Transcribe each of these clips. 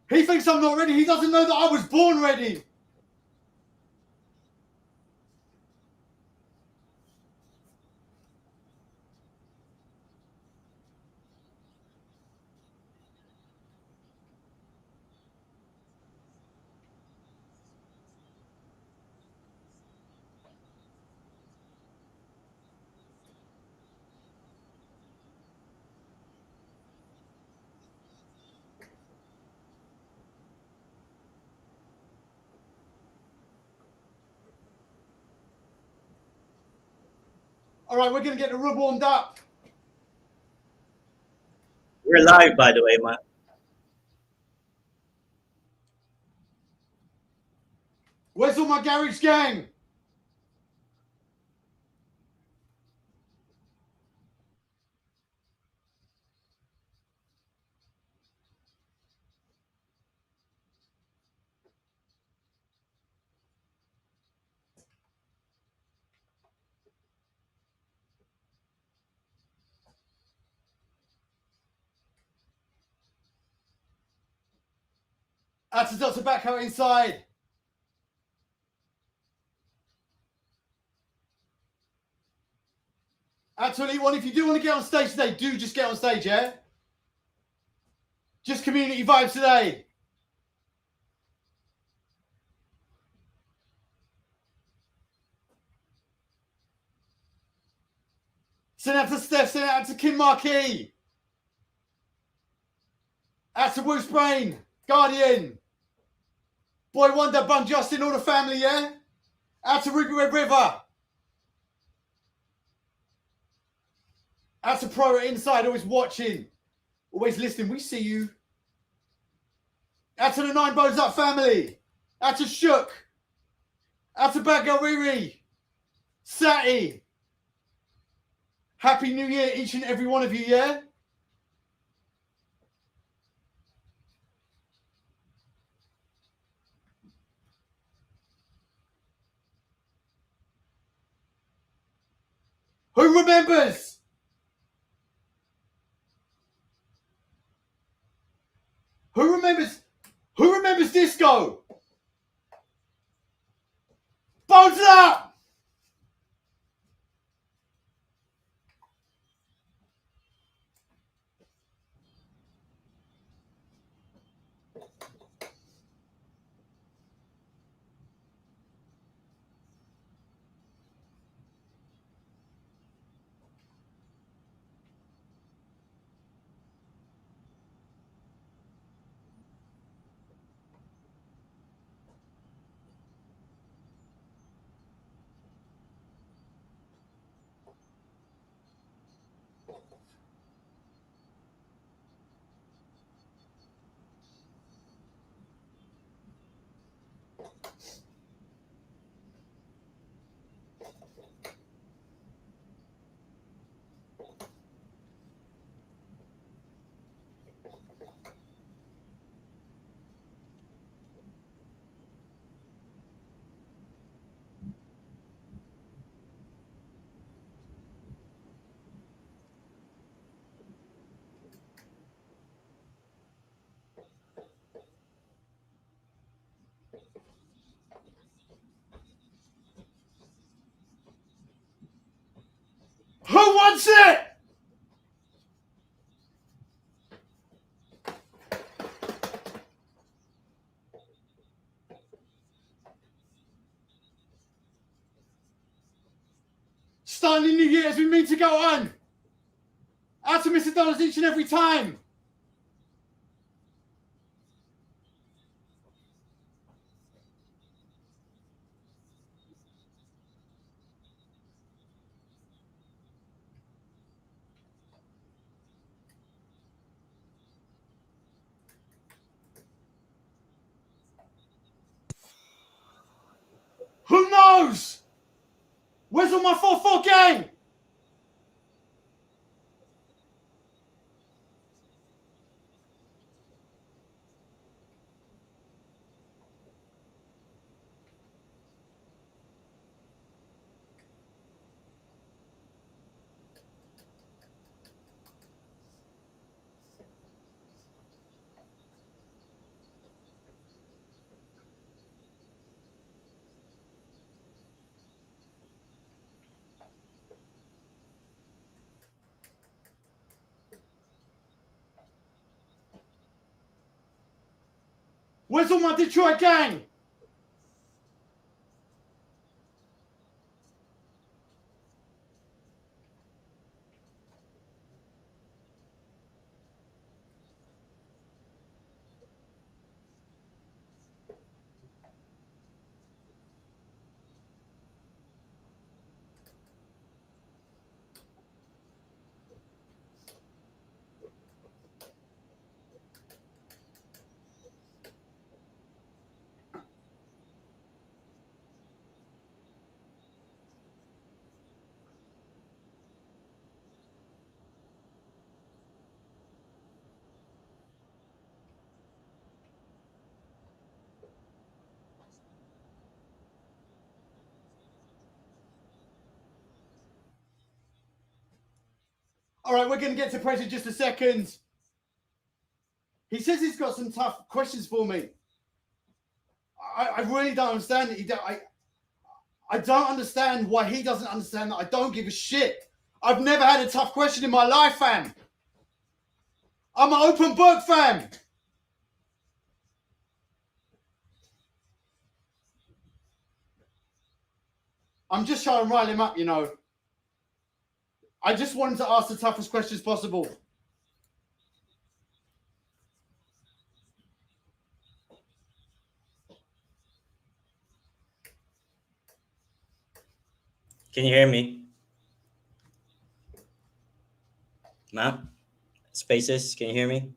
He thinks I'm not ready. He doesn't know that I was born ready. All right, we're going to get the room warmed up. We're live, by the way, man. Where's all my garage gang? Out to Dr. Backo inside. Out to Elite One. If you do want to get on stage today, do just get on stage, yeah? Just community vibes today. Send out to Steph, send out to Kim Marquis. Out to Bruce Brain, Guardian. Boy Wonder, Bun Justin, all the family, yeah? Out to Ruby Red River. Out to Pro Inside, always watching, always listening. We see you. Out to the Nine Bones Up family. Out to Shook. Out to Bad Girl Riri. Sati. Happy New Year, each and every one of you, yeah? Who remembers? Who remembers? Who remembers disco? Bones up! Who wants it? Starting the new year as we mean to go on. Out to Mr. Dollars each and every time. Who knows? Where's all my 4-4 gang? Where's all my Detroit gang? All right, we're going to get to Prez in just a second. He says he's got some tough questions for me. I really don't understand it. I don't understand why he doesn't understand that I don't give a shit. I've never had a tough question in my life, fam. I'm an open book, fam. I'm just trying to rile him up, you know. I just wanted to ask the toughest questions possible. Can you hear me? Matt? Spaces, can you hear me?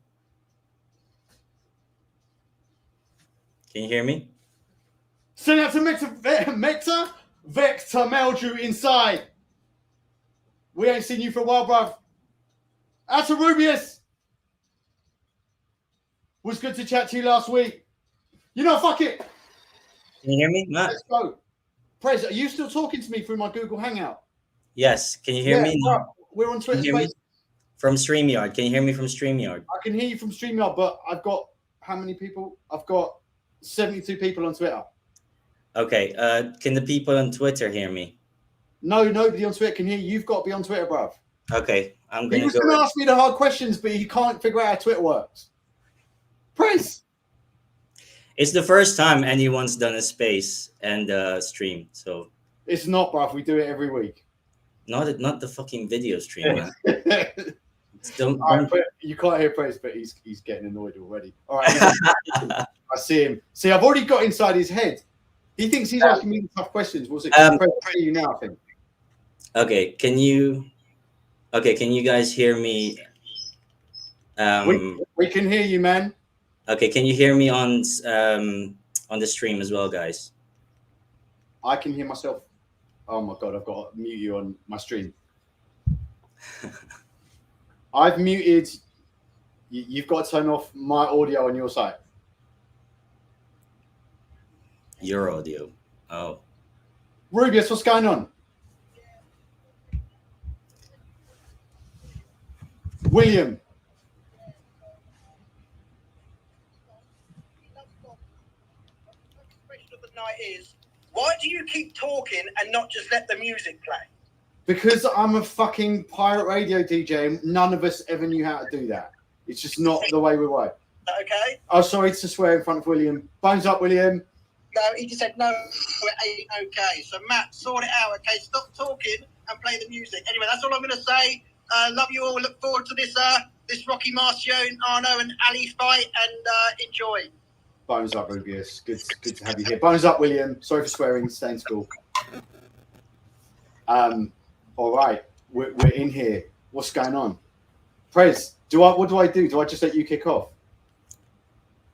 Can you hear me? Send out to Vector Meldrew inside. We ain't seen you for a while, bruv. Out to Rubius. Was good to chat to you last week. You know, fuck it. Can you hear me, Matt? Let's go. Prez, are you still talking to me through my Google Hangout? Yes. Can you hear me? Bruv, we're on Twitter Space. From StreamYard. Can you hear me from StreamYard? I can hear you from StreamYard, but I've got how many people? I've got 72 people on Twitter. Okay. Can the people on Twitter hear me? No, nobody on Twitter can hear you. You've got to be on Twitter, bruv. Okay. I'm He going was to going to go. ask me the hard questions, but he can't figure out how Twitter works. Prez. It's the first time anyone's done a space and stream. So It's not, bruv. We do it every week. not the fucking video stream, man. Don't, All right, you can't hear Prez, but he's getting annoyed already. All right. I see him. See, I've already got inside his head. He thinks he's asking me tough questions. What's it? Prez, see you now, I think. Okay, can you guys hear me? We can hear you, man. Okay, can you hear me on the stream as well, guys? I can hear myself. Oh my god, I've got to mute you on my stream. I've muted. You've got to turn off my audio on your side. Your audio. Oh. Rubius, what's going on? William. Question of the night is, why do you keep talking and not just let the music play? Because I'm a fucking pirate radio DJ and none of us ever knew how to do that. It's just not the way we work. Okay? Oh, sorry to swear in front of William. Bones up, William. No, he just said, no, it ain't okay. So, Matt, sort it out, okay? Stop talking and play the music. Anyway, that's all I'm going to say. Love you all. Look forward to this Rocky Marcio and Arno and Ali fight and enjoy. Bones up, Rubius. Good to have you here. Bones up, William. Sorry for swearing. Stay in school. All right. We're in here. What's going on? Prez, what do I do? Do I just let you kick off?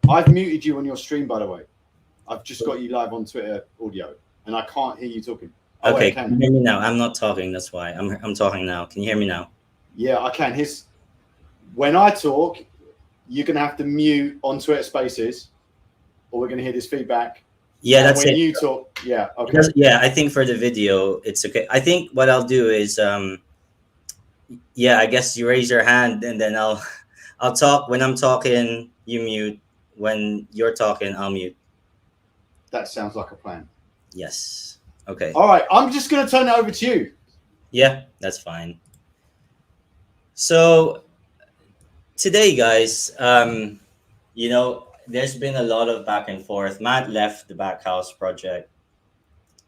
I've muted you on your stream, by the way. I've just got you live on Twitter audio, and I can't hear you talking. Oh, Okay, wait, can you hear me now? I'm not talking, that's why. I'm talking now. Can you hear me now? Yeah, I can. When I talk, you're going to have to mute on Twitter Spaces, or we're going to hear this feedback. Yeah, And that's when it. you talk, yeah, okay. Because, yeah, I think for the video, it's okay. I think what I'll do is, yeah, I guess you raise your hand, and then I'll talk. When I'm talking, you mute. When you're talking, I'll mute. That sounds like a plan. Yes. Okay. All right, I'm just going to turn it over to you. Yeah, that's fine. So today, guys, you know, there's been a lot of back and forth. Matt left the Backhouse project,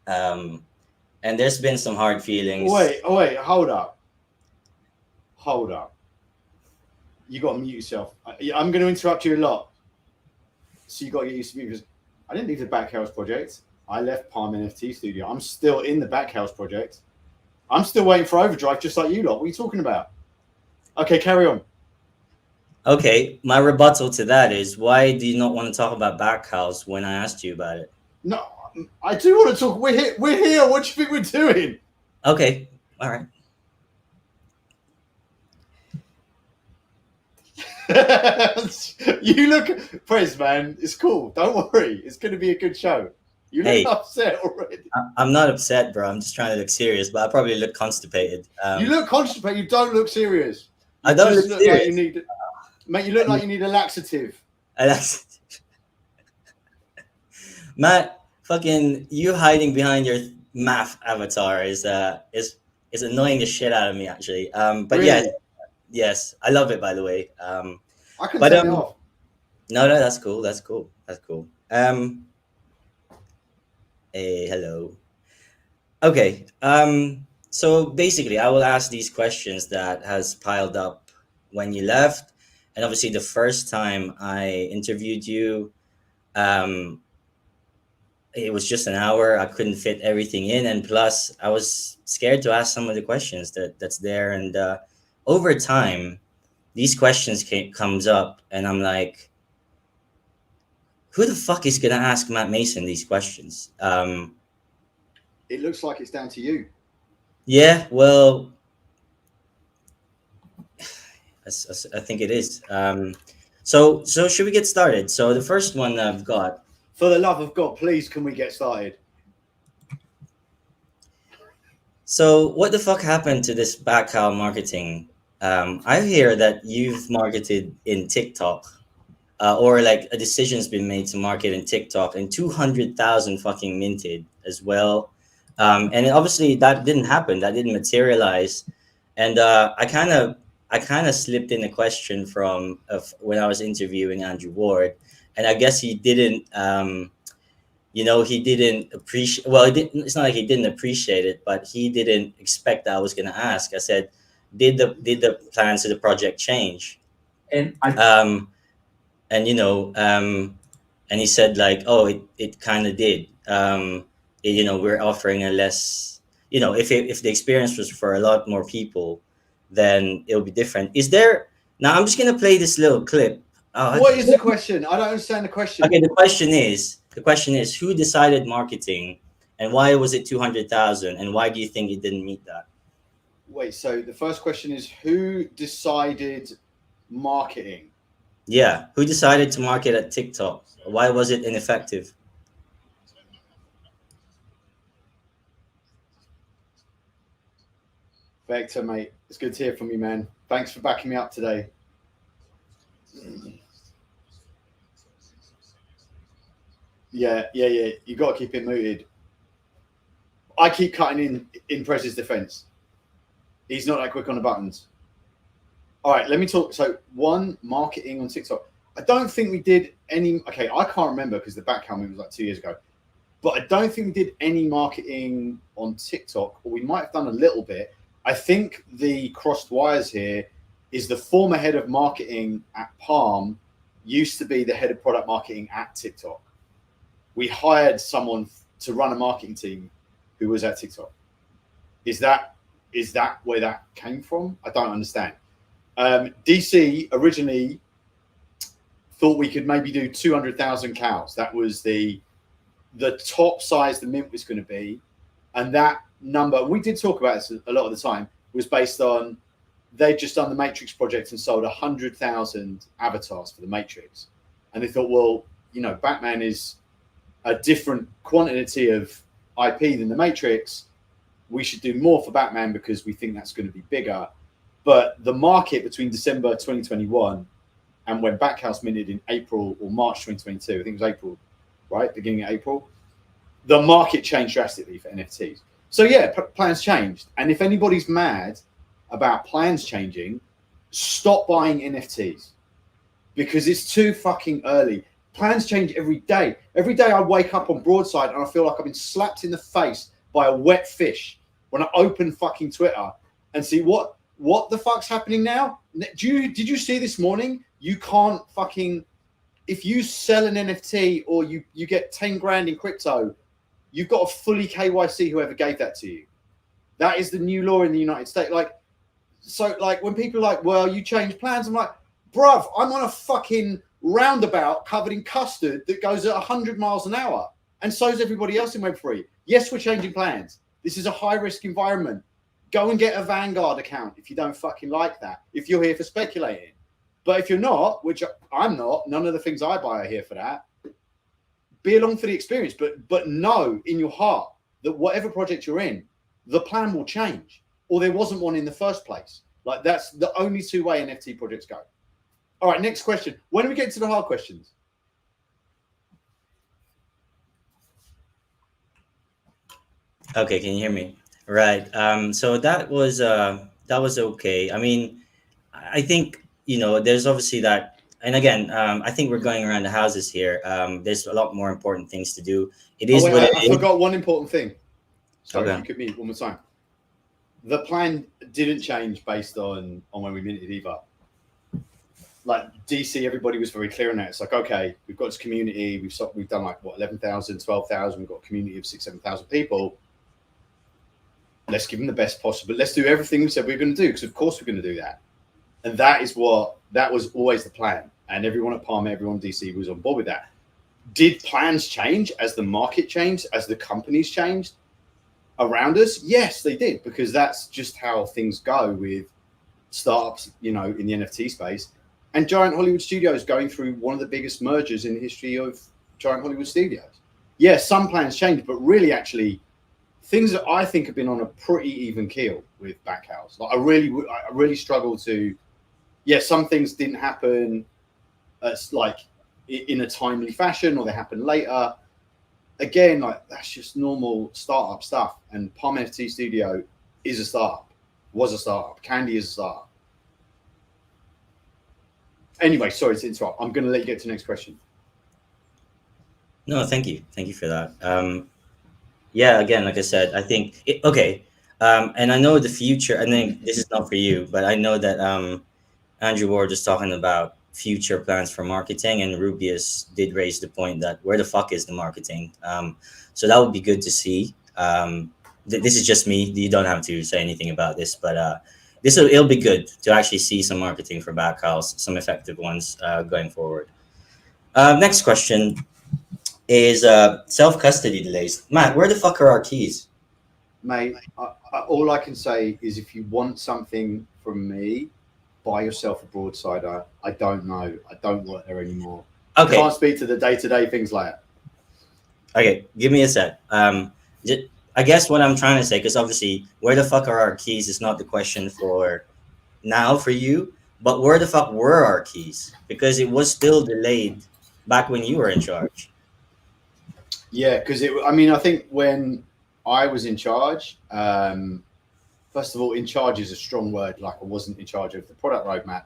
and there's been some hard feelings. Wait, hold up. You got to mute yourself. I'm going to interrupt you a lot. So you got to get used to mute, because I didn't leave the Backhouse project. I left Palm NFT Studio. I'm still in the Backhouse project. I'm still waiting for Overdrive, just like you lot. What are you talking about? Okay, carry on. Okay, my rebuttal to that is, why do you not want to talk about Backhouse when I asked you about it? No, I do want to talk. We're here. What do you think we're doing? Okay, all right. You look, Prez, man. It's cool. Don't worry. It's going to be a good show. You look upset already. I'm not upset, bro. I'm just trying to look serious, but I probably look constipated. You look constipated. You don't look serious. I don't look serious. Like you need, mate, you look like you need a laxative. Matt, fucking you hiding behind your math avatar is annoying the shit out of me, actually. But really? yes, I love it, by the way. I can turn it off. No, that's cool. Hey, hello. Okay. So basically, I will ask these questions that has piled up when you left, and obviously the first time I interviewed you, it was just an hour. I couldn't fit everything in, and plus I was scared to ask some of the questions that's there. And over time, these questions comes up, and I'm like, who the fuck is gonna ask Matt Mason these questions? It looks like it's down to you. Yeah, well, I think it is. So should we get started? So the first one I've got. For the love of God, please, can we get started? So what the fuck happened to this Backhouse marketing? I hear that you've marketed in TikTok, or like a decision's been made to market in TikTok, and 200,000 fucking minted as well. And obviously that didn't happen. That didn't materialize. And I kind of slipped in a question from when I was interviewing Andrew Ward, and I guess he didn't. He didn't appreciate. Well, it's not like he didn't appreciate it, but he didn't expect that I was going to ask. I said, "Did the plans of the project change?" And and he said like, "Oh, it kind of did." We're offering a less. If the experience was for a lot more people, then it'll be different. Is there? Now I'm just gonna play this little clip. What is the question? I don't understand the question. Okay, the question is who decided marketing, and why was it 200,000, and why do you think it didn't meet that? Wait, so the first question is who decided marketing? Yeah, who decided to market at TikTok? Why was it ineffective? Vector, mate, it's good to hear from you, man. Thanks for backing me up today. Yeah. You got to keep it muted. I keep cutting in Prez's defense. He's not that quick on the buttons. All right, let me talk. So, one, marketing on TikTok. I don't think we did any. Okay, I can't remember because the Backhouse was like 2 years ago. But I don't think we did any marketing on TikTok, or we might have done a little bit. I think the crossed wires here is the former head of marketing at Palm used to be the head of product marketing at TikTok. We hired someone to run a marketing team who was at TikTok. Is that where that came from? I don't understand. DC originally thought we could maybe do 200,000 cows. That was the top size the mint was going to be. And that number, we did talk about this a lot of the time, was based on they'd just done the Matrix project and sold 100,000 avatars for the Matrix. And they thought, well, Batman is a different quantity of IP than the Matrix. We should do more for Batman because we think that's going to be bigger. But the market between December 2021 and when Backhouse minted in April or March 2022, I think it was April, right? Beginning of April, the market changed drastically for NFTs. So yeah, plans changed. And if anybody's mad about plans changing, stop buying NFTs because it's too fucking early. Plans change every day. Every day I wake up on Broadside and I feel like I've been slapped in the face by a wet fish when I open fucking Twitter and see what the fuck's happening now. Did you see this morning? You can't fucking, if you sell an NFT or you get 10 grand in crypto, you've got to fully KYC whoever gave that to you. That is the new law in the United States. Like when people are like, well, you changed plans, I'm like, bruv, I'm on a fucking roundabout covered in custard that goes at 100 miles an hour, and so is everybody else in Web3. Yes, we're changing plans. This is a high risk environment. Go and get a Vanguard account if you don't fucking like that, if you're here for speculating. But if you're not, which I'm not, none of the things I buy are here for that, be along for the experience. But know in your heart that whatever project you're in, the plan will change, or there wasn't one in the first place. Like, that's the only two way NFT projects go. All right, next question. When do we get to the hard questions? Okay, can you hear me? Right. So that was okay. I mean, I think, there's obviously that, and again, I think we're going around the houses here. There's a lot more important things to do. It is. I forgot one important thing. Sorry, okay. If you could mute one more time. The plan didn't change based on when we minted either. Like DC, everybody was very clear on that. It's like, okay, we've got this community. We've done like what, 11,000, 12,000. We've got a community of 6,000, 7,000 people. Let's give them the best possible. Let's do everything we said we were going to do, because of course we're going to do that. And that was always the plan. And everyone at Palm, everyone at DC was on board with that. Did plans change as the market changed, as the companies changed around us? Yes, they did, because that's just how things go with startups, in the NFT space. And Giant Hollywood Studios going through one of the biggest mergers in the history of Giant Hollywood Studios. Yes, some plans changed, but really, actually, things that I think have been on a pretty even keel with Backhouse. Like I really struggle to. Yeah, some things didn't happen, like in a timely fashion, or they happened later. Again, like that's just normal startup stuff. And Palm NFT Studio is a startup. Was a startup. Candy is a startup. Anyway, sorry to interrupt. I'm going to let you get to the next question. No, thank you for that. Yeah, again, like I said, I think and I know the future. I think this is not for you, but I know that Andrew Ward is talking about future plans for marketing, and Rubius did raise the point that where the fuck is the marketing? So that would be good to see. This is just me. You don't have to say anything about this, but it'll be good to actually see some marketing for Backhouse, some effective ones going forward. Next question is self-custody delays. Matt, where the fuck are our keys? Mate, all I can say is if you want something from me, buy yourself a Broadsider. I don't know. I don't work there anymore. Okay. I can't speak to the day-to-day things like that. Okay, give me a sec. I guess what I'm trying to say, because obviously, where the fuck are our keys is not the question for now for you, but where the fuck were our keys? Because it was still delayed back when you were in charge. Yeah, because I think when I was in charge, first of all, in charge is a strong word. Like I wasn't in charge of the product roadmap.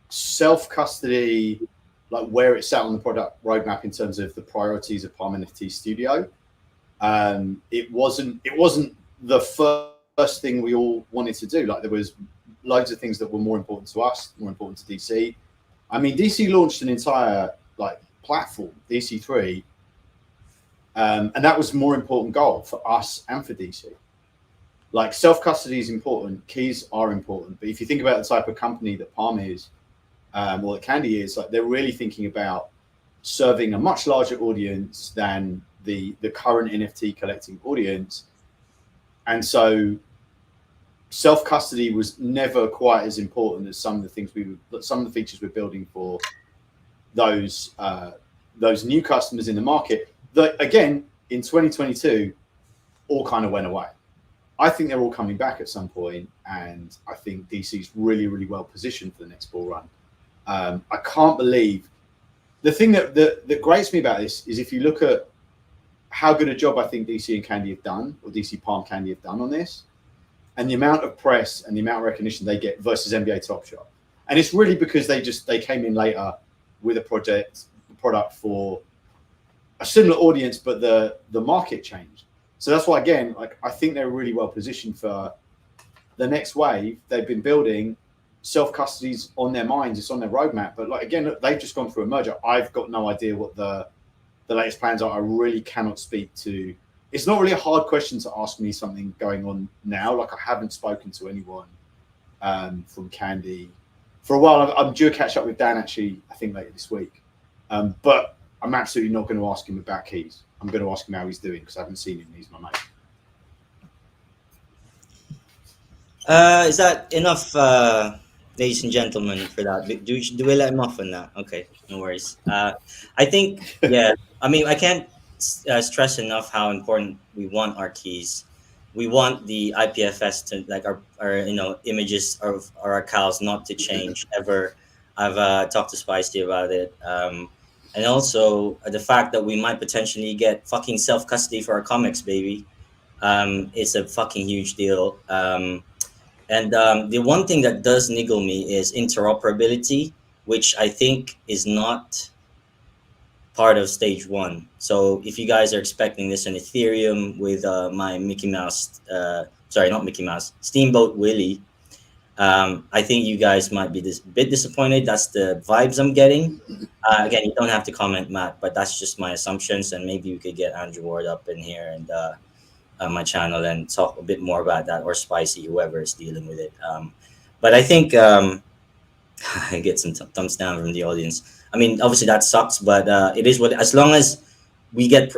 Self-custody, like where it sat on the product roadmap in terms of the priorities of Palm NFT Studio. It wasn't the first thing we all wanted to do. Like there was loads of things that were more important to us, more important to DC. I mean, DC launched an entire platform, DC3, and that was a more important goal for us and for DC. Like self-custody is important, keys are important, but if you think about the type of company that Palm is, or that Candy is, like they're really thinking about serving a much larger audience than the current NFT collecting audience. And so self-custody was never quite as important as some of the features we're building for those new customers in the market that, again, in 2022, all kind of went away. I think they're all coming back at some point, and I think DC's really, really well positioned for the next bull run. I can't believe the thing that grates me about this is if you look at how good a job I think DC and Candy have done, or DC Palm Candy have done on this, and the amount of press and the amount of recognition they get versus NBA Top Shot. And it's really because they came in later. with a product for a similar audience, but the market changed. So that's why, again, like I think they're really well positioned for the next wave. They've been building self-custodies on their minds, it's on their roadmap. But like again, they've just gone through a merger. I've got no idea what the latest plans are. I really cannot speak to. It's not really a hard question to ask me something going on now. Like I haven't spoken to anyone from Candy for a while. I'm due to catch up with Dan actually, I think later this week. But I'm absolutely not going to ask him about keys. I'm going to ask him how he's doing because I haven't seen him. He's my mate. Is that enough, ladies and gentlemen, for that? Do we let him off on that? Okay, no worries. I think, yeah, I mean, I can't stress enough how important we want our keys. We want the IPFS to, like, our images of our cows not to change ever. I've talked to Spicy about it. And also the fact that we might potentially get fucking self-custody for our comics, baby. It's a fucking huge deal. And the one thing that does niggle me is interoperability, which I think is not part of stage one. So if you guys are expecting this on Ethereum with my Mickey Mouse, sorry, not Mickey Mouse, Steamboat Willie, I think you guys might be a bit disappointed. That's the vibes I'm getting. Again, you don't have to comment, Matt, but that's just my assumptions. And maybe we could get Andrew Ward up in here and my channel and talk a bit more about that, or Spicy, whoever is dealing with it. But I think I get some thumbs down from the audience. I mean, obviously that sucks, but it is what, as long as we get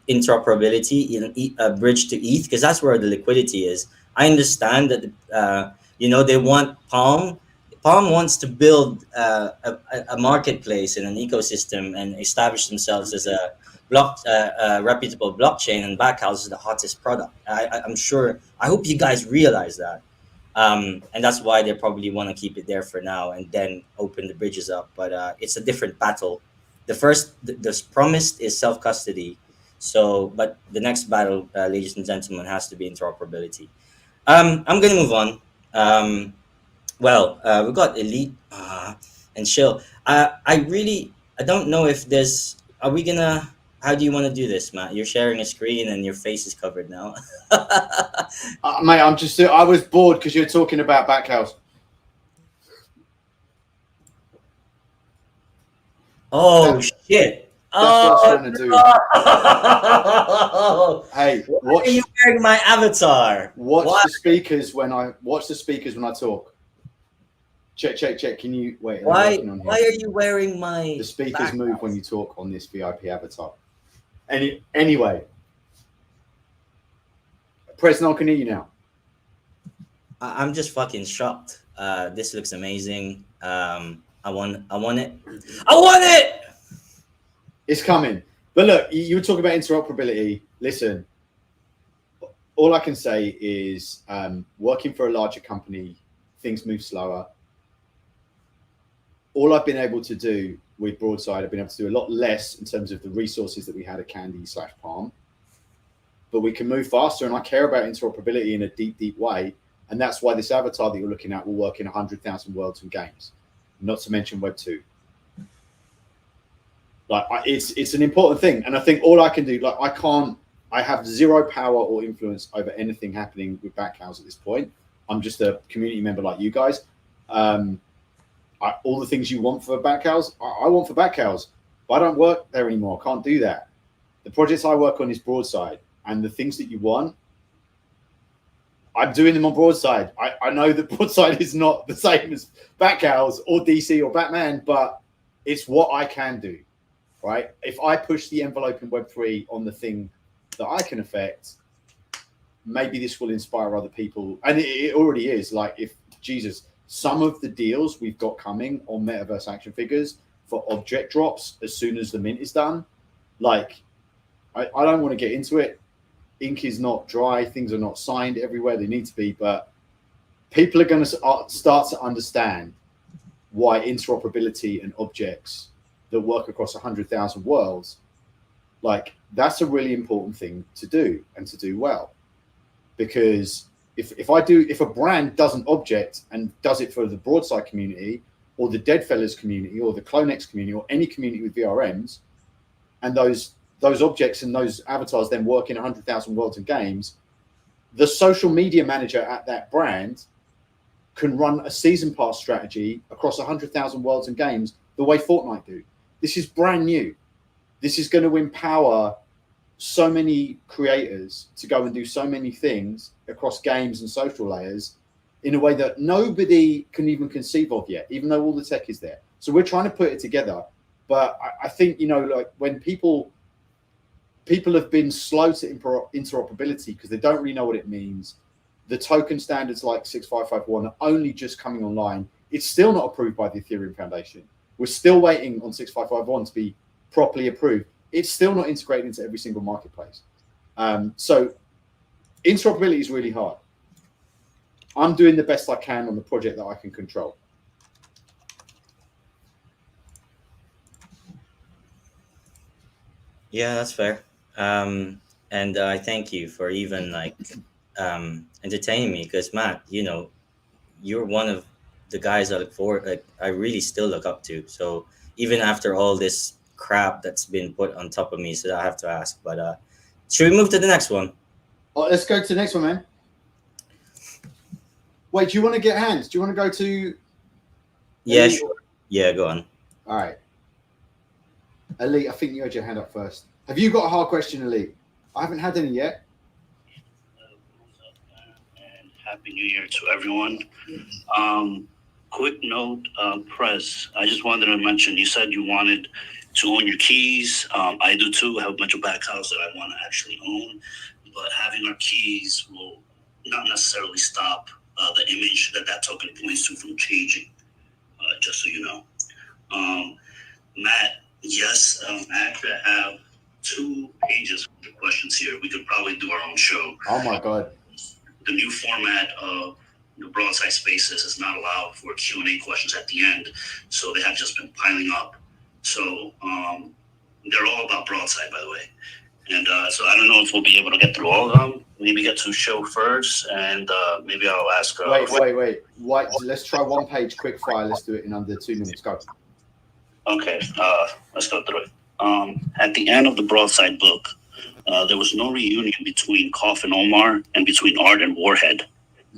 interoperability in a bridge to ETH, because that's where the liquidity is. I understand that, they want Palm. Palm wants to build a marketplace and an ecosystem and establish themselves as a reputable blockchain, and Backhouse is the hottest product. I'm sure. I hope you guys realize that, and that's why they probably want to keep it there for now and then open the bridges up. But it's a different battle. The promised is self-custody. So, but the next battle, ladies and gentlemen, has to be interoperability. I'm gonna move on. We've got Elite and Chill. I don't know if there's. Are we gonna? How do you want to do this, Matt? You're sharing a screen and your face is covered now. Mate, I was bored because you're talking about Backhouse. Oh, shit. That's what I was trying to do. Hey, why are you wearing my avatar? Watch the speakers when I talk. Check. Can you wait? Why are you wearing my? The speakers move when you talk on this VIP avatar. Anyway, Presnell can hear you now. I'm just fucking shocked. This looks amazing. I want it. I want it. It's coming. But look, you were talking about interoperability. Listen, all I can say is working for a larger company, things move slower. All I've been able to do with Broadside, I've been able to do a lot less in terms of the resources that we had at Candy/Palm. But we can move faster, and I care about interoperability in a deep, deep way. And that's why this avatar that you're looking at will work in 100,000 worlds and games, not to mention Web 2. Like it's an important thing, and I think all I can do, like I have zero power or influence over anything happening with Backhouse at this point. I'm just a community member like you guys. All the things you want for Backhouse, I want for Backhouse, but I don't work there anymore. I can't do that. The projects I work on is Broadside, and the things that you want, I'm doing them on Broadside. I know that Broadside is not the same as Backhouse or DC or Batman, but it's what I can do. Right? If I push the envelope in Web3 on the thing that I can affect, maybe this will inspire other people. And it already is. Like, if Jesus, some of the deals we've got coming on Metaverse action figures for object drops as soon as the mint is done, like, I don't want to get into it. Ink is not dry. Things are not signed everywhere they need to be. But people are going to start to understand why interoperability and objects that work across 100,000 worlds, like, that's a really important thing to do and to do well. Because if a brand does an object and does it for the Broadside community, or the Deadfellas community, or the CloneX community, or any community with VRMs, and those objects and those avatars then work in 100,000 worlds and games, the social media manager at that brand can run a season pass strategy across 100,000 worlds and games the way Fortnite do. This is brand new. This is going to empower so many creators to go and do so many things across games and social layers in a way that nobody can even conceive of yet, even though all the tech is there. So we're trying to put it together. But I think, you know, like when people have been slow to interoperability because they don't really know what it means. The token standards like 6551 are only just coming online. It's still not approved by the Ethereum Foundation. We're still waiting on 6551 to be properly approved. It's still not integrated into every single marketplace. So interoperability is really hard. I'm doing the best I can on the project that I can control. Yeah, that's fair. And I thank you for even like entertaining me, because Matt, you know, you're one of the guys I look forward, like I really still look up to. So even after all this crap that's been put on top of me, so I have to ask. But should we move to the next one? Oh, let's go to the next one, man. Wait, do you want to get hands? Do you want to go to? Yeah, sure. Yeah, go on. All right. Elite, I think you had your hand up first. Have you got a hard question, Elite? I haven't had any yet. And Happy New Year to everyone. Quick note, Prez, I just wanted to mention, you said you wanted to own your keys. I do too. I have a bunch of back house that I want to actually own, but having our keys will not necessarily stop the image that token points to from changing, just so you know. Matt, yes, I actually have 2 pages with the questions here. We could probably do our own show. Oh my God. The new format of the Broadside Spaces is not allowed for Q&A questions at the end, so they have just been piling up. So they're all about Broadside, by the way. And so I don't know if we'll be able to get through all of them. Maybe get to show first, and maybe I'll ask. Wait. Let's try 1 page quick fire. Let's do it in under 2 minutes. Go. Okay, let's go through it. At the end of the Broadside book, there was no reunion between Coffin Omar and between Art and Warhead.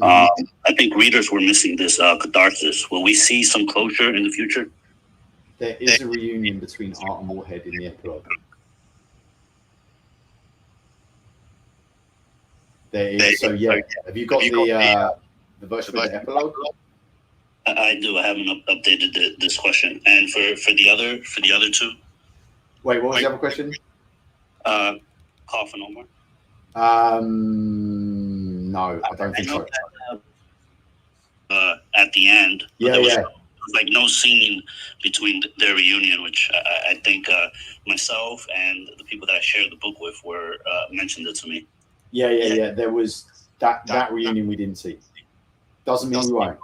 I think readers were missing this catharsis. Will we see some closure in the future? There is a reunion between Art and Warhead in the epilogue. There is. So yeah, have you got the version of the epilogue? I do. I haven't updated this question. And for the other 2. Wait, what was the other question? Coffin Omar. No, I don't think so. At the end, there was like no scene between their reunion, which I think myself and the people that I shared the book with were mentioned it to me. Yeah. There was that reunion we didn't see. Doesn't mean we won't.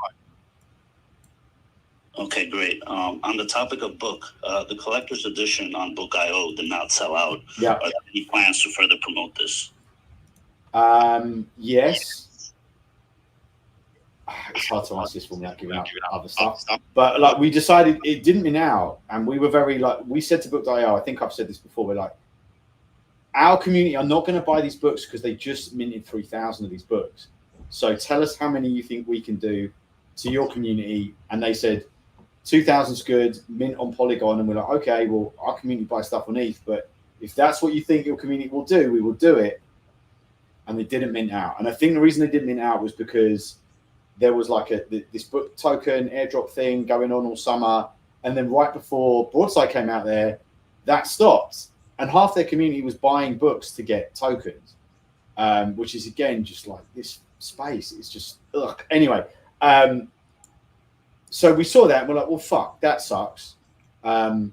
Okay, great. On the topic of book, the collector's edition on Book.io did not sell out. Yeah. Are there any plans to further promote this? Yes. It's hard to answer this one without giving up other stuff. But like we decided it didn't mean out, and we were very like we said to Book.io, I think I've said this before, we're like, our community are not going to buy these books because they just minted 3,000 of these books. So tell us how many you think we can do to your community. And they said 2,000's good, mint on Polygon. And we're like, okay, well, our community buys stuff on ETH, but if that's what you think your community will do, we will do it. And they didn't mint out. And I think the reason they didn't mint out was because there was like this book token airdrop thing going on all summer. And then right before Broadside came out there, that stopped. And half their community was buying books to get tokens, which is, again, just like this space. It's just, ugh. Anyway, so we saw that and we're like, well, fuck, that sucks. And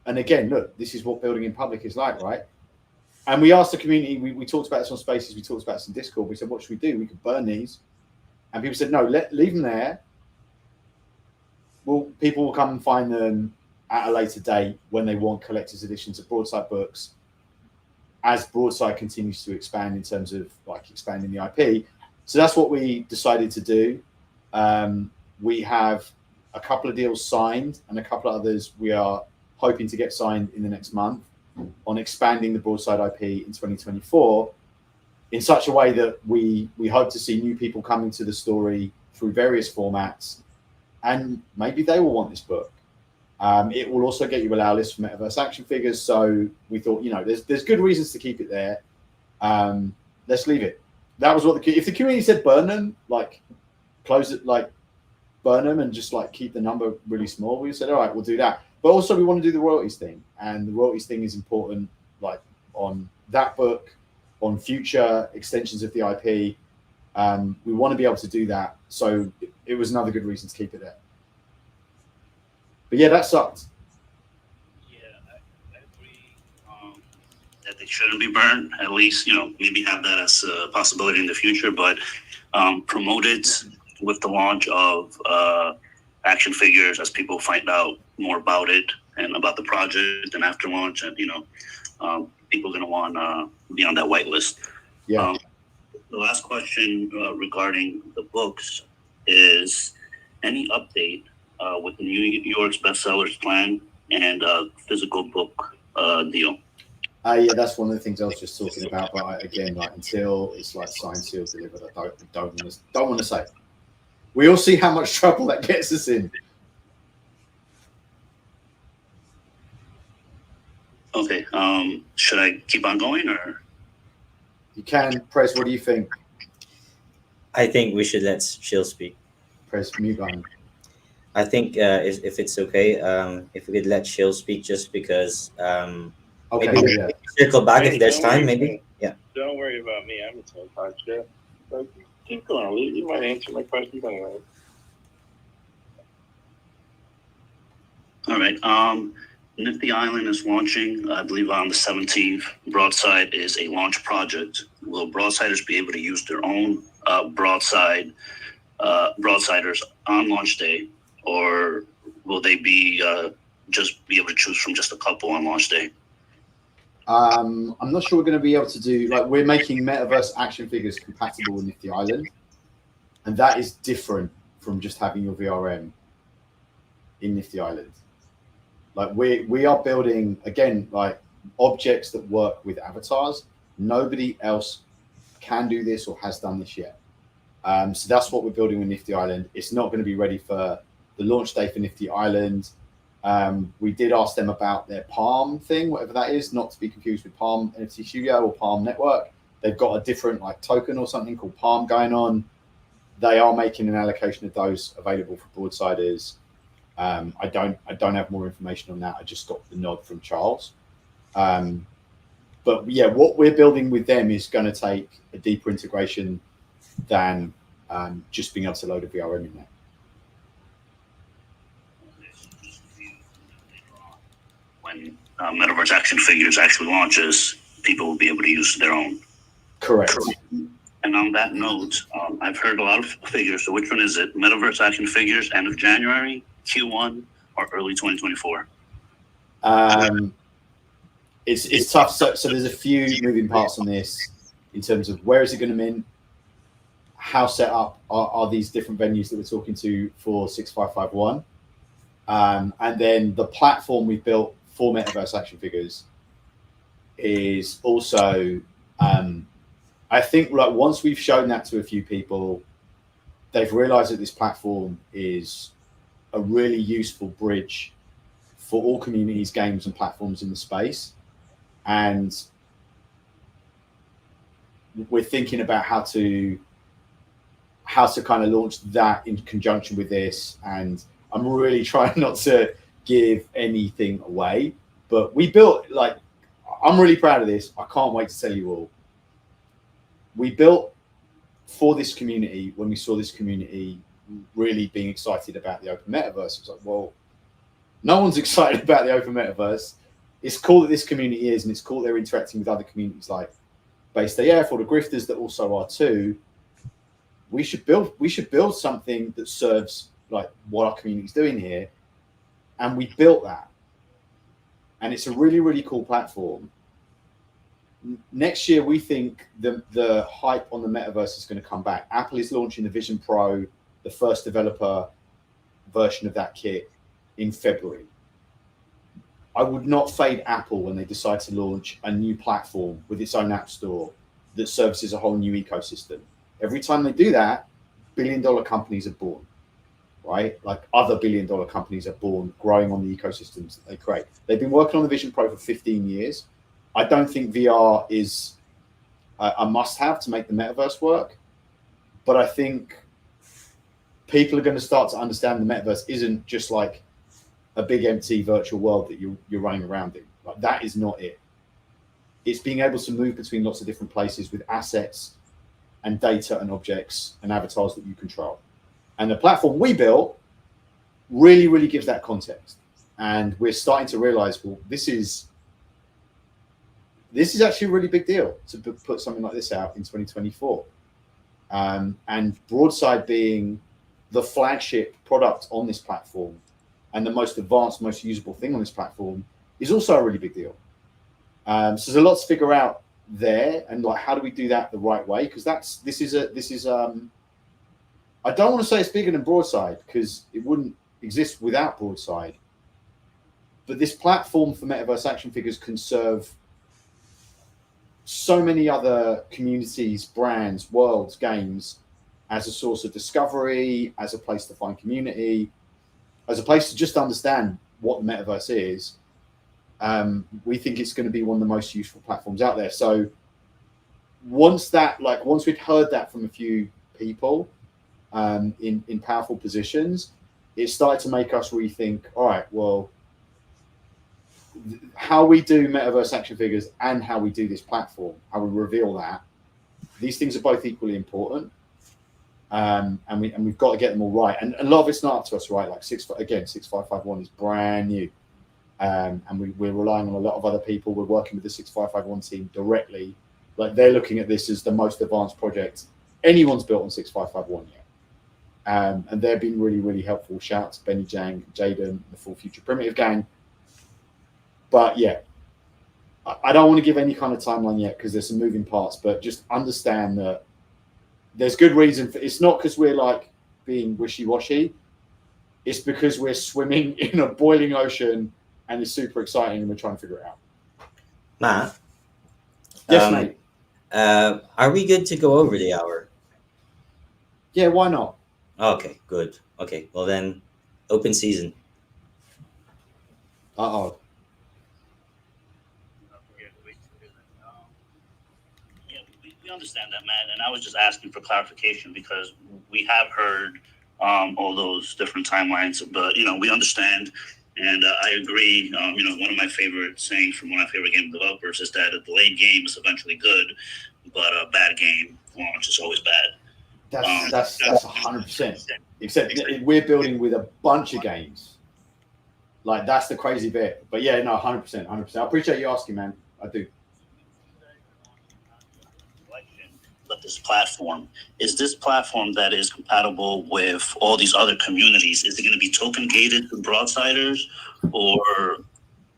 again, look, this is what building in public is like, right? And we asked the community, we talked about this on Spaces, we talked about this in Discord. We said, what should we do? We could burn these. And people said, no, leave them there. Well, people will come and find them at a later date when they want collector's editions of Broadside books, as Broadside continues to expand in terms of like expanding the IP. So that's what we decided to do. We have a couple of deals signed and a couple of others we are hoping to get signed in the next month on expanding the Broadside IP in 2024 in such a way that we hope to see new people coming to the story through various formats, and maybe they will want this book. It will also get you a list for Metaverse action figures. So we thought, there's good reasons to keep it there. Let's leave it. That was what if the community said burn them, like close it, like burn them and just like keep the number really small, we said, all right, we'll do that. But also we want to do the royalties thing, and the royalties thing is important, like on that book, on future extensions of the IP. We want to be able to do that. So it was another good reason to keep it there. But yeah, that sucked. Yeah, I agree that they shouldn't be burned. At least, maybe have that as a possibility in the future, but promote it with the launch of action figures as people find out more about it and about the project, and after launch, and people are going to want to be on that whitelist. Yeah. The last question regarding the books is any update with the New York's bestsellers plan and physical book deal? Yeah, that's one of the things I was just talking about. But again, like until it's like signed, sealed, delivered, I don't want to say. We all see how much trouble that gets us in. Okay. Should I keep on going or? You can. Prez, what do you think? I think we should let Shill speak. Prez, mute button. I think if it's okay, if we could let Shill speak, just because Okay, maybe yeah. circle back Hey, if there's don't time, worry, maybe. Yeah. Don't worry about me. I'm just gonna talk shit. So keep going. You might answer my questions anyway. All right. Nifty Island is launching, I believe, on the 17th. Broadside is a launch project. Will Broadsiders be able to use their own broadsiders on launch day, or will they be just be able to choose from just a couple on launch day? I'm not sure we're going to be able to do, like, we're making Metaverse action figures compatible with Nifty Island, and that is different from just having your VRM in Nifty Island. Like we are building, again, like objects that work with avatars. Nobody else can do this or has done this yet. So that's what we're building with Nifty Island. It's not going to be ready for the launch day for Nifty Island. We did ask them about their Palm thing, whatever that is, not to be confused with Palm NFT Studio or Palm Network. They've got a different like token or something called Palm going on. They are making an allocation of those available for Broadsiders. I don't have more information on that. I just got the nod from Charles. But yeah, what we're building with them is going to take a deeper integration than just being able to load a VRM in there. When Metaverse action figures actually launches, people will be able to use their own. Correct. And on that note, I've heard a lot of figures. So which one is it? Metaverse action figures, end of January, Q1, or early 2024? It's tough. So there's a few moving parts on this in terms of where is it going to mint, how set up are these different venues that we're talking to for 6551, and then the platform we built for Metaverse action figures is also, I think, like once we've shown that to a few people, they've realized that this platform is a really useful bridge for all communities, games, and platforms in the space. And we're thinking about how to kind of launch that in conjunction with this. And I'm really trying not to give anything away, but we built, like, I'm really proud of this. I can't wait to tell you all. We built for this community when we saw this community really being excited about the open metaverse. It was like, well, no one's excited about the open metaverse. It's cool that this community is, and it's cool they're interacting with other communities like Base AF or the Grifters that also are too. We should build something that serves like what our community is doing here, and we built that. And it's a really, really cool platform. Next year, we think the hype on the metaverse is going to come back. Apple is launching the Vision Pro, the first developer version of that kit in February. I would not fade Apple when they decide to launch a new platform with its own app store that services a whole new ecosystem. Every time they do that, billion-dollar companies are born, right? Like other billion-dollar companies are born, growing on the ecosystems that they create. They've been working on the Vision Pro for 15 years. I don't think VR is a must-have to make the metaverse work, but I think people are going to start to understand the metaverse isn't just like a big empty virtual world that you're running around in. Like that is not it. It's being able to move between lots of different places with assets and data and objects and avatars that you control. And the platform we built really, really gives that context. And we're starting to realize, well, this is actually a really big deal to put something like this out in 2024. And Broadside being the flagship product on this platform and the most advanced, most usable thing on this platform is also a really big deal. So there's a lot to figure out there, and like how do we do that the right way? Because this is I don't want to say it's bigger than Broadside because it wouldn't exist without Broadside. But this platform for metaverse action figures can serve so many other communities, brands, worlds, games as a source of discovery, as a place to find community, as a place to just understand what the metaverse is. We think it's going to be one of the most useful platforms out there. So once we'd heard that from a few people in powerful positions, it started to make us rethink, all right, well, how we do metaverse action figures and how we do this platform, how we reveal that, these things are both equally important. And we've got to get them all right. And a lot of it's not up to us, right? Like 6551 is brand new. And we're relying on a lot of other people. We're working with the 6551 team directly. Like they're looking at this as the most advanced project anyone's built on 6551 yet. And they've been really, really helpful. Shout out to Benny Jang, Jaden, the full Future Primitive gang. But yeah, I don't want to give any kind of timeline yet because there's some moving parts, but just understand that there's good reason for it's not because we're like being wishy-washy. It's because we're swimming in a boiling ocean and it's super exciting and we're trying to figure it out. Matt? Yes, mate. Are we good to go over the hour? Yeah, why not? Okay, good. Okay, well then, open season. Uh-oh. We understand that, Matt, and I was just asking for clarification because we have heard all those different timelines, but we understand, and I agree. One of my favorite sayings from one of my favorite game developers is that a delayed game is eventually good, but a bad game launch is always bad. That's 100%. Except we're building with a bunch of games. Like that's the crazy bit. But yeah, no, 100%. I appreciate you asking, man. I do. But this platform is this platform that is compatible with all these other communities. Is it going to be token gated to Broadsiders, or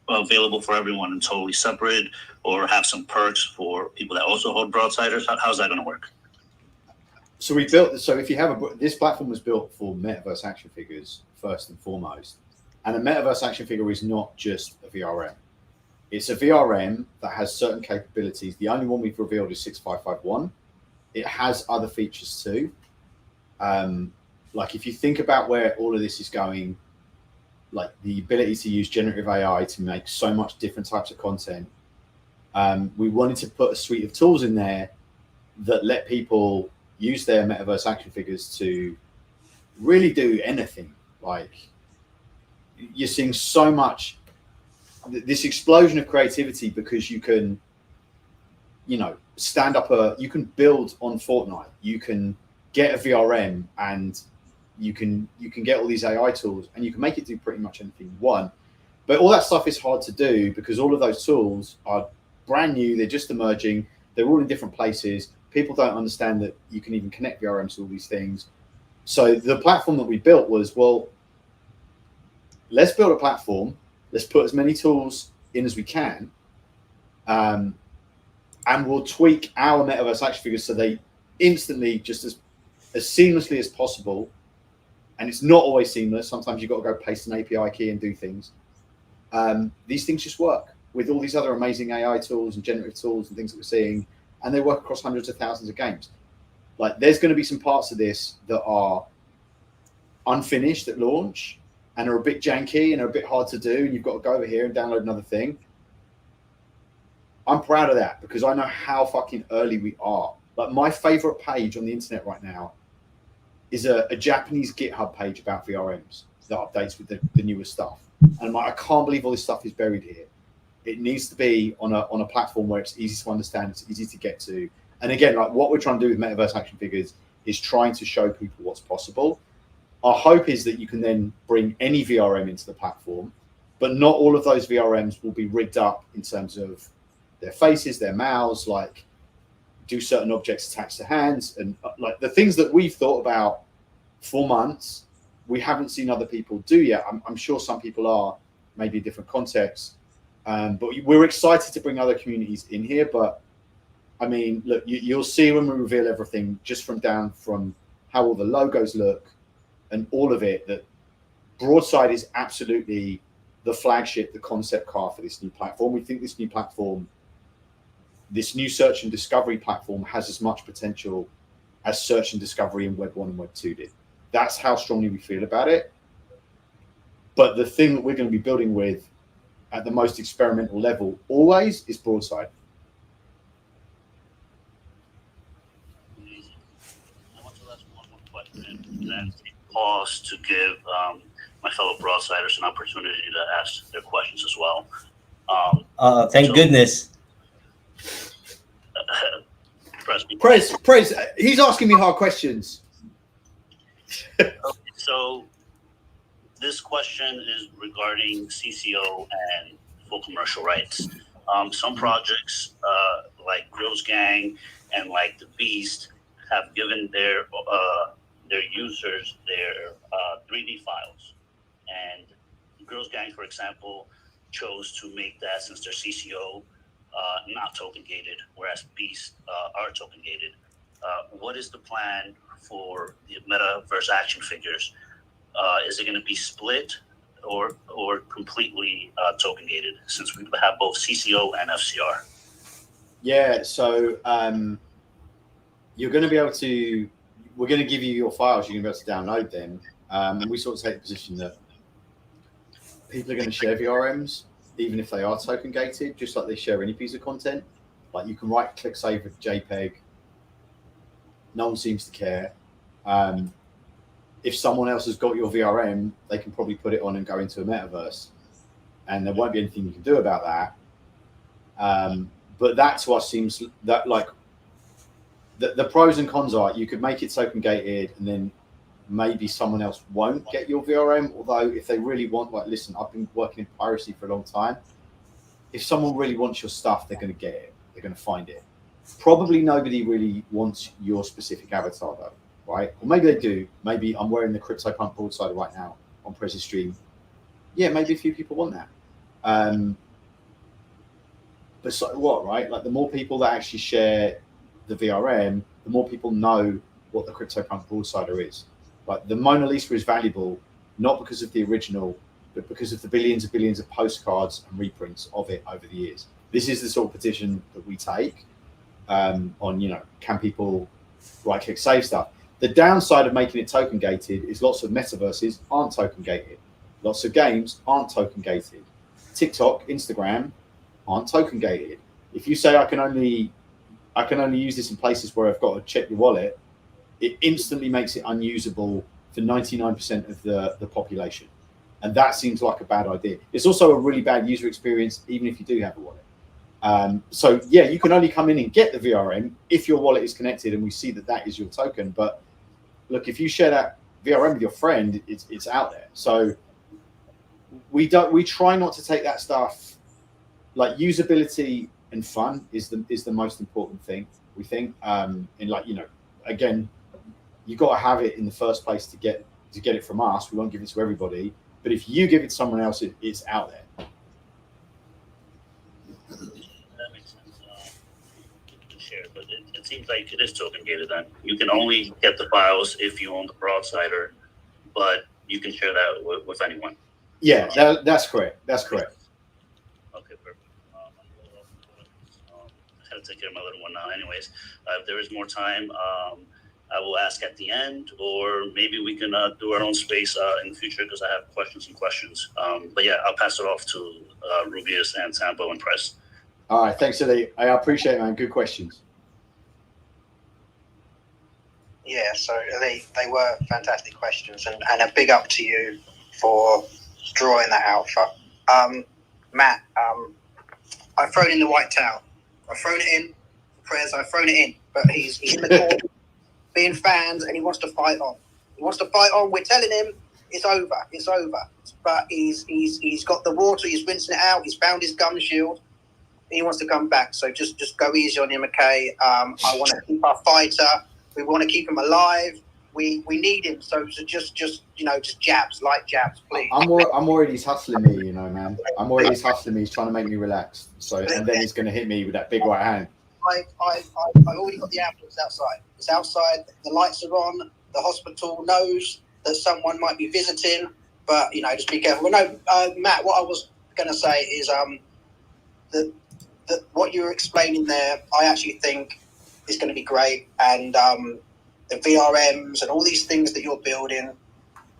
available for everyone and totally separate, or have some perks for people that also hold Broadsiders? How's that going to work? So if you have this platform was built for metaverse action figures first and foremost, and a metaverse action figure is not just a VRM. It's a VRM that has certain capabilities. The only one we've revealed is 6551. It has other features too. Like if you think about where all of this is going, like the ability to use generative AI to make so much different types of content, we wanted to put a suite of tools in there that let people use their metaverse action figures to really do anything. Like you're seeing so much, this explosion of creativity because you can, you can build on Fortnite, you can get a VRM and you can get all these AI tools and you can make it do pretty much anything you want. But all that stuff is hard to do because all of those tools are brand new, they're just emerging, they're all in different places. People don't understand that you can even connect VRMs to all these things. So the platform that we built was, well, let's build a platform, let's put as many tools in as we can, and we'll tweak our metaverse action figures so they instantly, just as seamlessly as possible, and it's not always seamless. Sometimes you've got to go paste an API key and do things. These things just work with all these other amazing AI tools and generative tools and things that we're seeing, and they work across hundreds of thousands of games. Like, there's going to be some parts of this that are unfinished at launch and are a bit janky and are a bit hard to do, and you've got to go over here and download another thing. I'm proud of that because I know how fucking early we are. Like, my favorite page on the internet right now is a Japanese GitHub page about VRMs that updates with the newest stuff. And I'm like, I can't believe all this stuff is buried here. It needs to be on a platform where it's easy to understand, it's easy to get to. And again, like, what we're trying to do with Metaverse Action Figures is trying to show people what's possible. Our hope is that you can then bring any VRM into the platform, but not all of those VRMs will be rigged up in terms of their faces, their mouths, like do certain objects attached to hands, and like the things that we've thought about for months, we haven't seen other people do yet. I'm sure some people are, maybe a different context, but we're excited to bring other communities in here. But I mean, look, you'll see when we reveal everything, just from how all the logos look and all of it, that Broadside is absolutely the flagship, the concept car for this new platform. We think this new platform, this new search and discovery platform, has as much potential as search and discovery in Web 1 and Web 2 did. That's how strongly we feel about it. But the thing that we're going to be building with at the most experimental level always is Broadside. I want to ask one more question, then pause to give my fellow Broadsiders an opportunity to ask their questions as well. Thank goodness. Prez, he's asking me hard questions. So this question is regarding CCO and full commercial rights. Some projects like Grills Gang and like The Beast have given their users their 3D files. And Grills Gang, for example, chose to make that, since they're CCO, not token gated, whereas Beast are token gated. What is the plan for the Metaverse Action Figures? Is it going to be split or completely token gated, since we have both CCO and FCR? Yeah, so you're going to be able to, we're going to give you your files, you're going to be able to download them. And we sort of take the position that people are going to share VRMs, even if they are token gated, just like they share any piece of content. Like, you can right click save a JPEG. No one seems to care. If someone else has got your VRM, they can probably put it on and go into a metaverse, and there won't be anything you can do about that. But that to us seems that, like, the pros and cons are, you could make it token gated and then maybe someone else won't get your VRM. Although if they really want, like, listen, I've been working in piracy for a long time. If someone really wants your stuff, they're going to get it. They're going to find it. Probably nobody really wants your specific avatar though, right? Or maybe they do. Maybe I'm wearing the CryptoPunk Broadside right now on Prez's stream. Yeah, maybe a few people want that. But so what, right? Like, the more people that actually share the VRM, the more people know what the CryptoPunk Broadsider is. Like, the Mona Lisa is valuable not because of the original, but because of the billions of postcards and reprints of it over the years. This is the sort of petition that we take on, can people right-click save stuff? The downside of making it token gated is lots of metaverses aren't token gated. Lots of games aren't token gated. TikTok, Instagram aren't token gated. If you say I can only use this in places where I've got to check your wallet, it instantly makes it unusable for 99% of the population. And that seems like a bad idea. It's also a really bad user experience, even if you do have a wallet. So yeah, you can only come in and get the VRM if your wallet is connected and we see that is your token. But look, if you share that VRM with your friend, it's out there. So we try not to take that stuff. Like, usability and fun is the most important thing, we think. And, like, again, you got to have it in the first place to get it from us. We won't give it to everybody, but if you give it to someone else, it's out there. That makes sense. Share, but it seems like it is token gated. Then you can only get the files if you own the Broadsider, but you can share that with anyone. Yeah, that's correct. That's correct. Okay, perfect. I had to take care of my little one now. Anyways, if there is more time, I will ask at the end, or maybe we can do our own space in the future because I have questions. But yeah, I'll pass it off to Rubius and Sambo and Press. All right, thanks, Ali. I appreciate it, man. Good questions. Yeah, so they were fantastic questions, and a big up to you for drawing that alpha. Matt, I've thrown in the white towel. I've thrown it in. Prez, I've thrown it in. But he's in the corner being fans, and he wants to fight on. He wants to fight on. We're telling him it's over. It's over. But he's got the water. He's rinsing it out. He's found his gum shield. He wants to come back. So just go easy on him, okay? I want to keep our fighter. We want to keep him alive. We need him. So just jabs, light jabs, please. I'm already he's hustling me, you know, man. I'm already he's hustling me. He's trying to make me relax. So and then he's going to hit me with that big right hand. I've already got the ambulance outside. It's outside. The lights are on. The hospital knows that someone might be visiting, but just be careful. No, Matt. What I was going to say is that what you were explaining there, I actually think is going to be great, and the VRMs and all these things that you're building.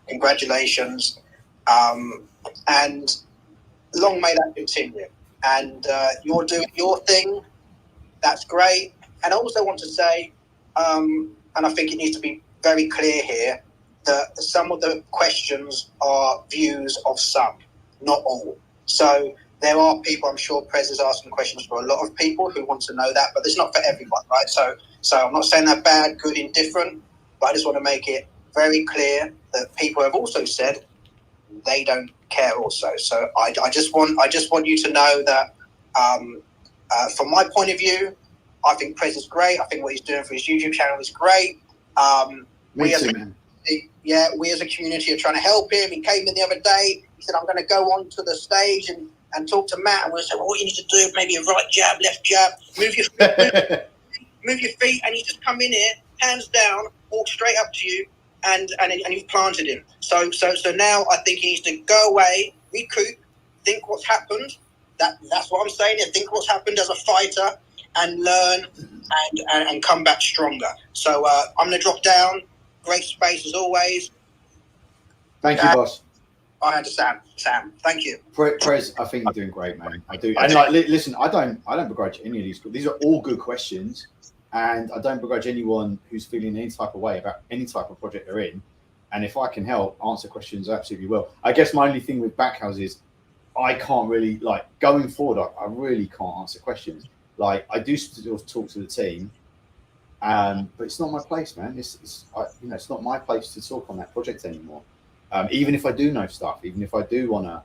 Congratulations, and long may that continue. And you're doing your thing. That's great. And I also want to say, and I think it needs to be very clear here, that some of the questions are views of some, not all. So there are people, I'm sure Prez is asking questions for a lot of people who want to know that, but it's not for everyone, right? So I'm not saying they're bad, good, indifferent, but I just want to make it very clear that people have also said they don't care also. So I just want you to know that from my point of view, I think Prez is great. I think what he's doing for his YouTube channel is great. We as a community are trying to help him. He came in the other day. He said, I'm going to go onto the stage and talk to Matt. And we'll say, well, what you need to do, maybe a right jab, left jab, move your feet, and you just come in here, hands down, walk straight up to you, and you've planted him. So now I think he needs to go away, recoup, think what's happened. That's what I'm saying. Think what's happened as a fighter, and learn and come back stronger. So I'm going to drop down. Great space as always. Thank you, boss. I understand, Sam. Thank you. Prez, I think you're doing great, man. I do. And listen, I don't begrudge any of these. These are all good questions, and I don't begrudge anyone who's feeling any type of way about any type of project they're in. And if I can help answer questions, I absolutely will. I guess my only thing with Backhouse is I can't really going forward. I really can't answer questions. I do still talk to the team, but it's not my place, man. It's not my place to talk on that project anymore. Even if I do know stuff, even if I do want to,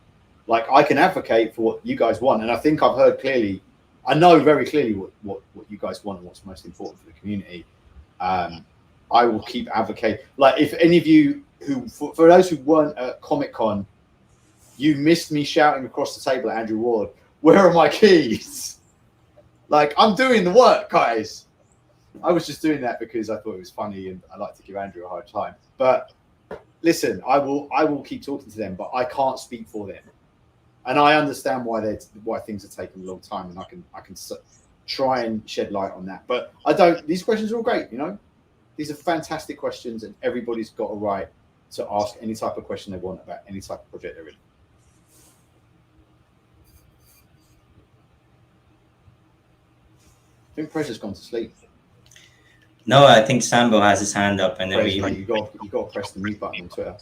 I can advocate for what you guys want. And I think I've heard clearly, I know very clearly what you guys want and what's most important for the community. I will keep advocating. If any of you for those who weren't at Comic-Con, you missed me shouting across the table at Andrew Ward, where are my keys? I'm doing the work, guys. I was just doing that because I thought it was funny and I like to give Andrew a hard time. But listen, I will keep talking to them, but I can't speak for them. And I understand why things are taking a long time, and I can try and shed light on that. But I don't. These questions are all great, These are fantastic questions, and everybody's got a right to ask any type of question they want about any type of project they're in. I think Pressure's gone to sleep. No, I think Sambo has his hand up, and then you got to press the mute button on Twitter.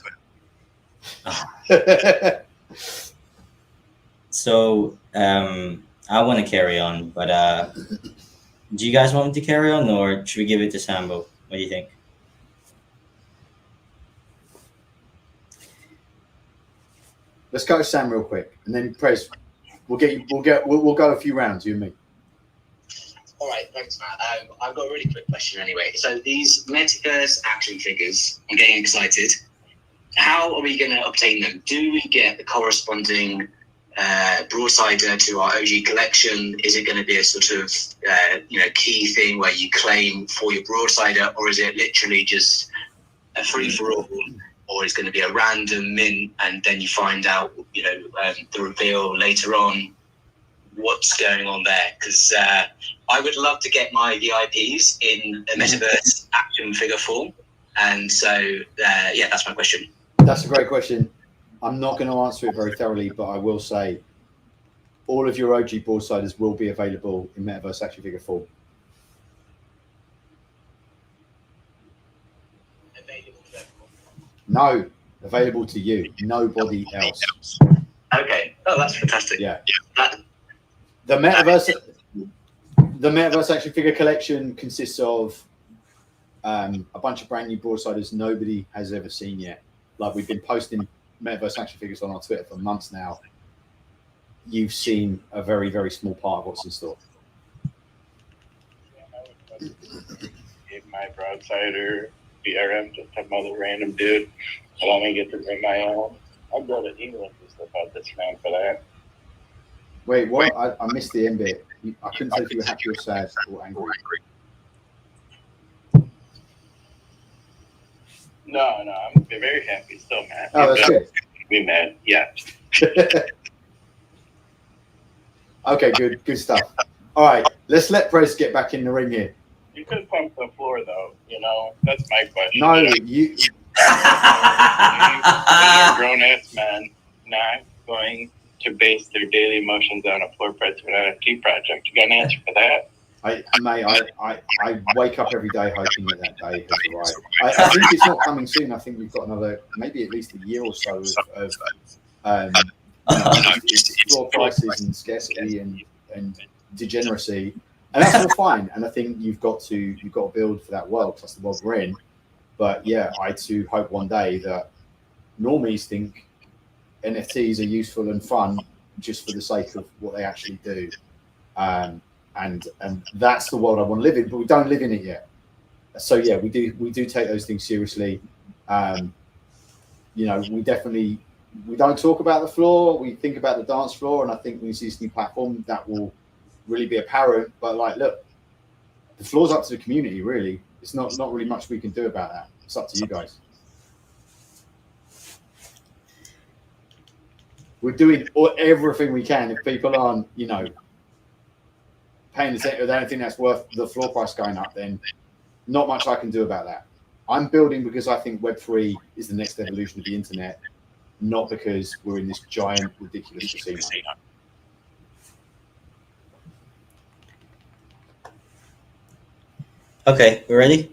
So I want to carry on, but do you guys want me to carry on, or should we give it to Sambo? What do you think? Let's go to Sam real quick, and then Prez. We'll go a few rounds, you and me. All right, thanks, Matt. I've got a really quick question anyway. So these Metaverse action figures, I'm getting excited. How are we going to obtain them? Do we get the corresponding broadsider to our OG collection? Is it going to be a sort of key thing where you claim for your broadsider, or is it literally just a free for all? or is going to be a random mint, and then you find out, the reveal later on? What's going on there? Because I would love to get my VIPs in a metaverse action figure form, and so that's my question. That's a great question. I'm not going to answer it very thoroughly, but I will say all of your OG boardsiders will be available in metaverse action figure form. No, available to you, nobody else. Okay. Oh, that's fantastic. Yeah. That, The metaverse action figure collection consists of a bunch of brand new broadsiders nobody has ever seen yet. Like, we've been posting metaverse action figures on our Twitter for months now. You've seen a very, very small part of what's in store. Give my broadsider BRM to some other random dude. I don't even get to bring my own. I'll go to England and stuff out this man for that. Wait, what? I missed the end bit. I couldn't tell if you were happy or sad or angry. No, I'm very happy. Still mad. Oh, that's good. Be mad. Yeah. Okay, good stuff. All right, let's let Prez get back in the ring here. You could pump the floor though. That's my question. No, you. You're a grown ass man not going to base their daily emotions on a floor press for an NFT project. You got an answer for that? I wake up every day hoping that day has arrived. I think it's not coming soon. I think we've got another, maybe at least a year or so of floor prices and scarcity and degeneracy, and that's all fine. And I think you've got to build for that world. That's the world we're in. But yeah, I too hope one day that normies think NFTs are useful and fun just for the sake of what they actually do. And that's the world I want to live in, but we don't live in it yet. So yeah, we do take those things seriously. We don't talk about the floor, we think about the dance floor, and I think when you see this new platform, that will really be apparent. But like, look, the floor's up to the community, really. It's not really much we can do about that. It's up to you guys. We're doing everything we can. If people aren't, paying attention, or they don't think that's worth the floor price going up, then not much I can do about that. I'm building because I think Web3 is the next evolution of the internet, not because we're in this giant, ridiculous casino. Okay, we ready?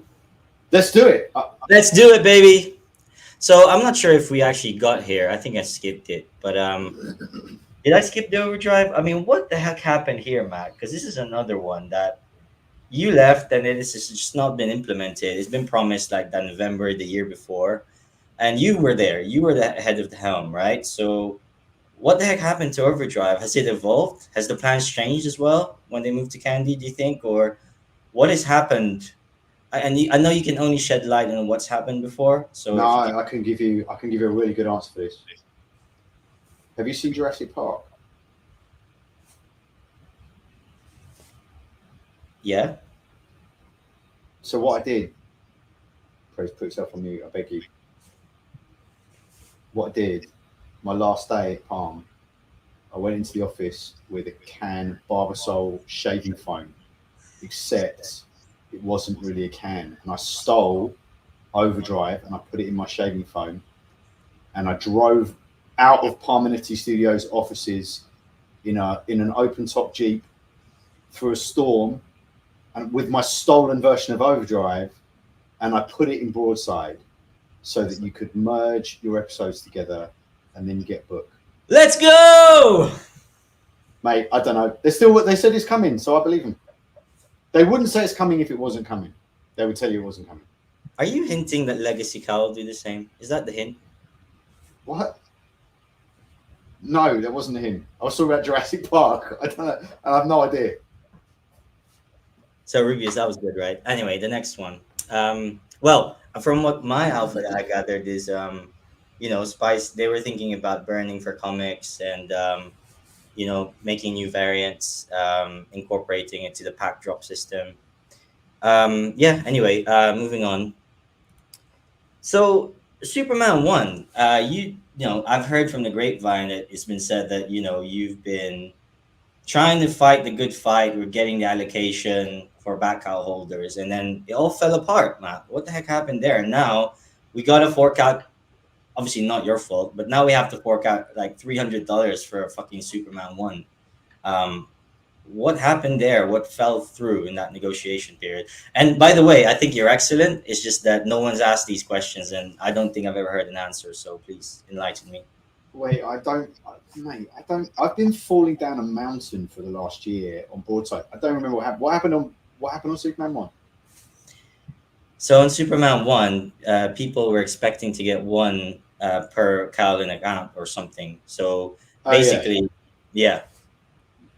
Let's do it. Let's do it, baby. So I'm not sure if we actually got here. I think I skipped it, but did I skip the overdrive? I mean, what the heck happened here, Matt? Because this is another one that you left and it has just not been implemented. It's been promised like that November the year before, and you were there. You were the head of the helm, right? So what the heck happened to overdrive? Has it evolved? Has the plans changed as well when they moved to Candy, do you think? Or what has happened? I know you can only shed light on what's happened before. So no, I can give you a really good answer for this. Have you seen Jurassic Park? Yeah. So what I did, please put yourself on mute, I beg you. What I did, my last day at Palm, I went into the office with a can of Barbasol shaving foam, except it wasn't really a can. And I stole Overdrive and I put it in my shaving foam. And I drove out of Parminetti Studios offices in an open top Jeep through a storm, and with my stolen version of Overdrive, and I put it in Broadside so that you could merge your episodes together and then you get booked. Let's go! Mate, I don't know. They said it's coming, so I believe them. They wouldn't say it's coming if it wasn't coming. They would tell you it wasn't coming. Are you hinting that Legacy Cow will do the same? Is that the hint? What? No, that wasn't a hint. I was talking about Jurassic Park. I don't know. I have no idea. So Rubius, that was good, right? Anyway, the next one. Well, from what my alpha that I gathered is, Spice, they were thinking about burning for comics and, making new variants, incorporating it to the pack drop system. Anyway, moving on. So Superman 1, you know, I've heard from the grapevine that it's been said that, you know, you've been trying to fight the good fight with getting the allocation for back cow holders, and then it all fell apart, man. What the heck happened there? And now we got to fork out, obviously not your fault, but now we have to fork out like $300 for a fucking Superman 1. Um, what happened there? What fell through in that negotiation period? And by the way, I think you're excellent. It's just that no one's asked these questions, and I don't think I've ever heard an answer. So please enlighten me. Wait, mate. I don't. I've been falling down a mountain for the last year on Broadside. I don't remember what happened. What happened on Superman 1? So in Superman 1, people were expecting to get one per Calvin account or something. So Oh, yeah. basically, yeah.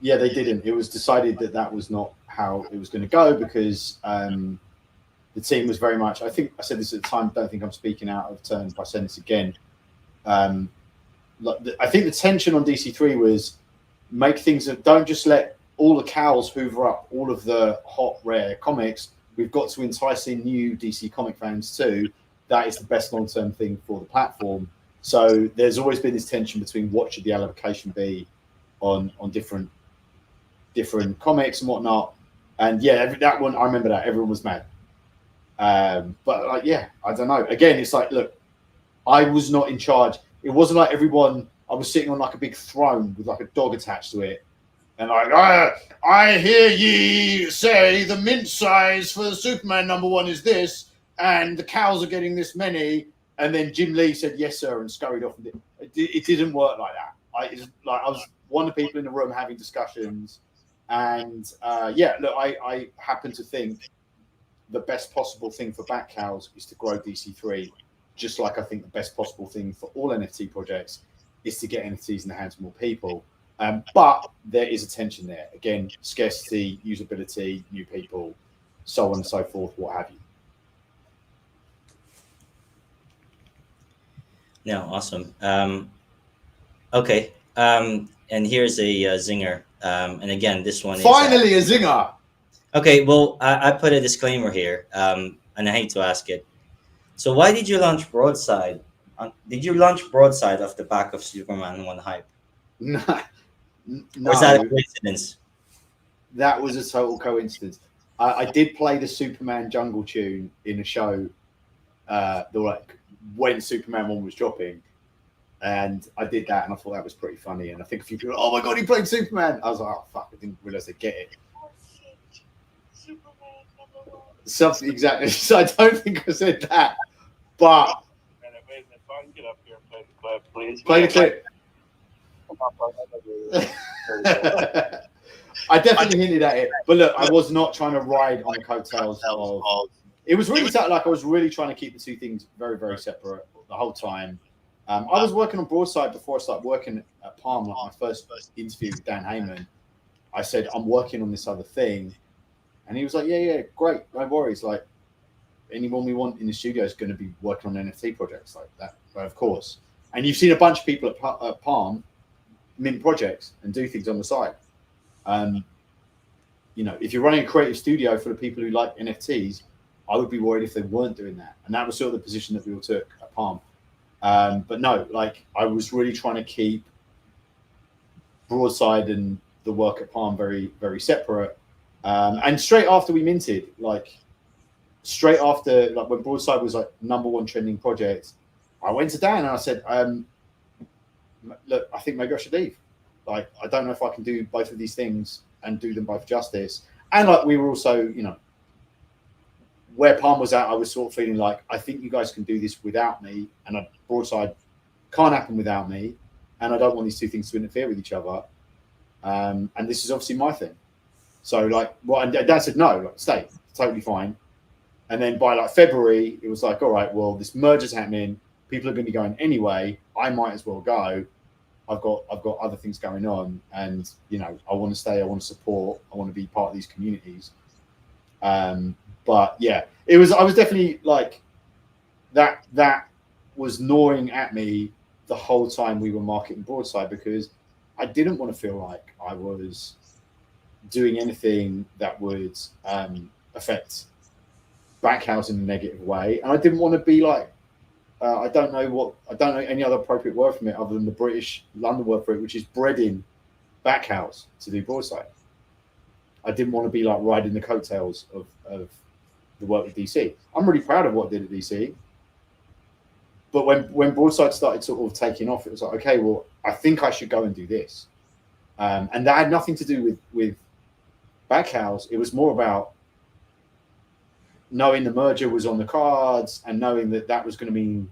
Yeah, they didn't. It was decided that that was not how it was going to go because the team was very much. I think I said this at the time. Don't think I'm speaking out of turn by saying this again. I think the tension on DC3 was make things that don't just let all the cows hoover up all of the hot rare comics. We've got to entice in new DC comic fans too. That is the best long-term thing for the platform. So there's always been this tension between what should the allocation be on different comics and whatnot. And yeah, that one, I remember that everyone was mad. But like, yeah, I don't know. Again, it's like, look, I was not in charge. It wasn't like everyone. I was sitting on like a big throne with like a dog attached to it, and like, I hear ye say the mint size for the Superman #1 is this, and the cows are getting this many. And then Jim Lee said yes, sir, and scurried off. And it didn't work like that. I was one of the people in the room having discussions, and yeah, look, I happen to think the best possible thing for Bat Cows is to grow DC3. Just like I think the best possible thing for all NFT projects is to get NFTs in the hands of more people. But there is a tension there. Again, scarcity, usability, new people, so on and so forth, what have you. No, awesome. Okay. And here's a zinger. And again, this one Finally, is... a zinger! Okay, well, I put a disclaimer here, and I hate to ask it. So why did you launch Broadside? Did you launch Broadside off the back of Superman 1 hype? No, Or is that a coincidence? that was a total coincidence. I did play the Superman Jungle tune in a show when Superman 1 was dropping. And I did that, and I thought that was pretty funny. And I think a few people, oh my God, he played Superman. I was like, oh, fuck, I didn't realize they'd get it. Something exactly. So I don't think I said that, but If I can get up here and play the clip, please. play the clip. I definitely hinted at it, but look, I was not trying to ride on the coattails of. It was really like I was really trying to keep the two things very, very separate the whole time. I was working on Broadside before I started working at Palm. Like my first interview with Dan Heyman, I said I'm working on this other thing. And he was like, yeah, great, no worries. Like, anyone we want in the studio is going to be working on NFT projects like that, of course. And you've seen a bunch of people at Palm mint projects and do things on the side. You know, if you're running a creative studio for the people who like NFTs, I would be worried if they weren't doing that. And that was sort of the position that we all took at Palm. But no, like, I was really trying to keep Broadside and the work at Palm very, very separate. And straight after we minted, like straight after, like when Broadside was like #1 trending project, I went to Dan and I said, look, I think maybe I should leave. Like, I don't know if I can do both of these things and do them both justice. And like, we were also, you know, where Palm was at, I was sort of feeling like, I think you guys can do this without me. And Broadside can't happen without me. And I don't want these two things to interfere with each other. And this is obviously my thing. So like, and Dad said, no, like, stay, totally fine. And then by like February, it was like, all right, well, this merger's happening. People are going to be going anyway. I might as well go. I've got other things going on, and you know, I want to stay. I want to support. I want to be part of these communities. But yeah, I was definitely like that. That was gnawing at me the whole time we were marketing Broadside, because I didn't want to feel like I was doing anything that would affect Backhouse in a negative way, and I didn't want to be like I don't know any other appropriate word from it other than the British London word for it, which is breading Backhouse to do Broadside. I didn't want to be like riding the coattails of the work with DC. I'm really proud of what I did at DC. But when Broadside started sort of taking off, it was like, okay, well, I think I should go and do this. And that had nothing to do with Backhouse. It was more about knowing the merger was on the cards and knowing that was going to mean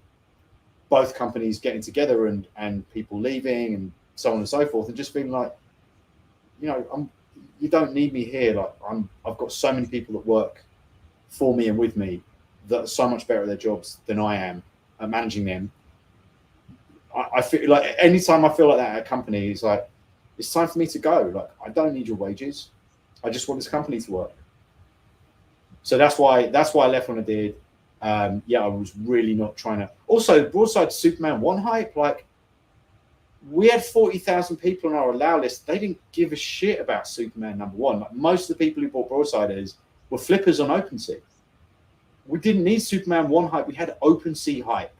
both companies getting together and people leaving and so on and so forth, and just being like, you know, you don't need me here. Like I've got so many people that work for me and with me that are so much better at their jobs than I am at managing them. I feel like anytime I feel like that at a company, it's like, it's time for me to go. Like, I don't need your wages. I just want this company to work. So that's why I left when I did. I was really not trying to. Also, Broadside Superman 1 hype, like, we had 40,000 people on our allow list. They didn't give a shit about Superman #1. Like, most of the people who bought Broadsiders were flippers on OpenSea. We didn't need Superman 1 hype. We had OpenSea hype.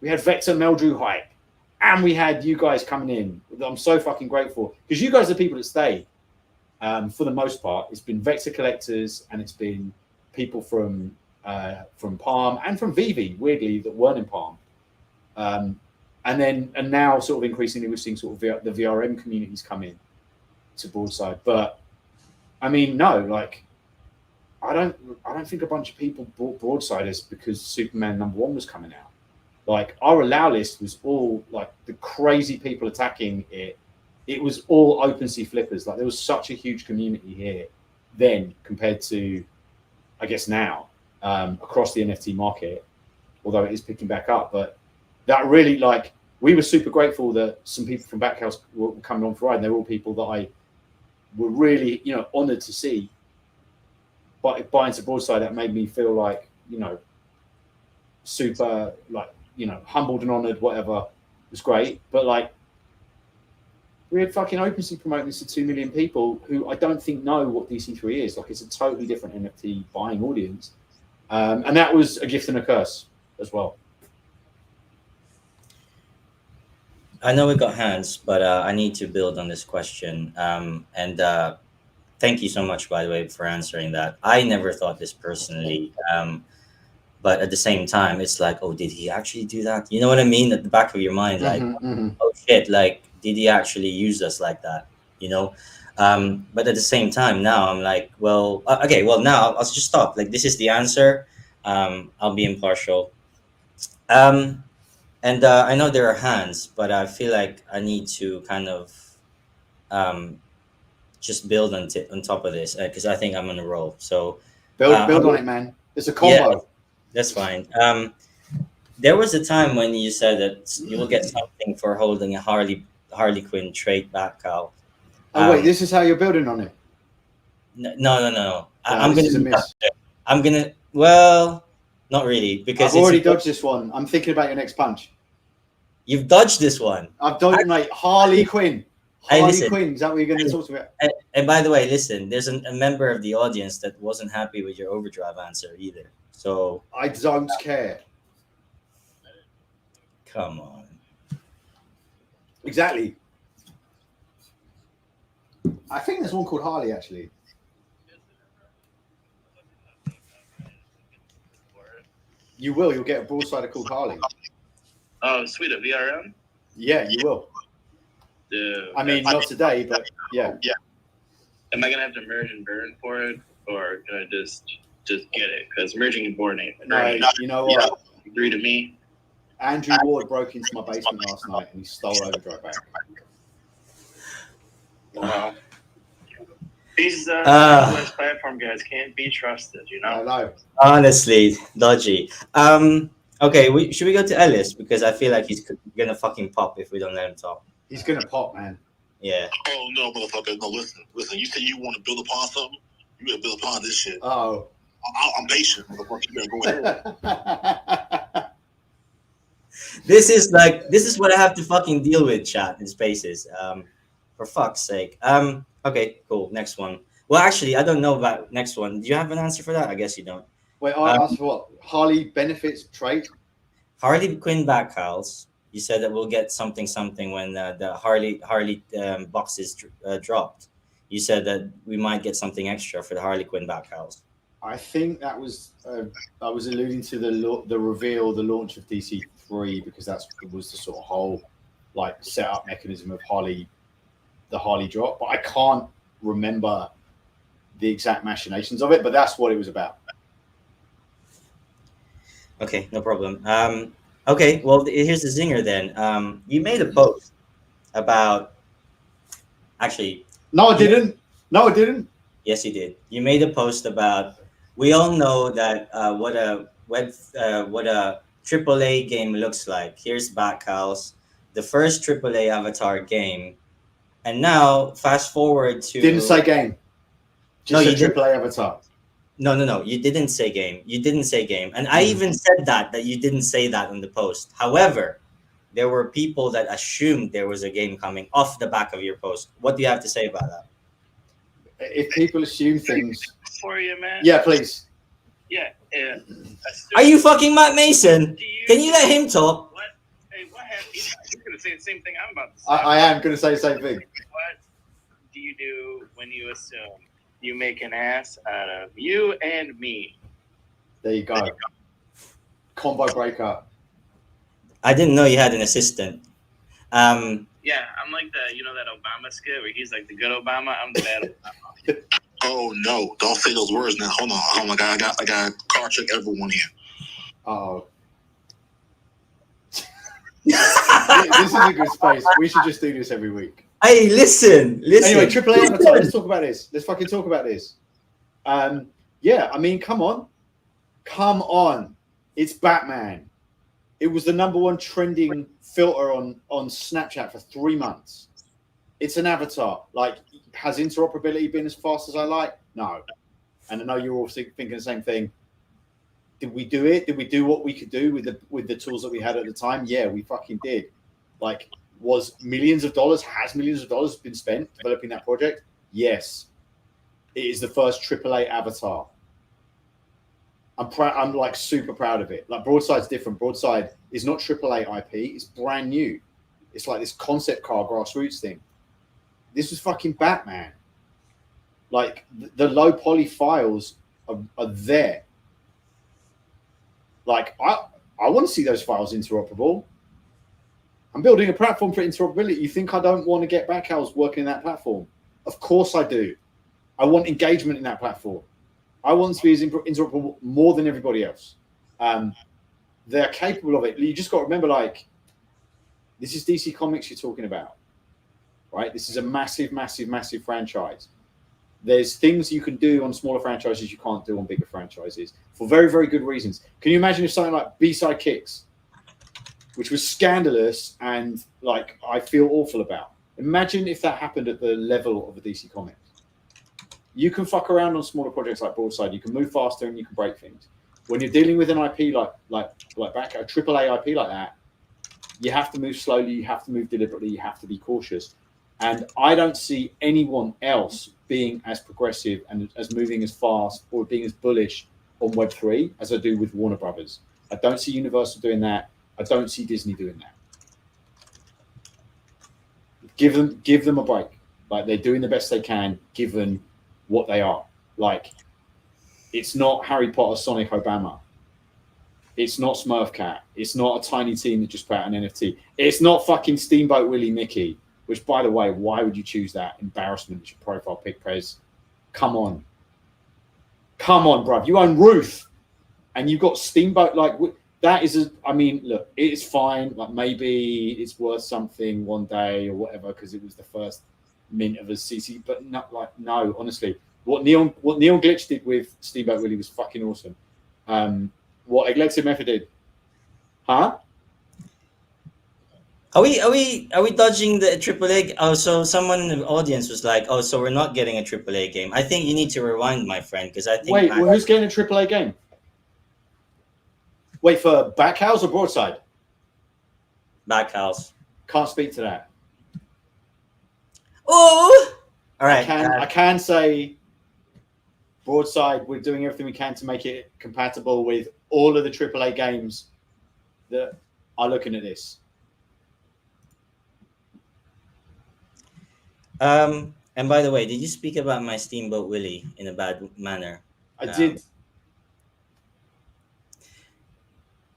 We had Vector Meldrew hype. And we had you guys coming in. I'm so fucking grateful. Because you guys are people that stay. For the most part, it's been Vector collectors and it's been people from Palm and from Vivi, weirdly, that weren't in Palm. And now sort of increasingly we're seeing sort of the VRM communities come in to Broadside. But I mean, no, like I don't think a bunch of people bought Broadsiders because Superman #1 was coming out. Like, our allow list was all like the crazy people attacking it. It was all OpenSea flippers. Like, there was such a huge community here then compared to, I guess, now across the NFT market, although it is picking back up. But that really, like, we were super grateful that some people from Backhouse were coming on for ride. And they were all people that I were really, you know, honored to see. But buying to Broadside, that made me feel like, you know, super, like, you know, humbled and honored, whatever. It was great. But, like, we had fucking OpenSea promoting this to 2 million people who I don't think know what DC3 is. Like, it's a totally different NFT buying audience. And that was a gift and a curse as well. I know we got hands, but I need to build on this question. Thank you so much, by the way, for answering that. I never thought this personally. But at the same time, it's like, oh, did he actually do that? You know what I mean? At the back of your mind, like, oh shit, like, did he actually use us like that? You know? But at the same time, now I'm like, well, okay, well, now I'll just stop. Like, this is the answer. I'll be impartial. And I know there are hands, but I feel like I need to kind of just build on top of this because I think I'm on a roll. So build on it, man. It's a combo. Yeah, that's fine. There was a time when you said that you will get something for holding a Harley Quinn trait back out. Oh wait, this is how you're building on it? No. I'm gonna. Well, not really, because I've already dodged this one. I'm thinking about your next punch. You've dodged this one. I've dodged, mate. Harley Quinn. Harley Quinn. Is that what you're going to talk about? And by the way, listen. There's a member of the audience that wasn't happy with your overdrive answer either. So I don't care. Come on. Exactly. I think there's one called Harley, actually. You will. You'll get a broadsider called Harley. Oh, sweet. A VRM? Yeah, you will. Dude, I mean, not today, but yeah. Yeah. Am I going to have to merge and burn for it? Or can I just get it? Because merging and burning. No, you know what? Agree to me. Andrew Ward broke into my basement last night and he stole overdrive back. Wow. These platform guys can't be trusted, you know? I know. Honestly, dodgy. Okay, should we go to Ellis? Because I feel like he's gonna fucking pop if we don't let him talk. He's gonna pop, man. Yeah. Oh no, motherfucker! No, listen. You say you want to build upon something. You gotta build upon this shit. Oh. I'm patient, motherfucker. You better go ahead. This is what I have to fucking deal with, chat in spaces. For fuck's sake. Okay, cool. Next one. Well, actually, I don't know about next one. Do you have an answer for that? I guess you don't. Wait, I asked for what? Harley benefits trade? Harley Quinn backhouse. You said that we'll get something when the Harley box is dropped. You said that we might get something extra for the Harley Quinn backhouse. I think that was I was alluding to the reveal, the launch of DC3, because that was the sort of whole like setup mechanism of the Harley drop. But I can't remember the exact machinations of it. But that's what it was about. Okay, no problem. Okay, well, here's the zinger then. You made a post about. Actually, No, I didn't. No, I didn't. yes, you did. You made a post about. We all know that what a AAA game looks like. Here's Backhouse, the first AAA Avatar game, and now fast forward to. Didn't say game. Just No, you said didn't. AAA Avatar. No. You didn't say game. You didn't say game. And I even said that you didn't say that on the post. However, there were people that assumed there was a game coming off the back of your post. What do you have to say about that? If people assume things, For you, man. yeah, please. Yeah. Are you fucking Matt Mason? Can you let him talk? What? Hey, what happened? You're gonna say the same thing I'm about to say. I am going to say the same thing. What do you do when you assume you make an ass out of you and me? There you go. Combo breaker. I didn't know you had an assistant. Yeah, I'm like that Obama skit where he's like the good Obama. I'm the bad Obama. Oh no! Don't say those words now. Hold on. Oh my god! I got car check everyone here. Uh-oh. This is a good space. We should just do this every week. Hey, listen. Anyway, AAA Avatar. Let's talk about this. Let's fucking talk about this. Yeah, I mean, come on. It's Batman. It was the #1 trending filter on Snapchat for 3 months. It's an Avatar. Like, has interoperability been as fast as I like? No. And I know you're all thinking the same thing. Did we do it? Did we do what we could do with the tools that we had at the time? Yeah, we fucking did. Like, has millions of dollars been spent developing that project? Yes. It is the first AAA Avatar. I'm like super proud of it. Like, Broadside's different. Broadside is not AAA IP. It's brand new. It's like this concept car grassroots thing. This was fucking Batman. Like, the low poly files are there. Like, I want to see those files interoperable. I'm building a platform for interoperability. You think I don't want to get Backhouse working in that platform? Of course I do. I want engagement in that platform. I want to be as interoperable more than everybody else. They're capable of it. You just got to remember, like, this is DC Comics you're talking about, right? This is a massive, massive, massive franchise. There's things you can do on smaller franchises you can't do on bigger franchises for very, very good reasons. Can you imagine if something like B-Side Kicks, which was scandalous and, like, I feel awful about. Imagine if that happened at the level of a DC Comics. You can fuck around on smaller projects like Broadside. You can move faster and you can break things. When you're dealing with an IP like a AAA IP like that, you have to move slowly. You have to move deliberately. You have to be cautious. And I don't see anyone else being as progressive and as moving as fast or being as bullish on Web3 as I do with Warner Brothers. I don't see Universal doing that. I don't see Disney doing that. Give them a break. Like, they're doing the best they can given what they are. Like, it's not Harry Potter, Sonic, Obama. It's not Smurf Cat. It's not a tiny team that just put out an NFT. It's not fucking Steamboat Willie Mickey, which, by the way, why would you choose that? Embarrassment as your profile pic, Prez. Come on, bruv. You own Ruth and you've got Steamboat. Like, that is I mean, look, it's fine. Like, maybe it's worth something one day or whatever because it was the first mint of a CC. But no, honestly, what Neon Glitch did with Steamboat Willie was fucking awesome. What Eclectic Method did, huh? Are we dodging the AAA? Oh, so someone in the audience was like, "Oh, so we're not getting a AAA game." I think you need to rewind, my friend, because I think. Wait, who's getting a AAA game? Wait, for Backhouse or Broadside? Backhouse. Can't speak to that. Oh, all right. I can say Broadside, we're doing everything we can to make it compatible with all of the AAA games that are looking at this? And by the way, did you speak about my Steamboat Willie in a bad manner? I did.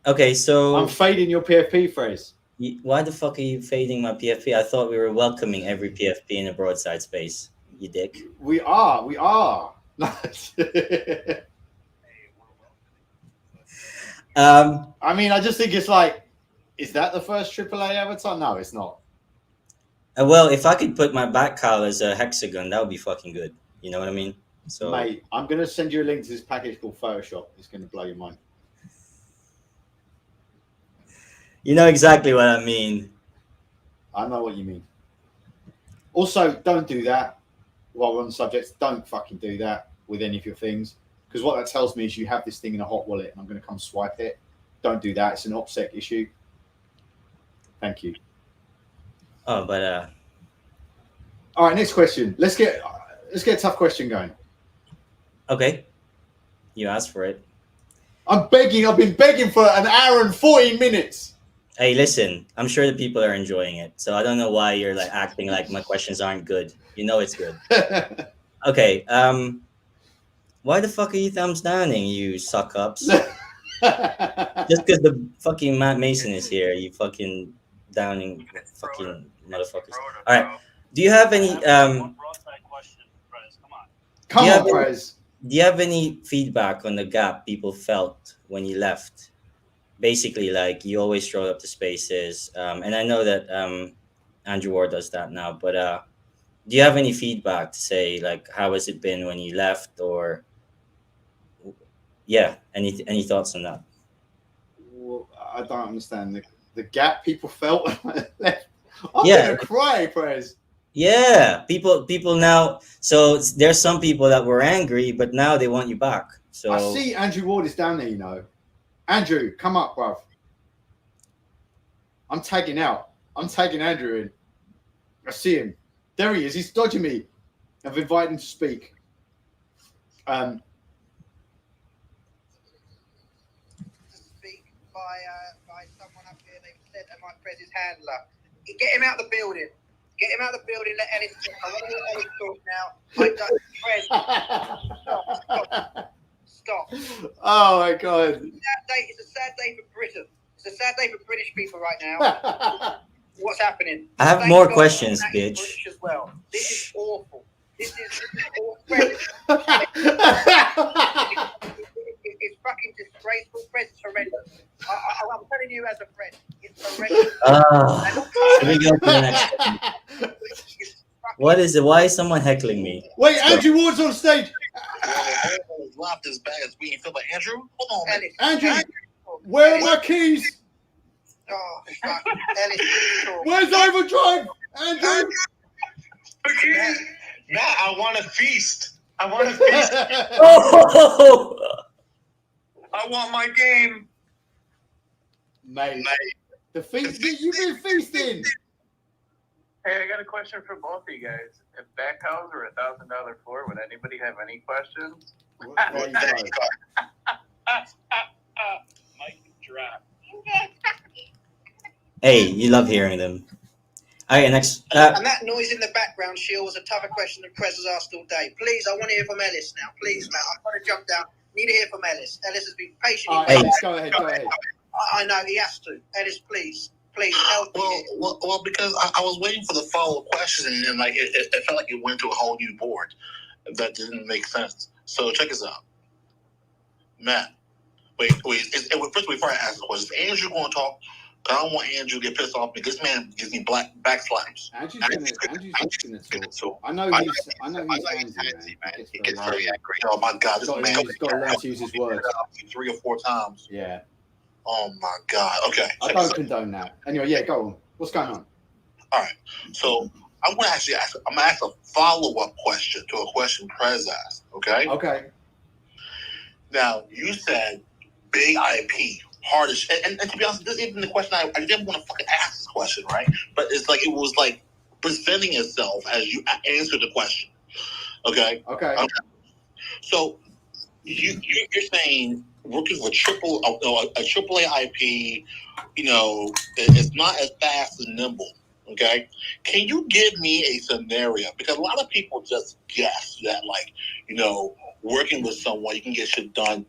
Okay, so I'm fading your PFP phrase. why the fuck are you fading my PFP? I thought we were welcoming every PFP in a broadside space. You dick. We are. I mean, I just think it's like, is that the first AAA avatar? No, it's not. Well, if I could put my back cowl as a hexagon, that would be fucking good. You know what I mean? So, Mate, I'm going to send you a link to this package called Photoshop. It's going to blow your mind. you know exactly what I mean. I know what you mean. Also, don't do that while we're on the subject. Don't fucking do that with any of your things. Because what that tells me is you have this thing in a hot wallet and I'm going to come swipe it. Don't do that. It's an OPSEC issue. Thank you. Oh, but All right, next question. Let's get a tough question going. okay. You asked for it. I'm begging. I've been begging for an hour and 14 minutes. Hey, listen, I'm sure the people are enjoying it. So I don't know why you're like acting like my questions aren't good. You know it's good. Okay. Why the fuck are you thumbs downing, you suck ups? Just because the fucking Matt Mason is here, you fucking downing fucking motherfuckers. All right. Do you have any Come Yeah, on, Prez. do you have any feedback on the gap people felt when you left? Basically, like you always showed up to spaces, and I know that Andrew Ward does that now. But do you have any feedback to say, like, how has it been when you left, or yeah, any thoughts on that? Well, I don't understand the gap people felt when I left. I'm Yeah. gonna cry, Prez. Yeah, people now. So there's some people that were angry, but now they want you back. So I see Andrew Ward is down there, you know. Andrew, come up, bruv. I'm tagging out. I'm tagging Andrew in. I see him. There he is. He's dodging me. I've invited him to speak. Speak by someone up here. They said that my Prez's handler. Get him out of the building. Get him out of the building. Let Ellis talk. I want to hear Ellis talk now. I don't, Prez, stop. Oh my god. It's a sad day for Britain. It's a sad day for British people right now. What's happening? I have Thank more God questions, that is bitch. British as well. This is awful. This is awful. It's fucking disgraceful. Press is horrendous. I'm telling you as a friend, it's horrendous. Should we go to the next one? What is it? Why is someone heckling me? Wait, Andrew Ward's on stage. Laughed as bad as we feel like Andrew. Hold on, man. Andrew, where are my keys? Oh, fuck. Ellis, talk. Where's Overdrive? Andrew? Matt, I want to feast. I want to feast. Oh! I want my game. Mate. The feast, you've been feasting. Hey, I got a question for both of you guys. If backhouse were $1,000 floor, would anybody have any questions? There you go. Mic drop. Hey, you love hearing them. All right, next. And that noise in the background, Sheil, was a tougher question than Prez has asked all day. Please, I want to hear from Ellis now. Please, Matt, I've got to jump down. Need to hear from Ellis. Ellis has been patiently All right, waiting. go ahead. I know, he has to. Ellis, please help me. Well, because I was waiting for the follow-up question, and like it felt like it went to a whole new board. That didn't make sense. So check this out, Matt. Wait. First, before I ask the question, is Andrew going to talk? I don't want Andrew to get pissed off because this man gives me back slaps. Andrew's gonna talk. I know he's handsy, man. He gets very angry. Oh my God, this man He's got to learn to use his words. 3 or 4 times. Yeah. Oh my God. Okay. I don't condone that. Anyway, yeah, go on. What's going on? All right. So I'm gonna ask a follow-up question to a question Prez asked. Okay. Okay. Now you said big IP, hardest, and to be honest, this isn't the question I didn't want to fucking ask this question, right? But it's like it was like presenting itself as you answered the question. Okay. Okay. So you're saying working for a AAA IP, it's not as fast and nimble. Okay, can you give me a scenario? Because a lot of people just guess that, like, working with someone, you can get shit done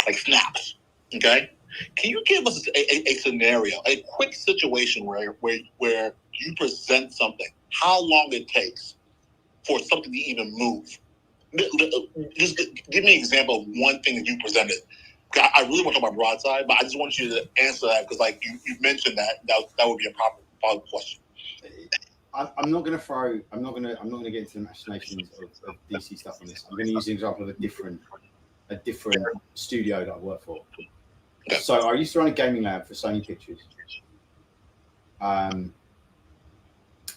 like snaps. Okay, can you give us a scenario, a quick situation where you present something, how long it takes for something to even move? Just give me an example of one thing that you presented. I really want to talk about Broadside, but I just want you to answer that because, like, you mentioned that would be a proper question. I'm not going to get into the machinations of DC stuff on this. I'm going to use an example of a different studio that I work for. Okay. So I used to run a gaming lab for Sony Pictures. It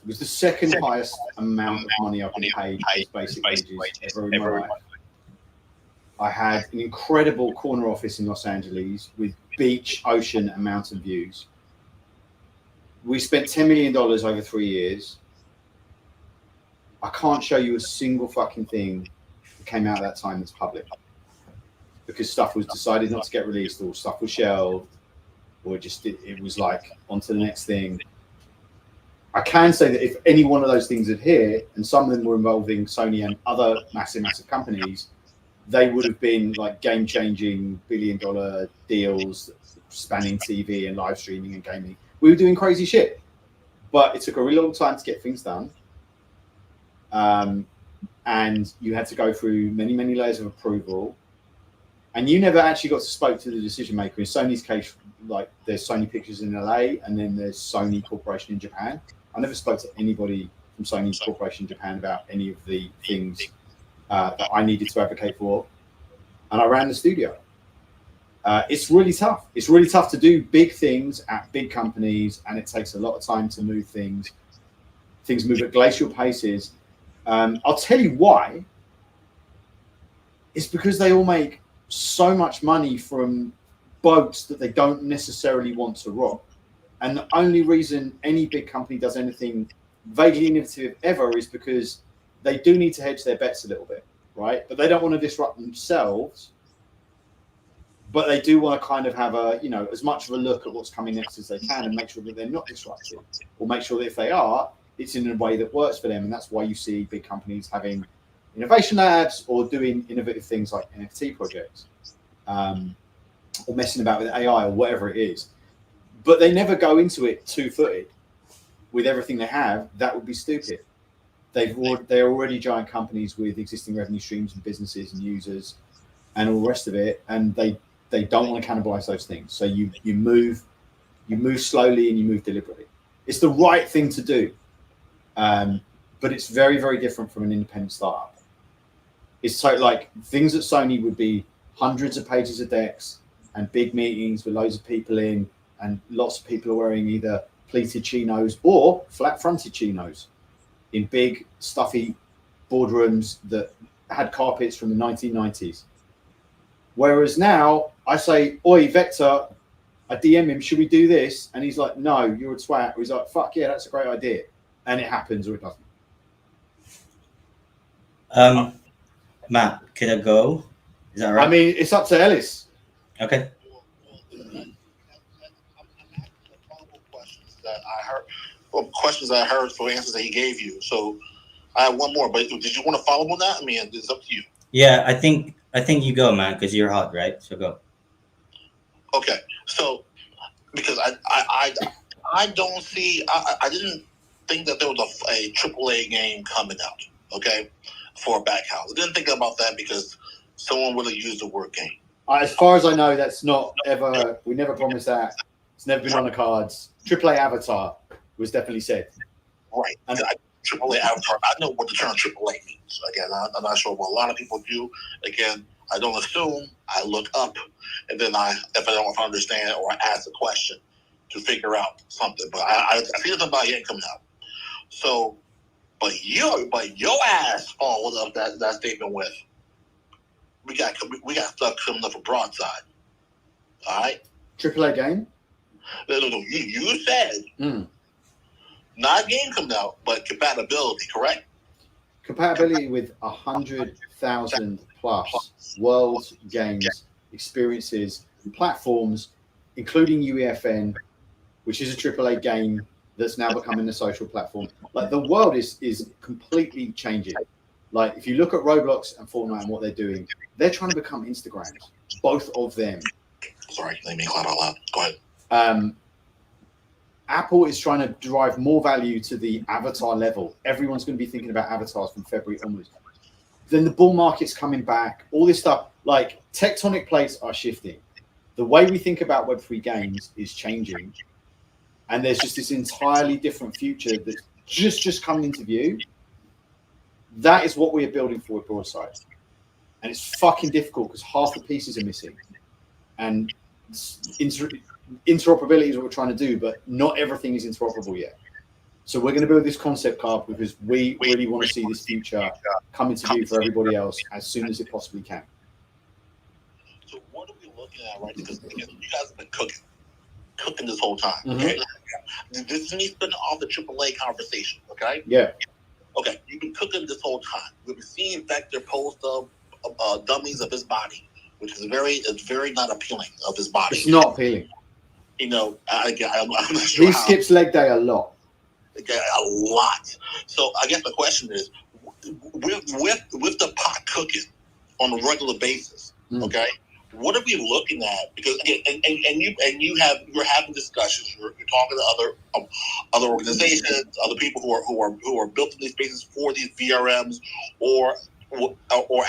was the second highest amount of money I've been paid as basic wages ever in my life. I had an incredible corner office in Los Angeles with beach, ocean, and mountain views. We spent $10 million over 3 years. I can't show you a single fucking thing that came out at that time that's public, because stuff was decided not to get released, or stuff was shelved, or it was like on to the next thing. I can say that if any one of those things had hit, and some of them were involving Sony and other massive companies, they would have been like game-changing billion-dollar deals spanning TV and live streaming and gaming. We were doing crazy shit, but it took a really long time to get things done. And you had to go through many, many layers of approval. And you never actually got to spoke to the decision maker. In Sony's case, like, there's Sony Pictures in LA, and then there's Sony Corporation in Japan. I never spoke to anybody from Sony Corporation in Japan about any of the things that I needed to advocate for. And I ran the studio. It's really tough. It's really tough to do big things at big companies, and it takes a lot of time to move things. Things move at glacial paces. I'll tell you why. It's because they all make so much money from boats that they don't necessarily want to rock. And the only reason any big company does anything vaguely innovative ever is because they do need to hedge their bets a little bit, right? But they don't want to disrupt themselves. But they do want to kind of have as much of a look at what's coming next as they can, and make sure that they're not disrupted, or make sure that if they are, it's in a way that works for them. And that's why you see big companies having innovation labs or doing innovative things like NFT projects, or messing about with AI or whatever it is. But they never go into it two-footed with everything they have. That would be stupid. They're already giant companies with existing revenue streams and businesses and users and all the rest of it, and they don't want to cannibalize those things. So you move slowly and you move deliberately. It's the right thing to do, but it's very, very different from an independent startup. It's so, like, things at Sony would be hundreds of pages of decks and big meetings with loads of people in, and lots of people are wearing either pleated chinos or flat-fronted chinos in big, stuffy boardrooms that had carpets from the 1990s. Whereas now, I say, "Oi, Vector," I DM him, "Should we do this?" And he's like, "No, you're a twat." Or he's like, "Fuck yeah, that's a great idea." And it happens or it doesn't. Matt, can I go? Is that right? I mean, it's up to Ellis. Okay. Questions that I heard for answers that he gave you. So I have one more, but did you want to follow up on that? I mean, it's up to you. Yeah, I think you go, man, because you're hot, right? So go. Okay, so because I don't see, I didn't think that there was a AAA game coming out. Okay, for a back house. I didn't think about that because someone would have used the word game. As far as I know, that's not ever. We never promised that. It's never been on the cards. AAA Avatar was definitely said. Right. And AAA Avatar. I know what the term AAA means. Again, I'm not sure what a lot of people do. Again, I don't assume. I look up, and then if I don't understand or I ask a question to figure out something. But I see something about it coming out. So, but your ass followed up that statement with, we got stuff coming up for Broadside. All right. AAA game. No. You said not a game coming out, but compatibility, correct? compatibility with 100,000 plus world games, experiences, platforms, including UEFN, which is a AAA game that's now becoming a social platform. Like the world is completely changing. Like if you look at Roblox and Fortnite and what they're doing, they're trying to become Instagrams, both of them. Sorry, let me clap out loud. Go ahead. Apple is trying to drive more value to the avatar level. Everyone's going to be thinking about avatars from February onwards. Then the bull market's coming back. All this stuff, like tectonic plates are shifting. The way we think about Web3 games is changing. And there's just this entirely different future that's just coming into view. That is what we are building for with Broadside. And it's fucking difficult because half the pieces are missing. And interoperability is what we're trying to do, but not everything is interoperable yet. So we're going to build this concept card because we really want to see this future come into view for everybody else as soon as it possibly can. So what are we looking at, right? Because again, you guys have been cooking this whole time. Okay, this is me spinning off the AAA conversation. Okay. Yeah. Okay, you've been cooking this whole time. We've been seeing Vector post of dummies of his body, which is very not appealing of his body. It's not appealing. You know, I'm not sure. He skips leg day a lot. A lot. So I guess the question is, with the pot cooking on a regular basis, okay, what are we looking at? Because again, you're having discussions. You're talking to other organizations, other people who are building these spaces for these VRMs or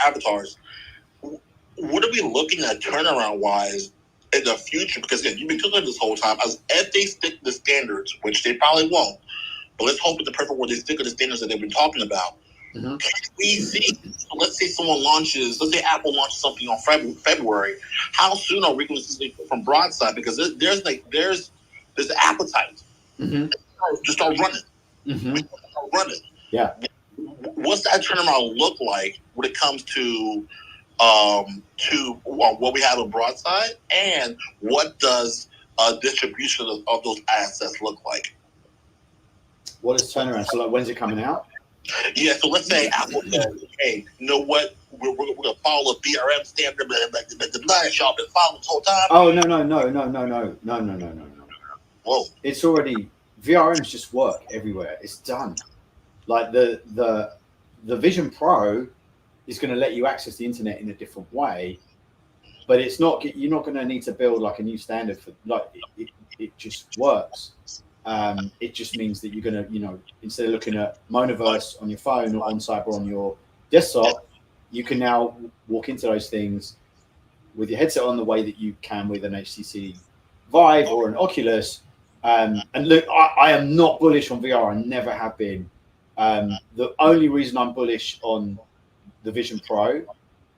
avatars. What are we looking at turnaround wise in the future? Because again, you've been cooking this whole time. As if they stick to the standards, which they probably won't, but let's hope it's the perfect where they stick to the standards that they've been talking about. Can we see? So let's say let's say Apple launches something on February. How soon are we going to see from Broadside? Because there's appetite to start running. Running. Yeah. What's that turnaround look like when it comes to what we have on Broadside, and what does distribution of those assets look like? What is turnaround? So like, when's it coming out? Yeah, so let's say Apple says, hey, you know what? We're going to follow the BRM standard, but the nice y'all been following this whole time. Oh, no. Whoa. It's already, VRMs just work everywhere. It's done. Like the Vision Pro is going to let you access the internet in a different way, but it's not, you're not going to need to build like a new standard for, like, it just works. It just means that you're going to, instead of looking at Monaverse on your phone or on Cyber on your desktop, you can now walk into those things with your headset on the way that you can with an HTC Vive or an Oculus. And look, I am not bullish on VR. I never have been. The only reason I'm bullish on the Vision Pro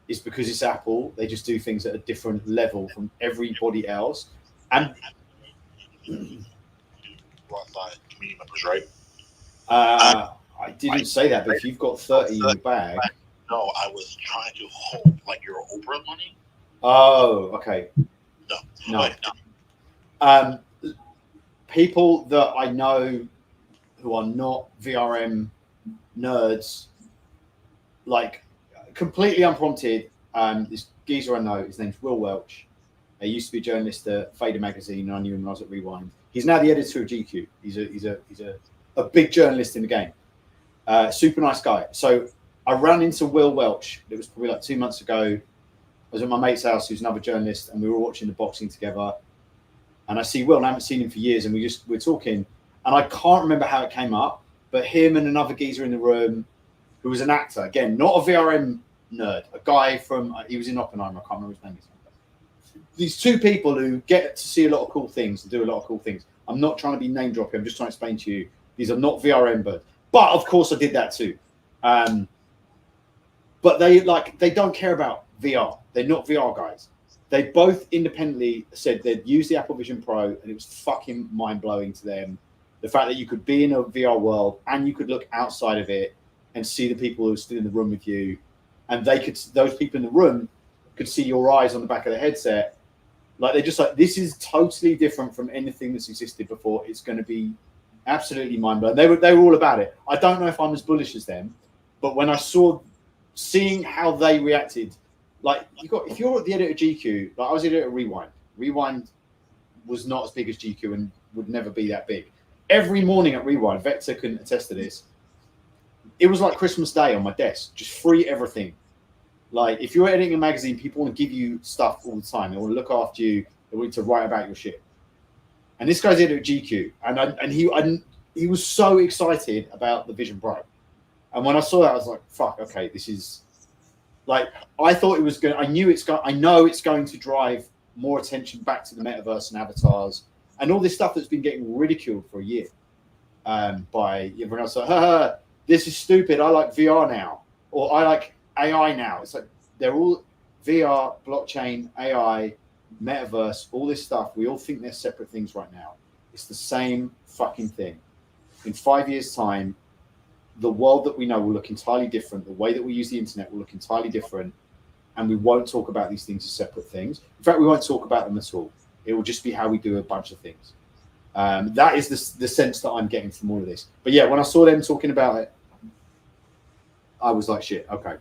is because it's Apple. They just do things at a different level from everybody else. And Broadside community members, right? I didn't say that, but if you've got 30 in your bag. No, I was trying to hope like your Oprah money. Oh, okay. No. People that I know who are not VRM nerds, like completely unprompted, this geezer I know, his name's Will Welch. He used to be a journalist at Fader magazine, and I knew him when I was at Rewind. He's now the editor of GQ. He's a big journalist in the game. Super nice guy. So I ran into Will Welch. It was probably like 2 months ago. I was at my mate's house, who's another journalist, and we were watching the boxing together. And I see Will, and I haven't seen him for years, and we're talking. And I can't remember how it came up, but him and another geezer in the room, who was an actor, again, not a VRM nerd, a guy from, he was in Oppenheimer, I can't remember his name. These two people who get to see a lot of cool things and do a lot of cool things. I'm not trying to be name dropping. I'm just trying to explain to you, these are not VRM birds. But of course I did that too. But they don't care about VR. They're not VR guys. They both independently said they'd use the Apple Vision Pro, and it was fucking mind blowing to them. The fact that you could be in a VR world and you could look outside of it and see the people who are still in the room with you, and those people in the room could see your eyes on the back of the headset. Like, they're just like, this is totally different from anything that's existed before. It's going to be absolutely mind blowing. They were all about it. I don't know if I'm as bullish as them, But when I seeing how they reacted, like if you're the editor of GQ, like I was the editor of Rewind. Rewind was not as big as GQ and would never be that big. Every morning at Rewind, Vector can attest to this. It was like Christmas Day on my desk, just free everything. Like if you're editing a magazine, people want to give you stuff all the time. They want to look after you. They want you to write about your shit. And this guy's editor at GQ, and he was so excited about the Vision Pro. And when I saw that, I was like, "Fuck, okay, this is like." I thought it was going. I know it's going to drive more attention back to the metaverse and avatars and all this stuff that's been getting ridiculed for a year by everyone else. Like, this is stupid. I like VR now, or I like AI now. It's like they're all VR, blockchain, AI, metaverse, all this stuff. We all think they're separate things right now. It's the same fucking thing. In 5 years' time, the world that we know will look entirely different. The way that we use the internet will look entirely different. And we won't talk about these things as separate things. In fact, we won't talk about them at all. It will just be how we do a bunch of things. That is the sense that I'm getting from all of this. But yeah, when I saw them talking about it, I was like, shit, okay.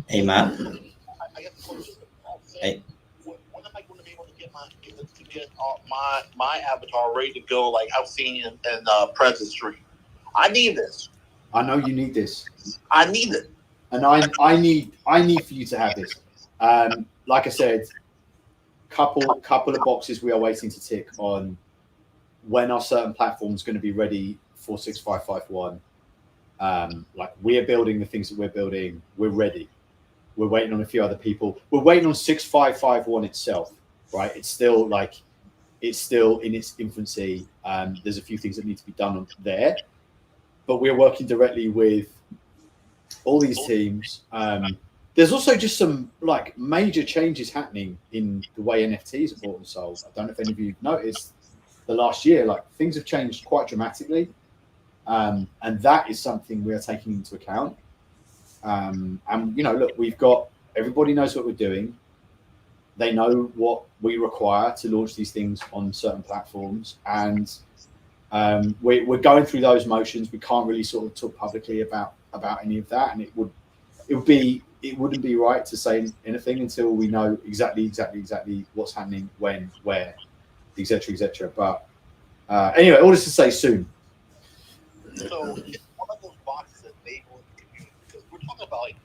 Hey, Matt. I guess the question is, Hey. when am I going to be able to get my avatar ready to go like I've seen in President Street? I need this. I know you need this. I need it. And I need for you to have this. Like I said, couple of boxes we are waiting to tick on when our certain platforms going to be ready for 6551. Like we're building the things that we're building. We're ready. We're waiting on a few other people. We're waiting on 6551 itself, right? It's still in its infancy. There's a few things that need to be done there, but we're working directly with all these teams. There's also just some like major changes happening in the way NFTs are bought and sold. I don't know if any of you noticed the last year, like things have changed quite dramatically. And that is something we are taking into account. And look, everybody knows what we're doing. They know what we require to launch these things on certain platforms. And we're going through those motions. We can't really sort of talk publicly about any of that. And it wouldn't be right to say anything until we know exactly what's happening, when, where, etc. But anyway, all this to say soon. So it's one of those boxes that enable the community, because we're talking about like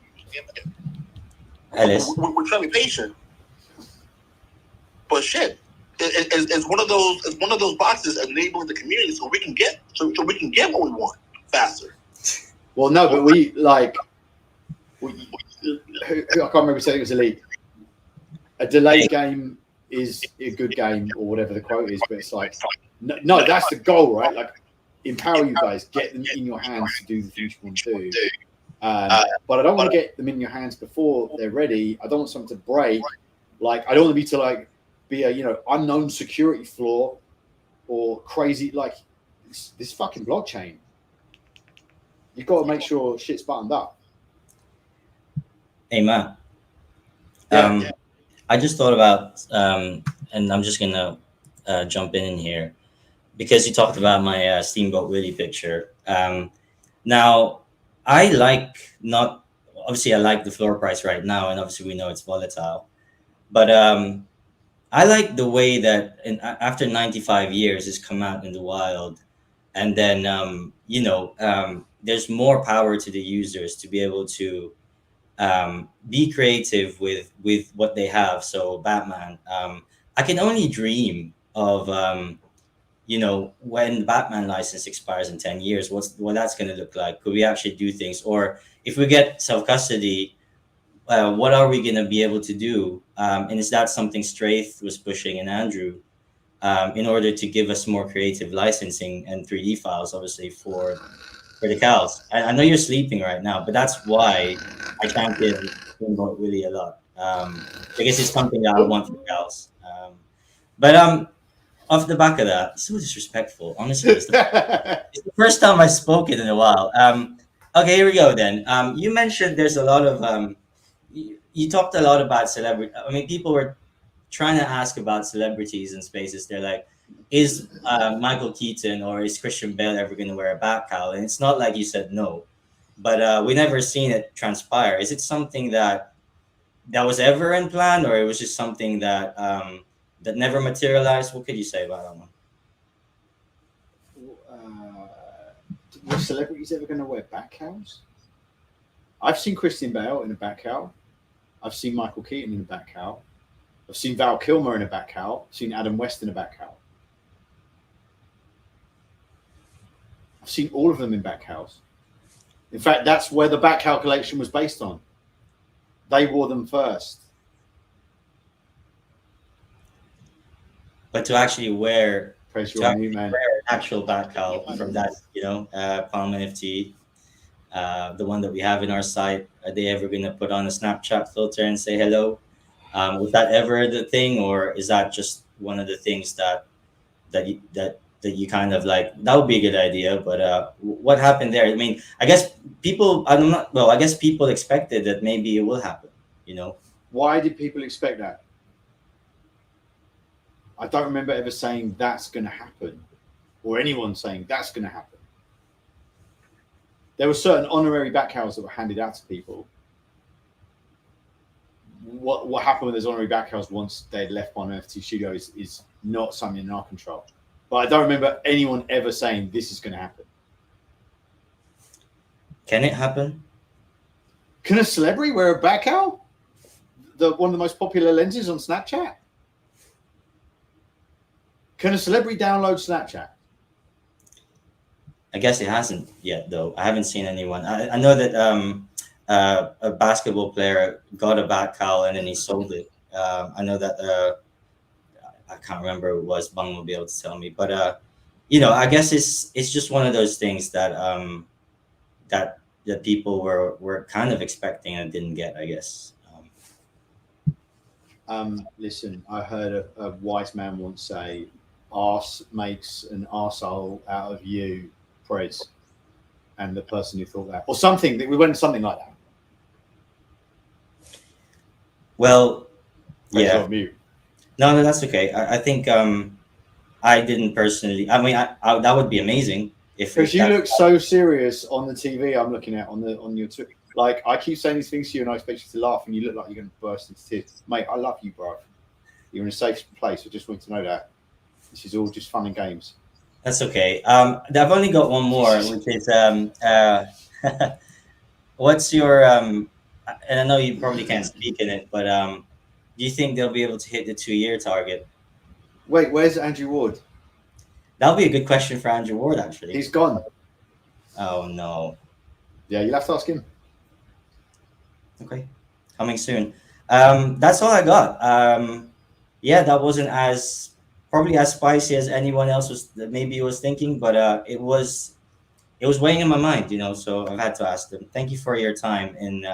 Ellis. we're trying to be patient, but shit, it's one of those boxes enabling the community so we can get what we want faster. Well, no, but I can't remember who said it was Elite. A delayed game is a good game, or whatever the quote is, but it's like no, that's the goal, right? Like empower you guys, get them in your hands to do the things you want to do. But I don't want to get them in your hands before they're ready. I don't want something to break. Like I don't want to be a unknown security flaw or crazy like this fucking blockchain. You've got to make sure shit's buttoned up. Hey, Matt. Yeah. I just thought about, and I'm just gonna jump in here because you talked about my Steamboat Willie picture. Now, I like the floor price right now, and obviously we know it's volatile, but I like the way that after 95 years it's come out in the wild, and then there's more power to the users to be able to be creative with what they have. So Batman, I can only dream of when the Batman license expires in 10 years, what that's going to look like. Could we actually do things? Or if we get self-custody, what are we going to be able to do? And is that something Straith was pushing and Andrew in order to give us more creative licensing and 3D files, obviously, for the cows? I know you're sleeping right now, but that's why I champion Steamboat Willie a lot. Because it's something that I want for cows. But off the back of that, it's so disrespectful. Honestly, it's the first time I've spoken in a while. Okay, here we go then. You mentioned there's a lot of you talked a lot about celebrity. I mean, people were trying to ask about celebrities in spaces. They're like, is Michael Keaton or is Christian Bale ever going to wear a bat cowl? And it's not like you said no. but we never seen it transpire. Is it something that was ever in plan, or it was just something that that never materialized? What could you say about that one? Were celebrities ever going to wear back cows? I've seen Christian Bale in a back cow. I've seen Michael Keaton in a back cow. I've seen Val Kilmer in a back cow. I've seen Adam West in a back cow. I've seen all of them in back cows. In fact, that's where the back cow collection was based on. They wore them first. But to actually wear Praise your new man. an actual back cow from that, Palm NFT, the one that we have in our site, are they ever going to put on a Snapchat filter and say hello? Was that ever the thing, or is that just one of the things that you kind of like, that would be a good idea, but what happened there? I mean, I guess people expected that maybe it will happen, Why did people expect that? I don't remember ever saying that's going to happen, or anyone saying that's going to happen. There were certain honorary back cows that were handed out to people. What happened with those honorary back cows once they'd left Palm NFT Studio is not something in our control. But I don't remember anyone ever saying this is going to happen. Can it happen? Can a celebrity wear a back cow? One of the most popular lenses on Snapchat? Can a celebrity download Snapchat? I guess it hasn't yet, though. I haven't seen anyone. I know that a basketball player got a back cow and then he sold it. I know that I can't remember who it was. Bung will be able to tell me. But I guess it's just one of those things that that people were kind of expecting and didn't get, I guess. Listen, I heard a wise man once say, "Arse makes an arsehole out of you, Prez," and the person who thought that, or something. We went something like that. Well, Prez yeah. on mute. No, that's okay. I think I didn't personally. I mean, I that would be amazing if. Because you look so serious on the TV I'm looking at on your Twitter. Like, I keep saying these things to you and I expect you to laugh, and you look like you're going to burst into tears. Mate, I love you, bro. You're in a safe place. I just want you to know that. This is all just fun and games. That's okay. I've only got one more, which is what's your and I know you probably can't speak in it, but do you think they'll be able to hit the 2-year target? Wait, where's Andrew Ward? That'll be a good question for Andrew Ward, actually. He's gone. Oh no. Yeah, you'll have to ask him. Okay, coming soon. That's all I got. Yeah, that wasn't probably as spicy as anyone else was thinking, but it was weighing in my mind, so I've had to ask them. Thank you for your time in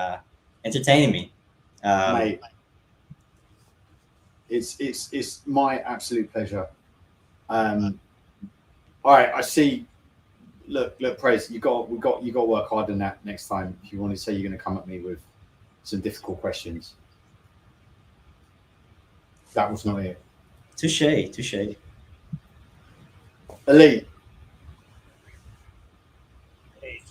entertaining me. Mate, it's my absolute pleasure. All right, I see. Look, Prez, you got to work hard on that next time. If you want to say you're going to come at me with some difficult questions, that was not it. Touche. Elite. Hey,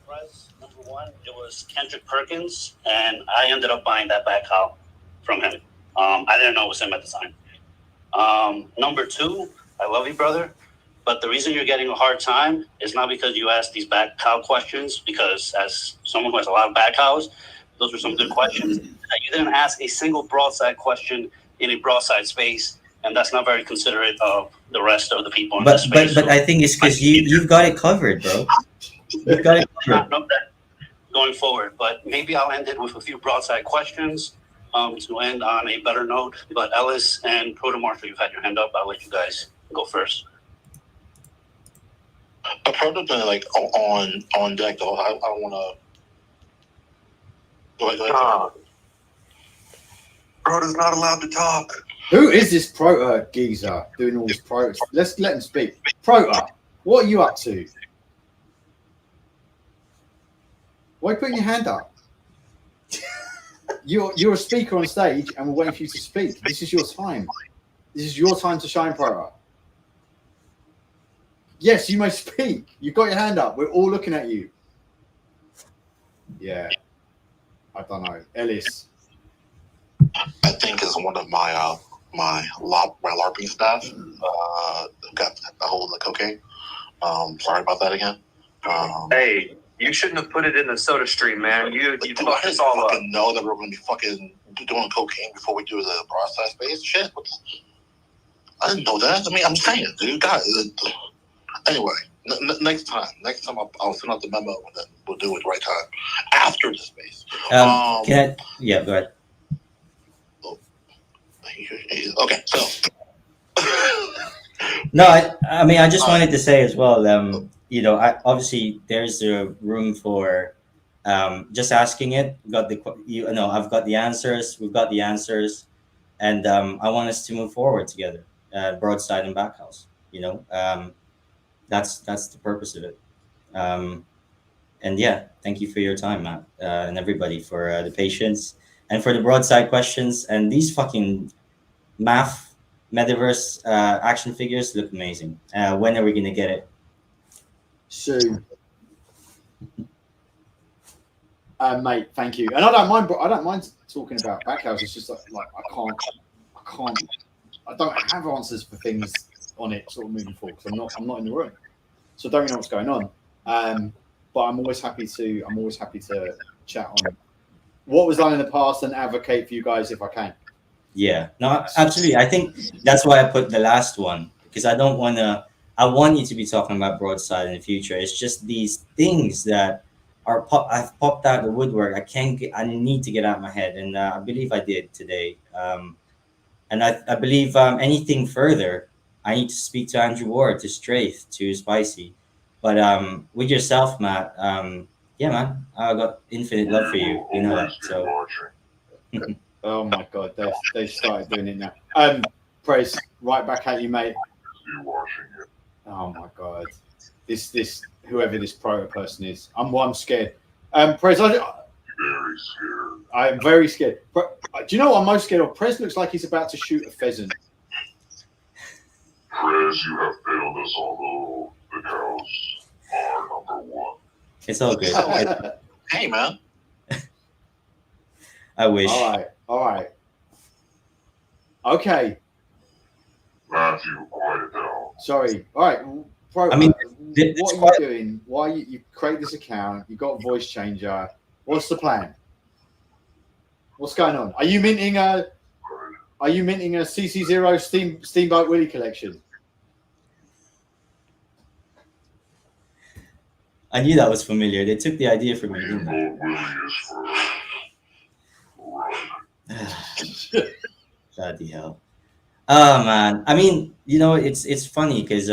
Prez, number one, it was Kendrick Perkins, and I ended up buying that back cow from him. I didn't know it was him at the time. Number two, I love you, brother. But the reason you're getting a hard time is not because you asked these back cow questions, because as someone who has a lot of back cows, those were some good questions. You didn't ask a single broadside question in a broadside space, and that's not very considerate of the rest of the people in this space. But I think it's because you've got it covered, bro. You've got it covered. Not that going forward, but maybe I'll end it with a few broadside questions to end on a better note. But Ellis and Proto Marshall, you've had your hand up. I'll let you guys go first. A Proto's been like on deck though. I want to. Go ahead. Proto's not allowed to talk. Who is this Prota geezer doing all this Prota? Let's let him speak. Prota, what are you up to? Why are you putting your hand up? You're a speaker on stage, and we're waiting for you to speak. This is your time. This is your time to shine, Prota. Yes, you may speak. You've got your hand up. We're all looking at you. Yeah, I don't know. Ellis. I think is one of my my LARPing staff got a hold of the cocaine. Sorry about that again. Hey, you shouldn't have put it in the soda stream, man. You dude, fucked I us didn't all up. fucking know that we were going to be fucking doing cocaine before we do the broadside space. Shit. I didn't know that. I mean, I'm saying, dude, guys. Anyway, next time I'll send out the memo and then we'll do it right time after the space. Can I? Yeah, go ahead. Okay, so. No, I mean, I just wanted to say as well. You know, obviously there's a room for just asking it. Got the you know, I've got the answers. We've got the answers, and I want us to move forward together, broadside and backhouse. You know, that's the purpose of it. And yeah, thank you for your time, Matt, and everybody for the patience and for the broadside questions and these fucking math metaverse action figures look amazing. When are we gonna get it? Soon. Mate, thank you. And I don't mind talking about backhouse. It's just like I don't have answers for things on it sort of moving forward because I'm not in the room, so I don't really know what's going on. But I'm always happy to chat on what was done in the past and advocate for you guys if I can. Yeah, no, absolutely. I think that's why I put the last one because I don't want to. I want you to be talking about broadside in the future. It's just these things that are I've popped out the woodwork. I need to get out of my head, and I believe I did today. And I believe anything further, I need to speak to Andrew Ward, to Straith, to Spicy. But with yourself, Matt, yeah, man, I got infinite love for you. You know that. So. Oh my God, they started doing it now. Praise, right back at you, mate. Oh my God, this whoever this proto person is, I'm scared. Praise, I'm very scared. Do you know what I'm most scared of? Prez looks like he's about to shoot a pheasant. Prez, you have failed us, although the cows are number one. It's all good. Hey, man. I wish. All right. Okay. Matthew, quiet it down. Sorry. All right. Bro, I mean, what are you doing? Why you create this account? You got a voice changer. What's the plan? What's going on? Are you minting a CC0 Steamboat Willie collection? I knew that was familiar. They took the idea from me, didn't they? Steamboat Willie is for Bloody hell. Oh man. I mean, you know, it's funny because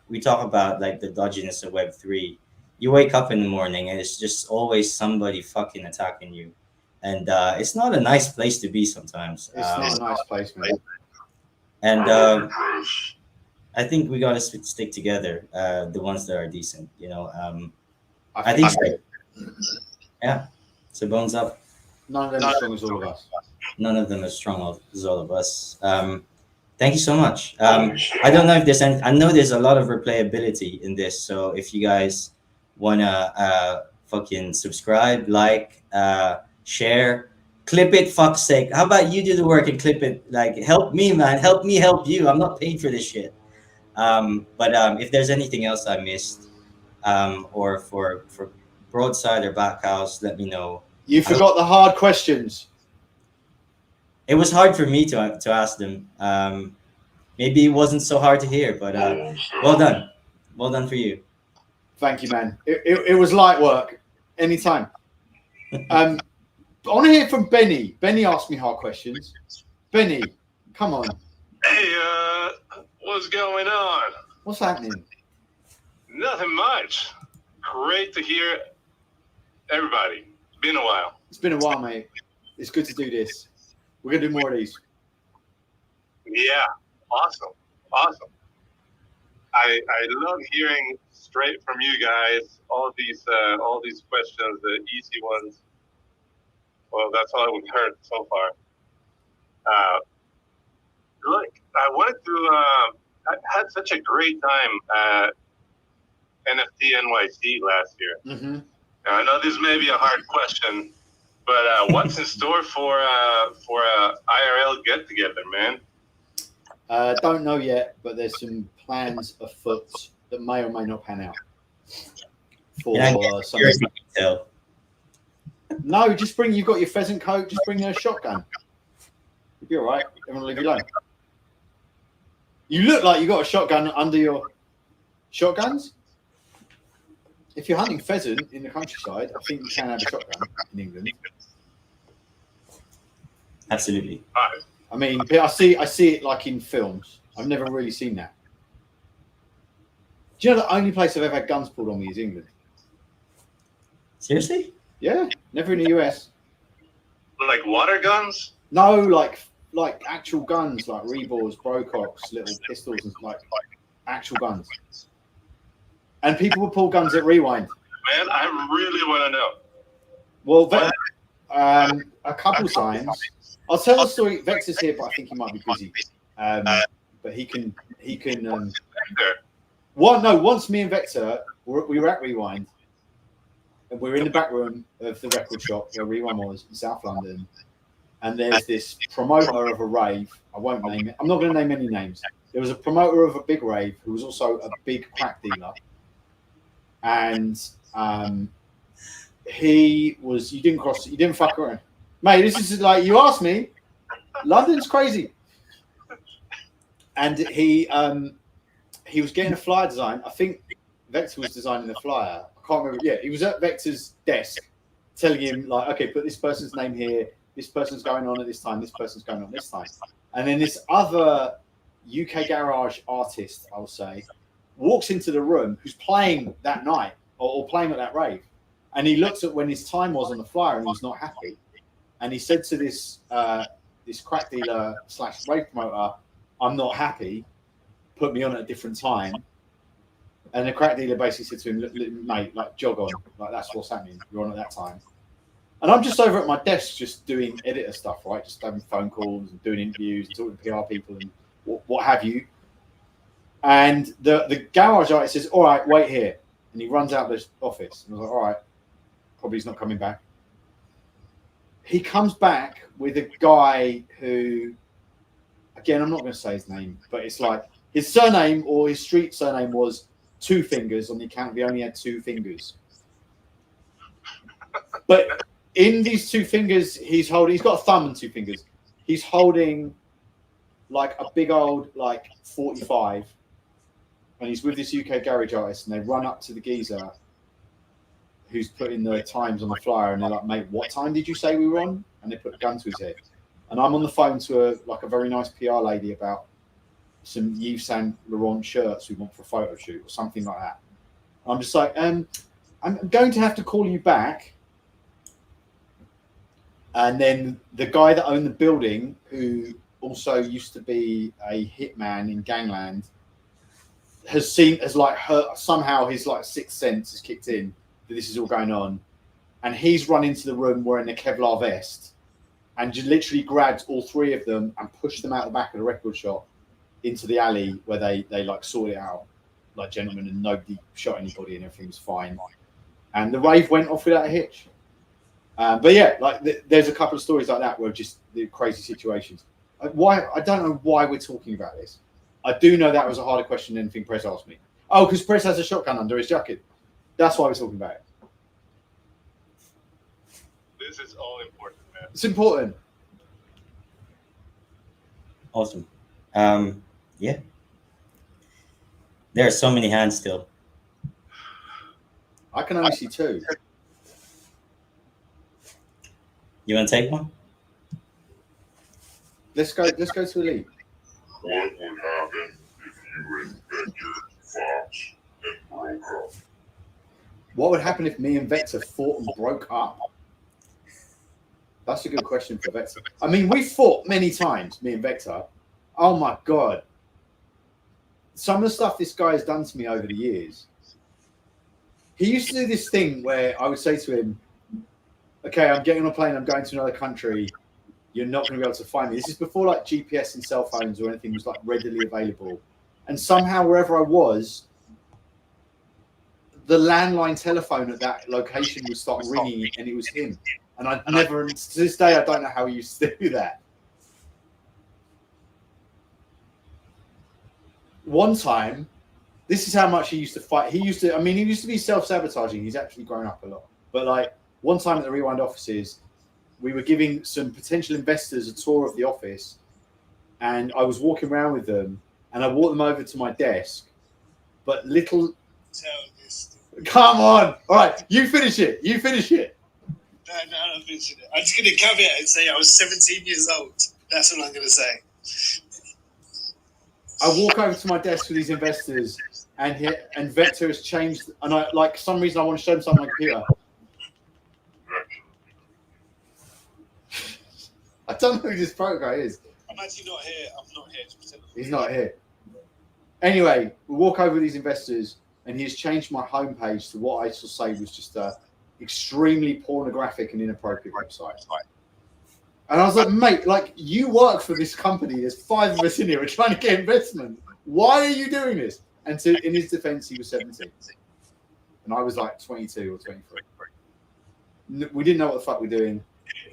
we talk about like the dodginess of Web3. You wake up in the morning and it's just always somebody fucking attacking you. And it's not a nice place to be sometimes. It's not a nice place, man. And I think we gotta stick together, the ones that are decent, you know. I think so. Yeah. So bones up. None of them as strong as all of us. None of them as strong as all of us. Thank you so much. I don't know if there's any. I know there's a lot of replayability in this. So if you guys wanna fucking subscribe, like, share, clip it. Fuck's sake. How about you do the work and clip it? Like, help me, man. Help me help you. I'm not paid for this shit. But if there's anything else I missed, or for broadside or backhouse, let me know. You forgot the hard questions. It was hard for me to ask them. Maybe it wasn't so hard to hear, but well done for you. Thank you, man. It was light work. Anytime. I want to hear from Benny. Benny asked me hard questions. Benny, come on. Hey, what's going on? What's happening? Nothing much. Great to hear everybody. It's been a while. It's been a while, mate. It's good to do this. We're gonna do more of these. Yeah, awesome. I love hearing straight from you guys all these questions, the easy ones. Well, that's all we've heard so far. Look, I wanted to. I had such a great time at NFT NYC last year. Mm-hmm. Now, I know this may be a hard question, but what's in store for a IRL get together, man? Don't know yet, but there's some plans afoot that may or may not pan out. For some. Detail. No, just bring. You've got your pheasant coat. Just bring a shotgun. You'll be all right. Everyone will leave you alone. You look like you got a shotgun under your shotguns. If you're hunting pheasant in the countryside, I think you can have a shotgun in England. Absolutely. I mean, I see it like in films. I've never really seen that. Do you know the only place I've ever had guns pulled on me is England? Seriously? Yeah, never in the US. Like water guns? No, like actual guns, like rebors, Brococks, little pistols, and like actual guns. And people would pull guns at Rewind. Man, I really want to know. Well, a couple times. I'll tell the story. Vex's here, but I think he might be busy. But he can. Once me and Vector, we were at Rewind, and we were in the back room of the record shop where Rewind was in South London. And there's this promoter of a rave. I won't name it. I'm not going to name any names. There was a promoter of a big rave who was also a big crack dealer. And he was. You didn't fuck around, mate. This is like you asked me. London's crazy. And he was getting a flyer design. I think Vector was designing the flyer. I can't remember. Yeah, he was at Vector's desk, telling him like, okay, put this person's name here. This person's going on at this time. This person's going on this time. And then this other UK garage artist, I'll say, walks into the room who's playing that night or playing at that rave. And he looks at when his time was on the flyer and he's not happy. And he said to this crack dealer / rave promoter, I'm not happy. Put me on at a different time. And the crack dealer basically said to him, look, mate, like jog on. Like that's what's happening. You're on at that time. And I'm just over at my desk just doing editor stuff, right? Just having phone calls and doing interviews and talking to PR people and what have you. And the garage artist says, all right, wait here. And he runs out of the office. And I was like, all right, probably he's not coming back. He comes back with a guy who, again, I'm not going to say his name, but it's like his surname or his street surname was Two Fingers on the account. He only had 2 fingers. But in these 2 fingers, he's got a thumb and 2 fingers. He's holding like a big old like 45. And he's with this UK garage artist, and they run up to the geezer who's putting the times on the flyer, and they're like, mate, what time did you say we were on? And they put a gun to his head. And I'm on the phone to a very nice PR lady about some Yves Saint Laurent shirts we want for a photo shoot or something like that. I'm just like, I'm going to have to call you back. And then the guy that owned the building, who also used to be a hitman in Gangland, has somehow his like sixth sense has kicked in that this is all going on, and he's run into the room wearing a Kevlar vest and just literally grabbed all 3 of them and pushed them out the back of the record shop into the alley where they like sorted it out like gentlemen, and nobody shot anybody and everything was fine. And the rave went off without a hitch. But yeah, like there's a couple of stories like that where just the crazy situations. I don't know why we're talking about this. I do know that was a harder question than anything Press asked me. Oh, because Press has a shotgun under his jacket. That's why we're talking about it. This is all important, man. It's important. Awesome. Yeah. There are so many hands still. I can only see 2. You want to take one? Let's go to Elite. What would happen if you and Vector, Fox, and broke up? What would happen if me and Vector fought and broke up? That's a good question for Vector. I mean, we fought many times, me and Vector. Oh my God. Some of the stuff this guy has done to me over the years. He used to do this thing where I would say to him, okay, I'm getting on a plane, I'm going to another country. You're not going to be able to find me. This is before like GPS and cell phones or anything was like readily available. And somehow wherever I was, the landline telephone at that location would start ringing, and it was him. And I'd never, to this day, I don't know how he used to do that. One time, this is how much he used to fight. He used to be self-sabotaging. He's actually grown up a lot. But like one time at the Rewind offices, we were giving some potential investors a tour of the office, and I was walking around with them, and I walked them over to my desk. But little, come on! All right, you finish it. You finish it. No, I'm finishing it. I'm just going to caveat and say I was 17 years old. That's what I'm going to say. I walk over to my desk with these investors, and Vector has changed. And I like some reason I want to show them something on my computer. I don't know who this program is. I'm actually not here. I'm not here to pretend. He's not here. Anyway, we walk over with these investors, and he's changed my homepage to what I shall say was just a extremely pornographic and inappropriate website. And I was like, mate, like you work for this company. There's 5 of us in here. We're trying to get investment. Why are you doing this? And in his defense, he was 17. And I was like 22 or 23. We didn't know what the fuck we're doing.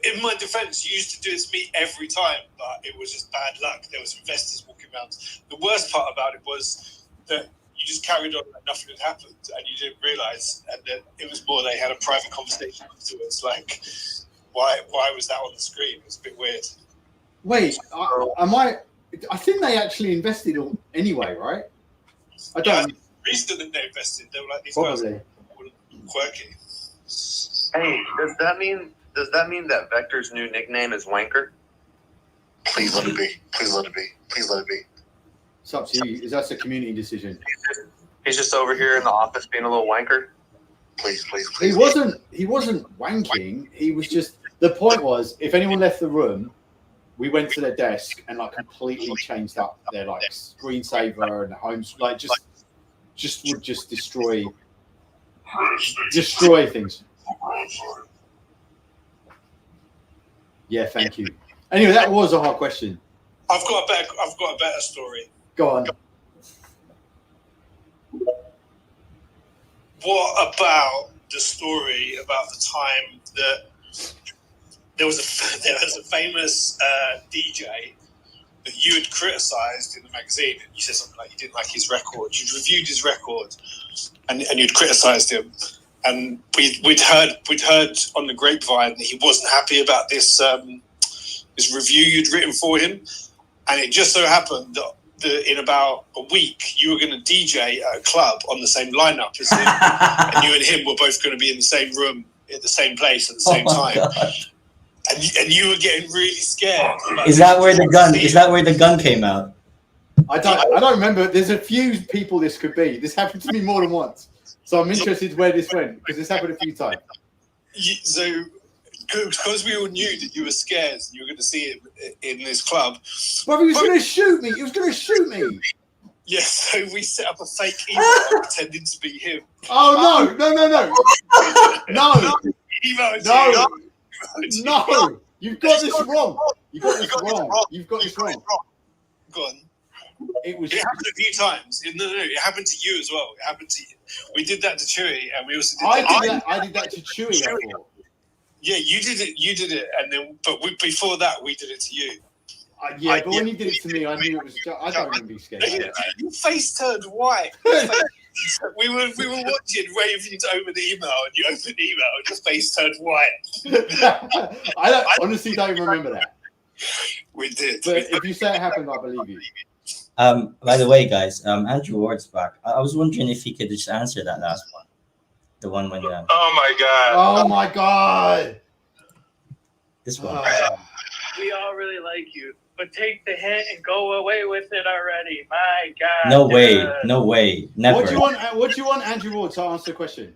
In my defense, you used to do it to me every time, but it was just bad luck. There was investors walking around. The worst part about it was that you just carried on like nothing had happened, and you didn't realise. And then it was more they had a private conversation afterwards, like, why was that on the screen? It was a bit weird. Wait, I think they actually invested anyway, right? I don't. Yeah, the reason that they invested, they were like, these Probably. guys were quirky. Hey, does that mean that Vector's new nickname is Wanker? Please let it be. Please let it be. Please let it be. It's up to you. That's a community decision. He's just over here in the office being a little wanker. Please. He wasn't wanking. He was just. The point was, if anyone left the room, we went to their desk and like completely changed up their like screensaver and homes, like just would just destroy things. Yeah, thank you. Anyway, that was a hard question. I've got a better story. Go on. What about the story about the time that there was a famous DJ that you had criticised in the magazine? You said something like you didn't like his record. You'd reviewed his record, and you'd criticised him. And we'd heard on the grapevine that he wasn't happy about this this review you'd written for him. And it just so happened that in about a week you were going to DJ at a club on the same lineup as him, and you and him were both going to be in the same room at the same place at the same time. And you were getting really scared. Is that where the gun came out? I don't remember. There's a few people this could be. This happened to me more than once. So I'm interested where this went because this happened a few times. So, because we all knew that you were scared and you were going to see him in this club. But he was going to shoot me. He was going to shoot me. Yes, so we set up a fake email pretending to be him. Oh, no. No. You've got this wrong. You've got this wrong. Go on. It happened a few times. No, it happened to you as well. It happened to you. We did that to Chewy, and we also did I did that to Chewy. Yeah, you did it, and then before that, we did it to you. But when you did it to me, I knew it was. I don't remember being scared. Your face turned white. we were watching, waiting for you to open the email, and you opened the email, and your face turned white. I honestly don't remember that. We did. But if you say it happened, I believe you. By the way, guys, Andrew Ward's back. I was wondering if he could just answer that last one. The one when Oh my god. This one. We all really like you, but take the hint and go away with it already. My God. No way. Never. What do you want Andrew Ward to answer the question?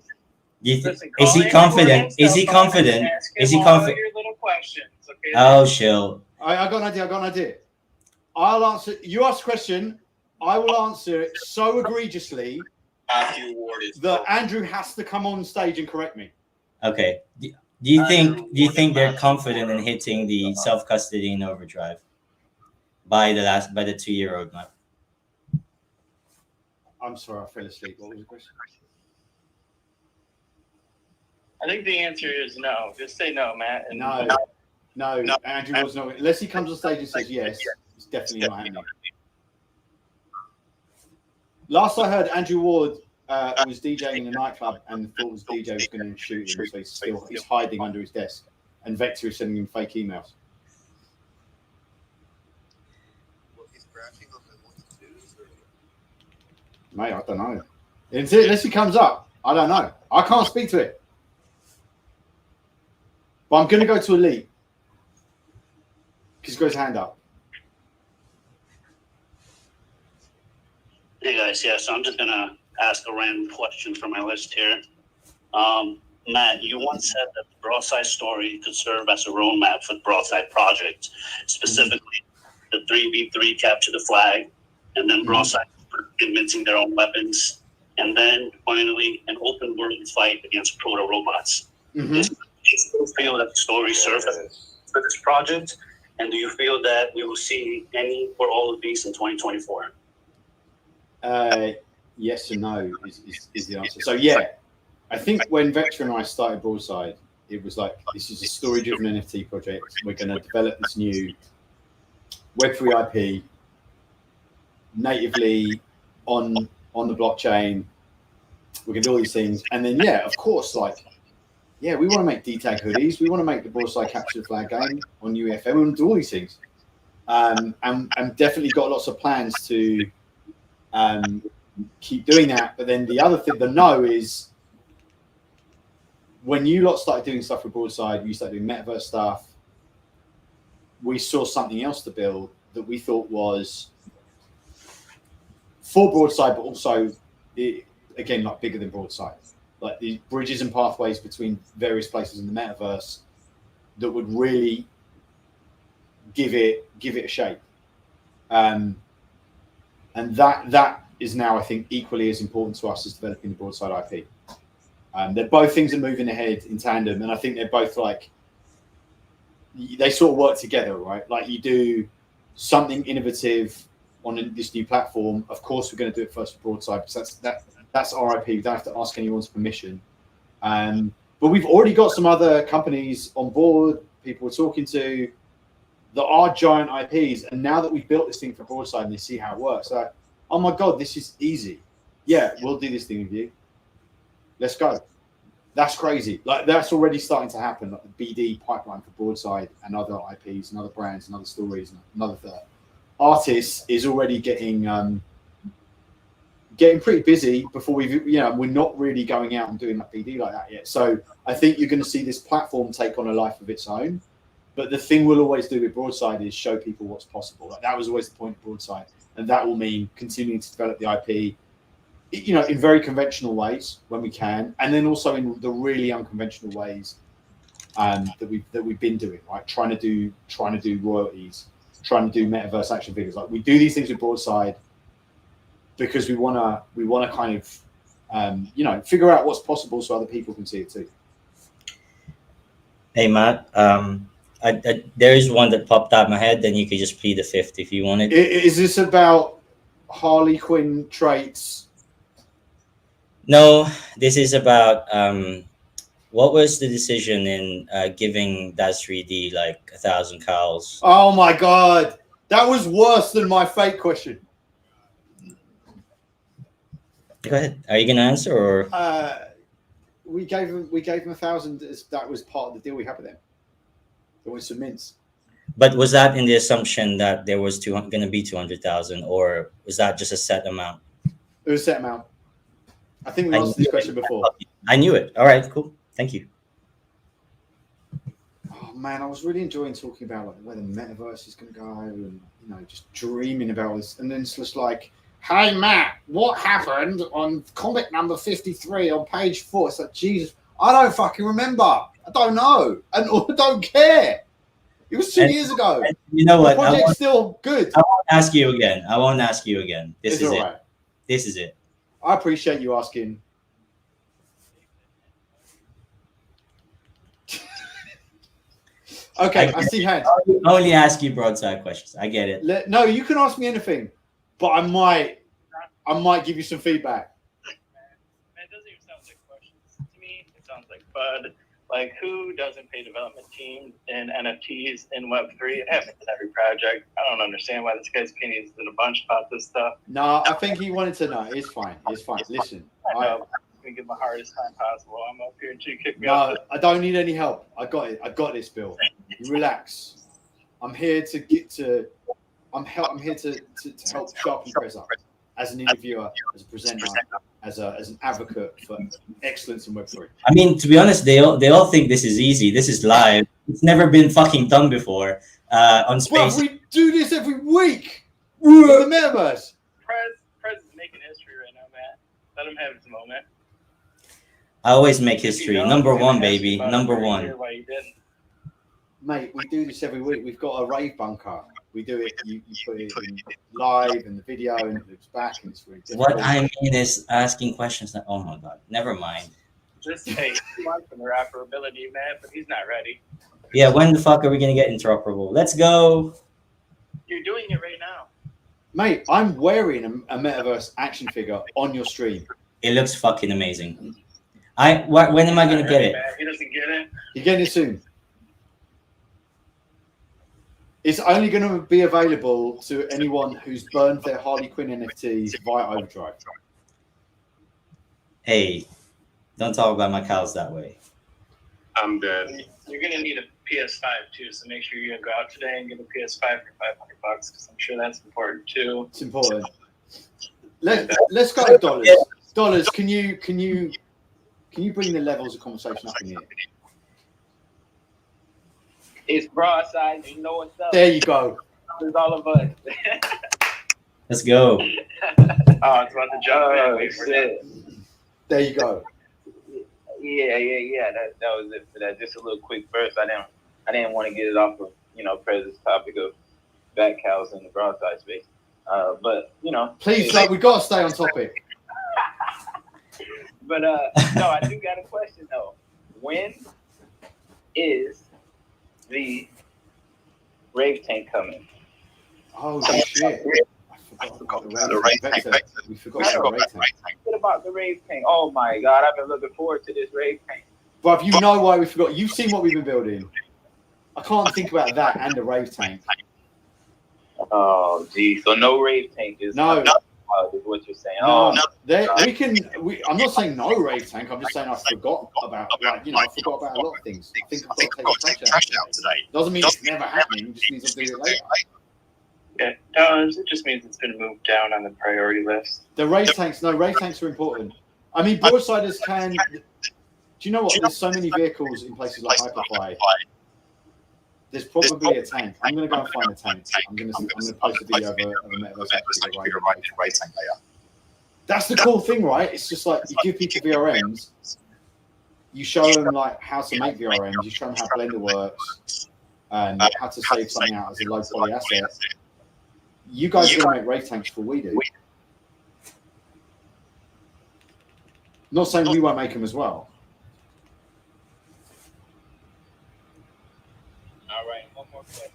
Is he confident? Is he confident? Is he confident? Your little questions, okay? Oh, chill. I got an idea. I'll answer. You ask a question. I will answer it so egregiously that Andrew has to come on stage and correct me. Okay. Do you think they're confident in hitting the self-custody in overdrive by the 2-year roadmap? I'm sorry, I fell asleep. What was the question? I think the answer is no. Just say no, Matt. And No, Andrew Ward's not. Unless he comes on stage and says yes, it's definitely not happening. Last I heard, Andrew Ward was DJing in a nightclub and thought his DJ was going to shoot him, so he's hiding under his desk, and Vector is sending him fake emails. Mate, I don't know. Unless he comes up, I don't know. I can't speak to it. But I'm going to go to Elite. Because he's got his hand up. Hey guys, yeah, so I'm just gonna ask a random question from my list here. Matt, you once said that the Broadside story could serve as a roadmap for the Broadside project, specifically the 3v3 capture the flag, and then Broadside inventing their own weapons, and then finally an open world fight against proto robots. Do you still feel that the story serves for this project? And do you feel that we will see any or all of these in 2024? Yes and no is the answer. So yeah, I think when Vector and I started Broadside, it was like, this is a story-driven NFT project. We're going to develop this new Web3 IP natively on the blockchain. We're going to do all these things, and then yeah, of course, like. Yeah, we want to make D-Tag hoodies. We want to make the Broadside Capture the Flag game on UEFN. We want to do all these things. And definitely got lots of plans to keep doing that. But then the other thing, the no, is when you lot started doing stuff with Broadside, you started doing metaverse stuff, we saw something else to build that we thought was for Broadside, but also, again, like bigger than Broadside. Like these bridges and pathways between various places in the metaverse that would really give it a shape. And that is now, I think, equally as important to us as developing the Broadside IP. They're both things that are moving ahead in tandem, and I think they're both like, they sort of work together, right? Like you do something innovative on this new platform. Of course, we're going to do it first for Broadside, because that's our IP. We don't have to ask anyone's permission. But we've already got some other companies on board, people we're talking to, that are giant IPs. And now that we've built this thing for Broadside and they see how it works, like, oh my God, this is easy. Yeah, we'll do this thing with you. Let's go. That's crazy. Like that's already starting to happen. Like the BD pipeline for Broadside and other IPs and other brands and other stories and another artists is already getting pretty busy before we're not really going out and doing that BD like that yet. So I think you're going to see this platform take on a life of its own. But the thing we'll always do with Broadside is show people what's possible. Like that was always the point of Broadside, and that will mean continuing to develop the IP, in very conventional ways when we can, and then also in the really unconventional ways that we've been doing, right? Trying to do royalties, trying to do metaverse action figures. Like we do these things with Broadside because we want to kind of figure out what's possible so other people can see it too. Hey Matt, there is one that popped out of my head. Then you could just plead the fifth if you wanted. Is this about Harley Quinn traits? No, this is about what was the decision in giving Daz3D like 1,000 cows? Oh my God, that was worse than my fake question. Go ahead. Are you gonna answer or? We gave him 1,000. That was part of the deal we had with them. There was some mints. But was that in the assumption that there was going to be 200,000, or was that just a set amount? It was a set amount. I think we answered this question before. I knew it. All right, cool. Thank you. Oh man, I was really enjoying talking about like where the metaverse is going to go, and just dreaming about this. And then it's just like, hey Matt, what happened on comic number 53 on page 4? It's like, Jesus, I don't fucking remember. I don't know, and I don't care. It was 2 years ago. You know what? The project's still good. I won't ask you again. This is it. This is it. I appreciate you asking. Okay, I see hands. I only ask you Broadside questions. I get it. No, you can ask me anything, but I might give you some feedback. Man, it doesn't even sound like questions. To me, it sounds like bud. Like, who doesn't pay development teams in NFTs in Web3? It happens in every project. I don't understand why this guy's opinions in a bunch about this stuff. No, I think he wanted to know. It's fine. It's fine. Listen, I know. I'm going to give my hardest time possible. I'm up here until you kick me no, off. I don't need any help. I got it. I got this, Bill. You relax. I'm here to get to. I'm here to help sharpen press up as an interviewer, as a presenter, as an advocate for excellence in Web3. I mean, to be honest, they all think this is easy. This is live. It's never been fucking done before on Space. Well, we do this every week. The metaverse. Prez is making history right now, man. Let him have his moment. I always make history. Number one, baby. Number one. Why you didn't. Mate, we do this every week. We've got a rave bunker. We do it. You put it in live and the video, and it looks back, and it's really difficult. What I mean is asking questions. That, oh my god, never mind. Just hey, he wants some interoperability, man, but he's not ready. Yeah, when the fuck are we gonna get interoperable? Let's go. You're doing it right now. Mate, I'm wearing a metaverse action figure on your stream. It looks fucking amazing. When am I gonna get it? Man. He doesn't get it. You're getting it soon. It's only going to be available to anyone who's burned their Harley Quinn NFTs via Overdrive. Hey, don't talk about my cows that way. I'm dead. You're gonna need a PS5 too, so make sure you go out today and get a PS5 for $500 because I'm sure that's important too. It's important. Let's go to dollars. Dollars, can you bring the levels of conversation up in here? It's broadside. You know what's up. There you go. It's all of us. Let's go. Oh, it's about to jump in. There you go. Yeah. That was it for that. Just a little quick burst. I didn't want to get it off of President's topic of back cows in the broadside space. But please, we got to stay on topic. But no, I do got a question though. When is the rave tank coming? Oh shit! I forgot about the rave tank. We forgot about the rave tank. What about the rave tank? Oh my god, I've been looking forward to this rave tank. But you know why we forgot? You've seen what we've been building. I can't think about that and the rave tank. Oh gee, so no rave tank is no. Is what you're saying. No, I'm not saying no rave tank. I'm just saying I forgot about I forgot about a lot of things. I think I've got to take the trash out today. Doesn't mean it's never happening. It just means I'll do it later. Yeah, no, it just means it's been moved down on the priority list. The rave tanks are important. I mean, broadsiders can. Do you know what? There's so many vehicles in places like Hyperfly. There's probably a tank. I'm going to go and find a tank. I'm going to post a video of a metaverse activity right tank later. That's the cool thing, right? It's just like you give people VRMs, you show them like how to make VRMs, you show them how Blender works, and how to save something out as a low poly asset. You guys are going to make rave tanks before we do. Not saying we won't make them as well. All right, one more question.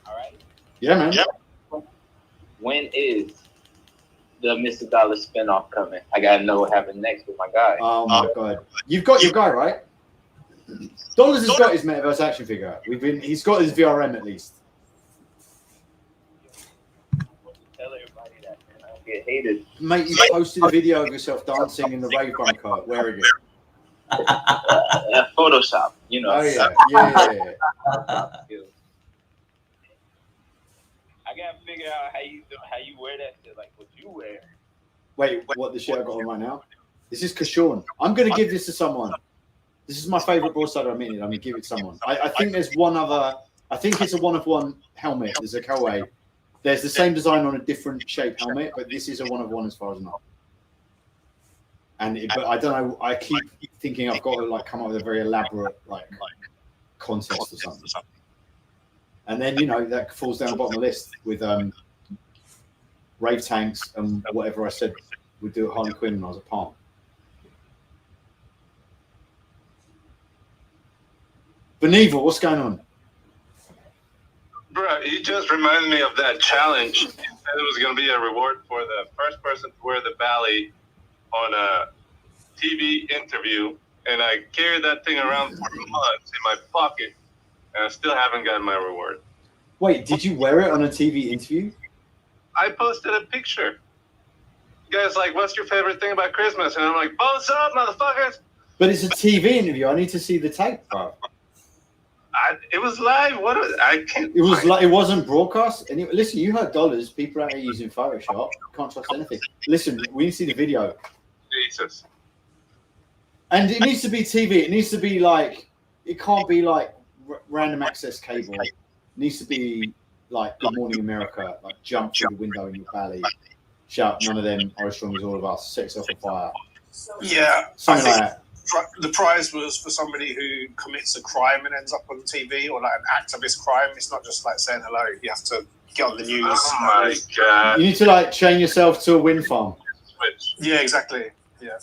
All right. Yeah, man. When is the Mr. Dollar spinoff coming? I gotta know what happened next with my guy. Oh my god, you've got your guy, right? Dollars has got his metaverse action figure. He's got his VRM at least. Tell everybody that, man. I don't get hated. Mate, you posted a video of yourself dancing in the rave bunker. Where are you? Photoshop, you know. Oh yeah. I gotta figure out how you wear that shit, like what you wear. Wait, what the shit I got on right now? This is Kashawn. I'm gonna give this to someone. This is my favorite broadsider I minted. I'm gonna give it to someone. I think there's one other. I think it's a one of one helmet. There's a Kelway. There's the same design on a different shape helmet, but this is a one of one as far as I know. But I don't know. I keep thinking I've got to like come up with a very elaborate like contest or something. And then that falls down the bottom of the list with rave tanks and whatever I said we'd do at Harley Quinn when I was at Palm. Beneval, what's going on? Bro, you just reminded me of that challenge. You said it was going to be a reward for the first person to wear the Bally on a TV interview, and I carried that thing around for months in my pocket, and I still haven't gotten my reward. Wait, did you wear it on a TV interview? I posted a picture. You guys like, what's your favorite thing about Christmas? And I'm like, bones up, motherfuckers. But it's a TV interview. I need to see the tape, bro. It was live. I can't. It was like it wasn't broadcast. And listen, you heard dollars. People out here using Photoshop. Can't trust anything. Listen, we need to see the video. Jesus. And it needs to be TV. It needs to be like. It can't be like random access cable. It needs to be like Good Morning America. Like jump through the window in your valley. Shout, none of them are as strong as all of us. Set yourself on fire. Yeah, Something like that. The prize was for somebody who commits a crime and ends up on TV, or like an activist crime. It's not just like saying hello. You have to get on the news. Oh my God. You need to like chain yourself to a wind farm. Switch. Yeah, exactly. Yeah.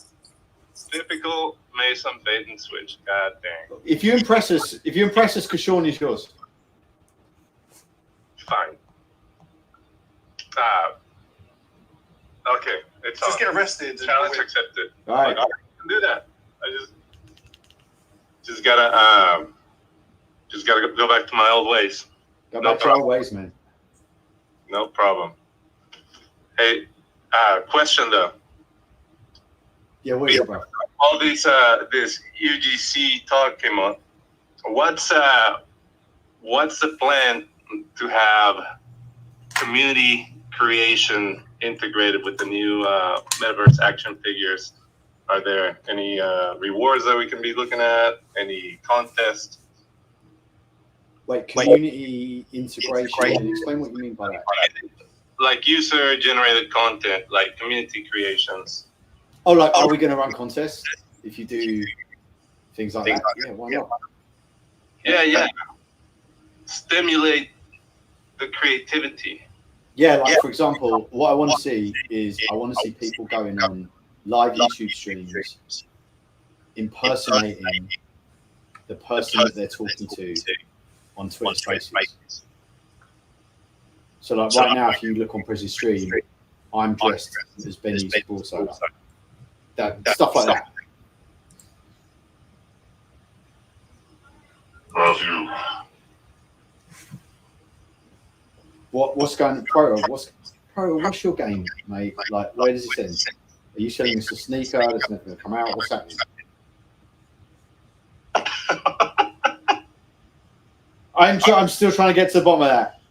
Typical Mason bait and switch. God dang. If you impress us, Kashawn is yours. Fine. Okay. It's Just on. get arrested. Challenge accepted. All right. I can do that. I just gotta go back to my old ways. Go back to our ways, man. No problem. Hey, question though. Yeah, what is it, bro? All these this UGC talk came on. What's the plan to have community creation integrated with the new metaverse action figures? Are there any rewards that we can be looking at? Any contests? Wait, community integration. Explain what you mean by that. Like user-generated content, like community creations. Oh, like, are we going to run contests if you do things like that? Yeah, why not? Yeah. Stimulate the creativity. Yeah, like, for example, what I want to see is I want to see people going on live YouTube streams impersonating the person that they're talking to on Twitter Spaces. So, like, right now, if you look on Priz's stream, I'm dressed as Benny's also. Stuff like that. What's going on, Pro? What's your game, mate? Like, where does it end? Are you selling us a sneaker that's never going to come out? What's happening? I'm still trying to get to the bottom of that.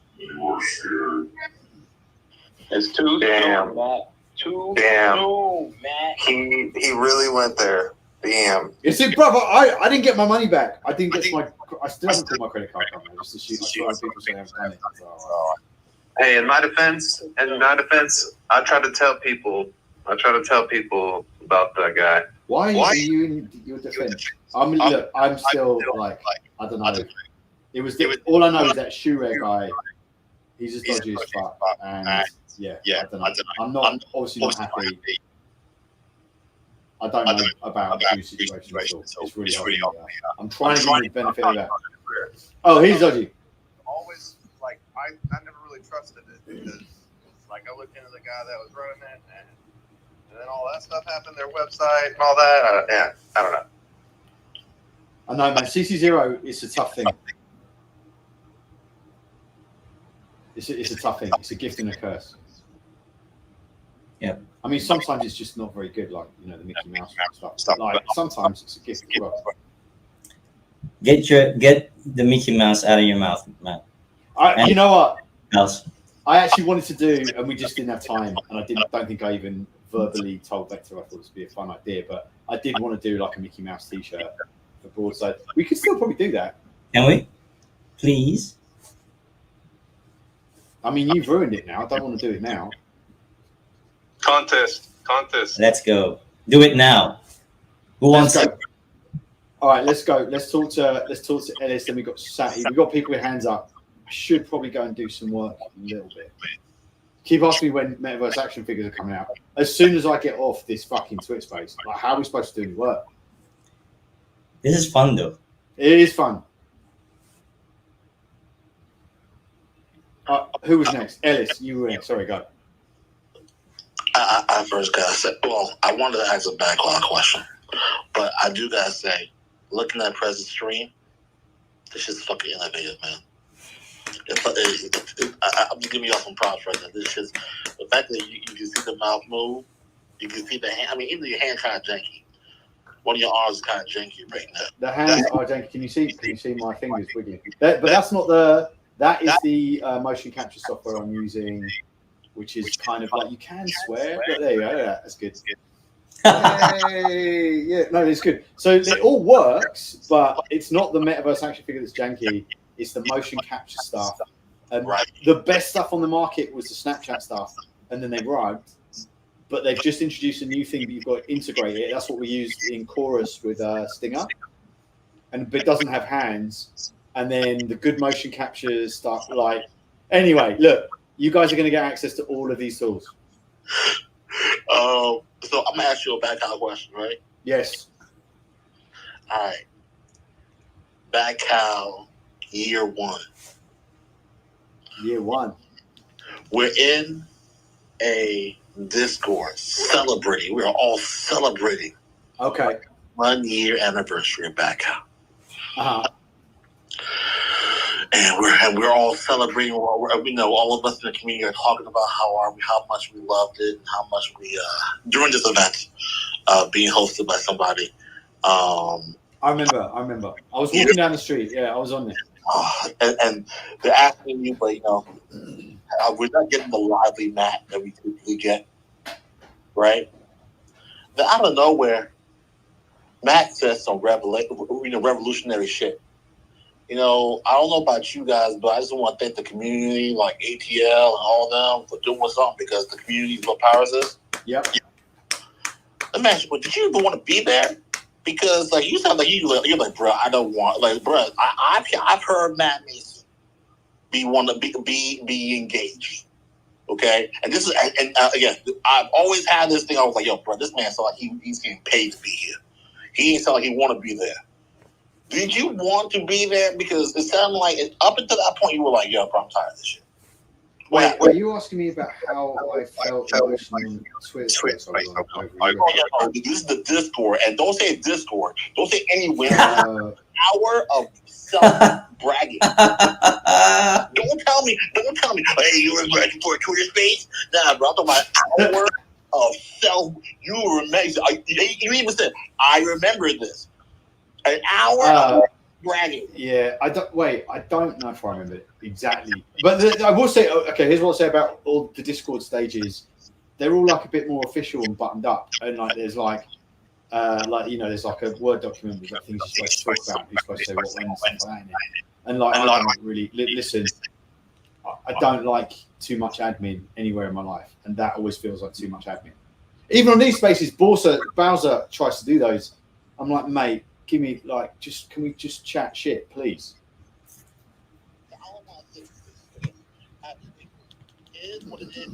It's too damn. Matt. He really went there. Damn. You see, brother, I didn't get my money back. I still haven't put my credit card on there just to shoot. People say I've done it. Hey, in my defense, I try to tell people about that guy. Why are you in your defense? I'm still like, I don't know. It was all I know is that Shure guy. He's as dodgy as fuck, and yeah, I don't know. I'm not obviously not happy. I don't know about the situation at all. It's really hard. I'm trying to give you the benefit of that. Oh, he's dodgy. Always like I never really trusted it because like I looked into the guy that was running it, and then all that stuff happened, their website and all that. I don't know. I know, man. CC0 is a tough thing. It's a tough thing. It's a gift and a curse. Yeah. I mean, sometimes it's just not very good, like, you know, the Mickey Mouse stuff. Like, sometimes it's a gift as well. Get the Mickey Mouse out of your mouth, man. You know what? Else. I actually wanted to do, and we just didn't have time, and I don't think I even verbally told Vector I thought this would be a fun idea, but I did want to do like a Mickey Mouse t-shirt for Broadside. We could still probably do that. Can we? Please? I mean, you've ruined it now. I don't want to do it now. Contest. Let's go. Do it now. Who wants it? All right, let's go. Let's talk to Ellis. Then we got Satty. We got people with hands up. I should probably go and do some work a little bit. Keep asking me when Metaverse action figures are coming out. As soon as I get off this fucking Twitch space, like, how are we supposed to do any work? This is fun, though. It is fun. Who was next? Ellis, you were next. Sorry, go. I first got to say, well, I wanted to ask a backlog question. But I do gotta say, looking at Prez's stream, this shit's fucking innovative, man. I'm just giving y'all some props right now. This shit's the fact that you can see the mouth move, you can see the hand. I mean, even your hand kind of janky. One of your arms is kind of janky right now. The hands are janky. Can you see my fingers wiggling? But that's not the. That is the motion capture software I'm using, which is kind of like, you can swear, but there you go. Yeah, that's good. Hey, yeah, no, it's good. So it all works, but it's not the metaverse action figure that's janky. It's the motion capture stuff. And the best stuff on the market was the Snapchat stuff, and then they rugged. But they've just introduced a new thing that you've got to integrate it. That's what we used in Chorus with Stinger, and it doesn't have hands. And then the good motion capture stuff. Like, anyway, look, you guys are going to get access to all of these tools. So I'm gonna ask you a back out question, right? Yes. All right. Back out year one. Year one. We're in a Discord celebrating. We're all celebrating. Okay. 1 year anniversary of Back Out. Uh-huh. And we're all celebrating. We know all of us in the community are talking about how much we loved it, and how much we during this event being hosted by somebody. I remember. I was walking down the street. Yeah, I was on there. And they're asking you, but we're not getting the lively Matt that we typically get, right? Then out of nowhere, Matt says some revolutionary shit. I don't know about you guys, but I just want to thank the community, like ATL and all of them, for doing something, because the community is what powers us. Yep. Let me ask you, but did you even want to be there? Because you sound like you're like, bro, I don't want, bro. I've heard Matt Mason be engaged. Okay, and this is again, I've always had this thing. I was like, yo, bro, this man sound like he's getting paid to be here. He ain't sound like he want to be there. Did you want to be there? Because it sounded like up until that point you were like, yo, bro, I'm tired of this shit. Wait, are you asking me about how I felt emotionally on Twitter? This is the Discord, and don't say Discord. Don't say anywhere. Hour of self-bragging. Don't tell me, hey, you were bragging for a Twitter space? Nah, bro, I'm talking about an hour of self. You remember? You even said, I remember this. An hour of bragging. Yeah, I don't know if I remember it exactly. But I will say, okay, here's what I'll say about all the Discord stages. They're all like a bit more official and buttoned up. And there's there's like a Word document with things you're supposed to talk about, who's supposed to say what, when, and stuff like that. And I don't really listen. I don't like too much admin anywhere in my life, and that always feels like too much admin. Even on these spaces, Bowser tries to do those. I'm like, mate, give me can we just chat shit, please? What it is,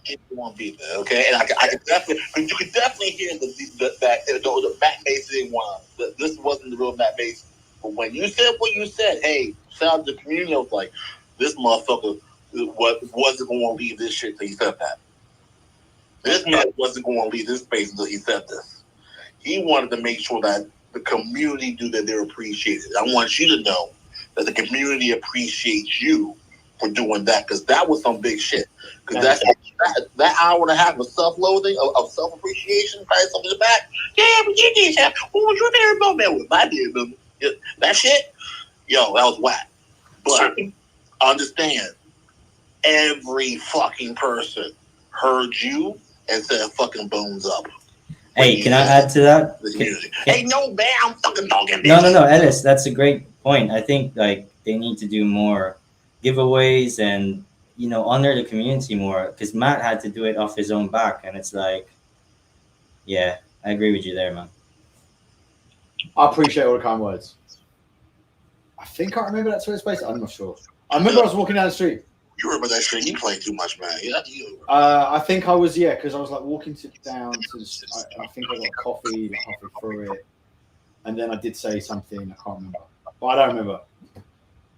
people want to be there, okay? And I can definitely, you can definitely hear the Matt Mason one. This wasn't the real Matt Mason. But when you said what you said, hey, shout out to the community, I was like, this motherfucker wasn't going to leave this shit until he said that. This man wasn't going to leave this space until he said this. He wanted to make sure that the community knew that they're appreciated. I want you to know that the community appreciates you for doing that, because that was some big shit. Because that hour and a half of self-loathing, of self-appreciation, probably something in the back. Yeah, but you did have. What was your favorite moment? That was my favorite moment. That shit, yo, that was whack. But understand, every fucking person heard you and said "fucking bones up." Hey, can I add to that? Hey, no, man, I'm fucking talking. No, Ellis, that's a great point. I think they need to do more giveaways and honor the community more, because Matt had to do it off his own back, and it's like, yeah, I agree with you there, man. I appreciate all the kind words. I think I remember that Twitter space. I'm not sure. I remember I was walking down the street. You remember that shit? You played too much, man. Yeah, I think I was, because I was walking down to the, I think I got coffee halfway through it, and then I did say something, I can't remember, but I don't remember.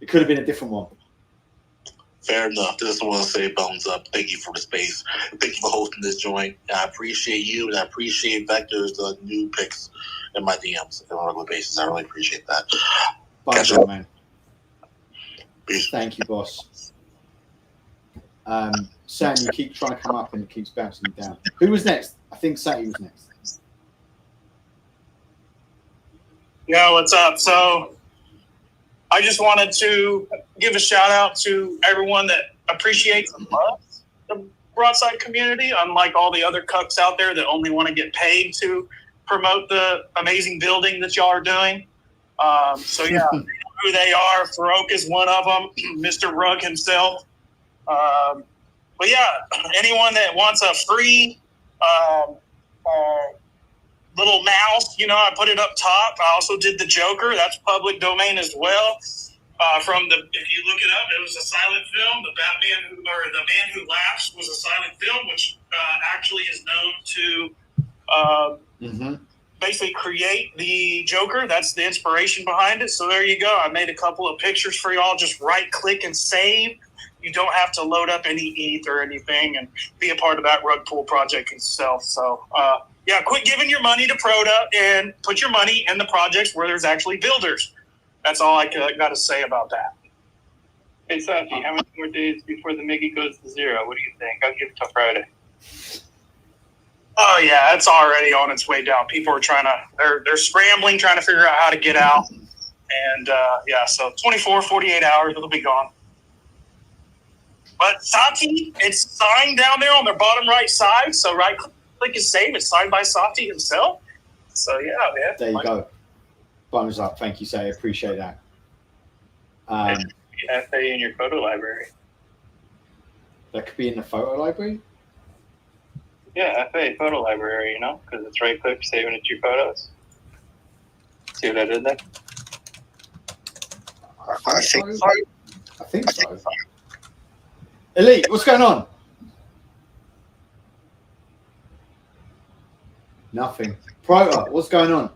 It could have been a different one. Fair enough. Just want to say bones up. Thank you for the space. Thank you for hosting this joint. I appreciate you, and I appreciate Vector's new picks. in my DMs on a regular basis. I really appreciate that. Catch up, man. Peace. Thank you, boss. Sam, you keep trying to come up and it keeps bouncing you down. Who was next? I think Sati was next. Yo, what's up? So I just wanted to give a shout out to everyone that appreciates and loves the Broadside community, unlike all the other cucks out there that only want to get paid to promote the amazing building that y'all are doing. So yeah, who they are. Farouk is one of them, Mr. Rugg himself. But yeah, anyone that wants a free little mouse, I put it up top. I also did the Joker. That's public domain as well. If you look it up, it was a silent film. The Man Who Laughs was a silent film, which actually is known to basically create the Joker. That's the inspiration behind it. So there you go. I made a couple of pictures for y'all. Just right click and save. You don't have to load up any ETH or anything and be a part of that rug pool project itself. So yeah, quit giving your money to Proda and put your money in the projects where there's actually builders. That's all I got to say about that. Hey, Sati, how many more days before the Mickey goes to zero? What do you think? I'll give it till Friday. Oh yeah, it's already on its way down. People are they're scrambling, trying to figure out how to get out. And yeah, so 24, 48 hours, it'll be gone. But Sati, it's signed down there on the bottom right side. So right click and save. It's signed by Sati himself. So yeah, man. There you go. Thumbs up. Thank you, Say. Appreciate that. FA in your photo library. That could be in the photo library? Yeah, FA photo library, because it's right click, saving it to your photos. See what I did there? I think so. I think so. Elite, what's going on? Nothing. Prota, what's going on?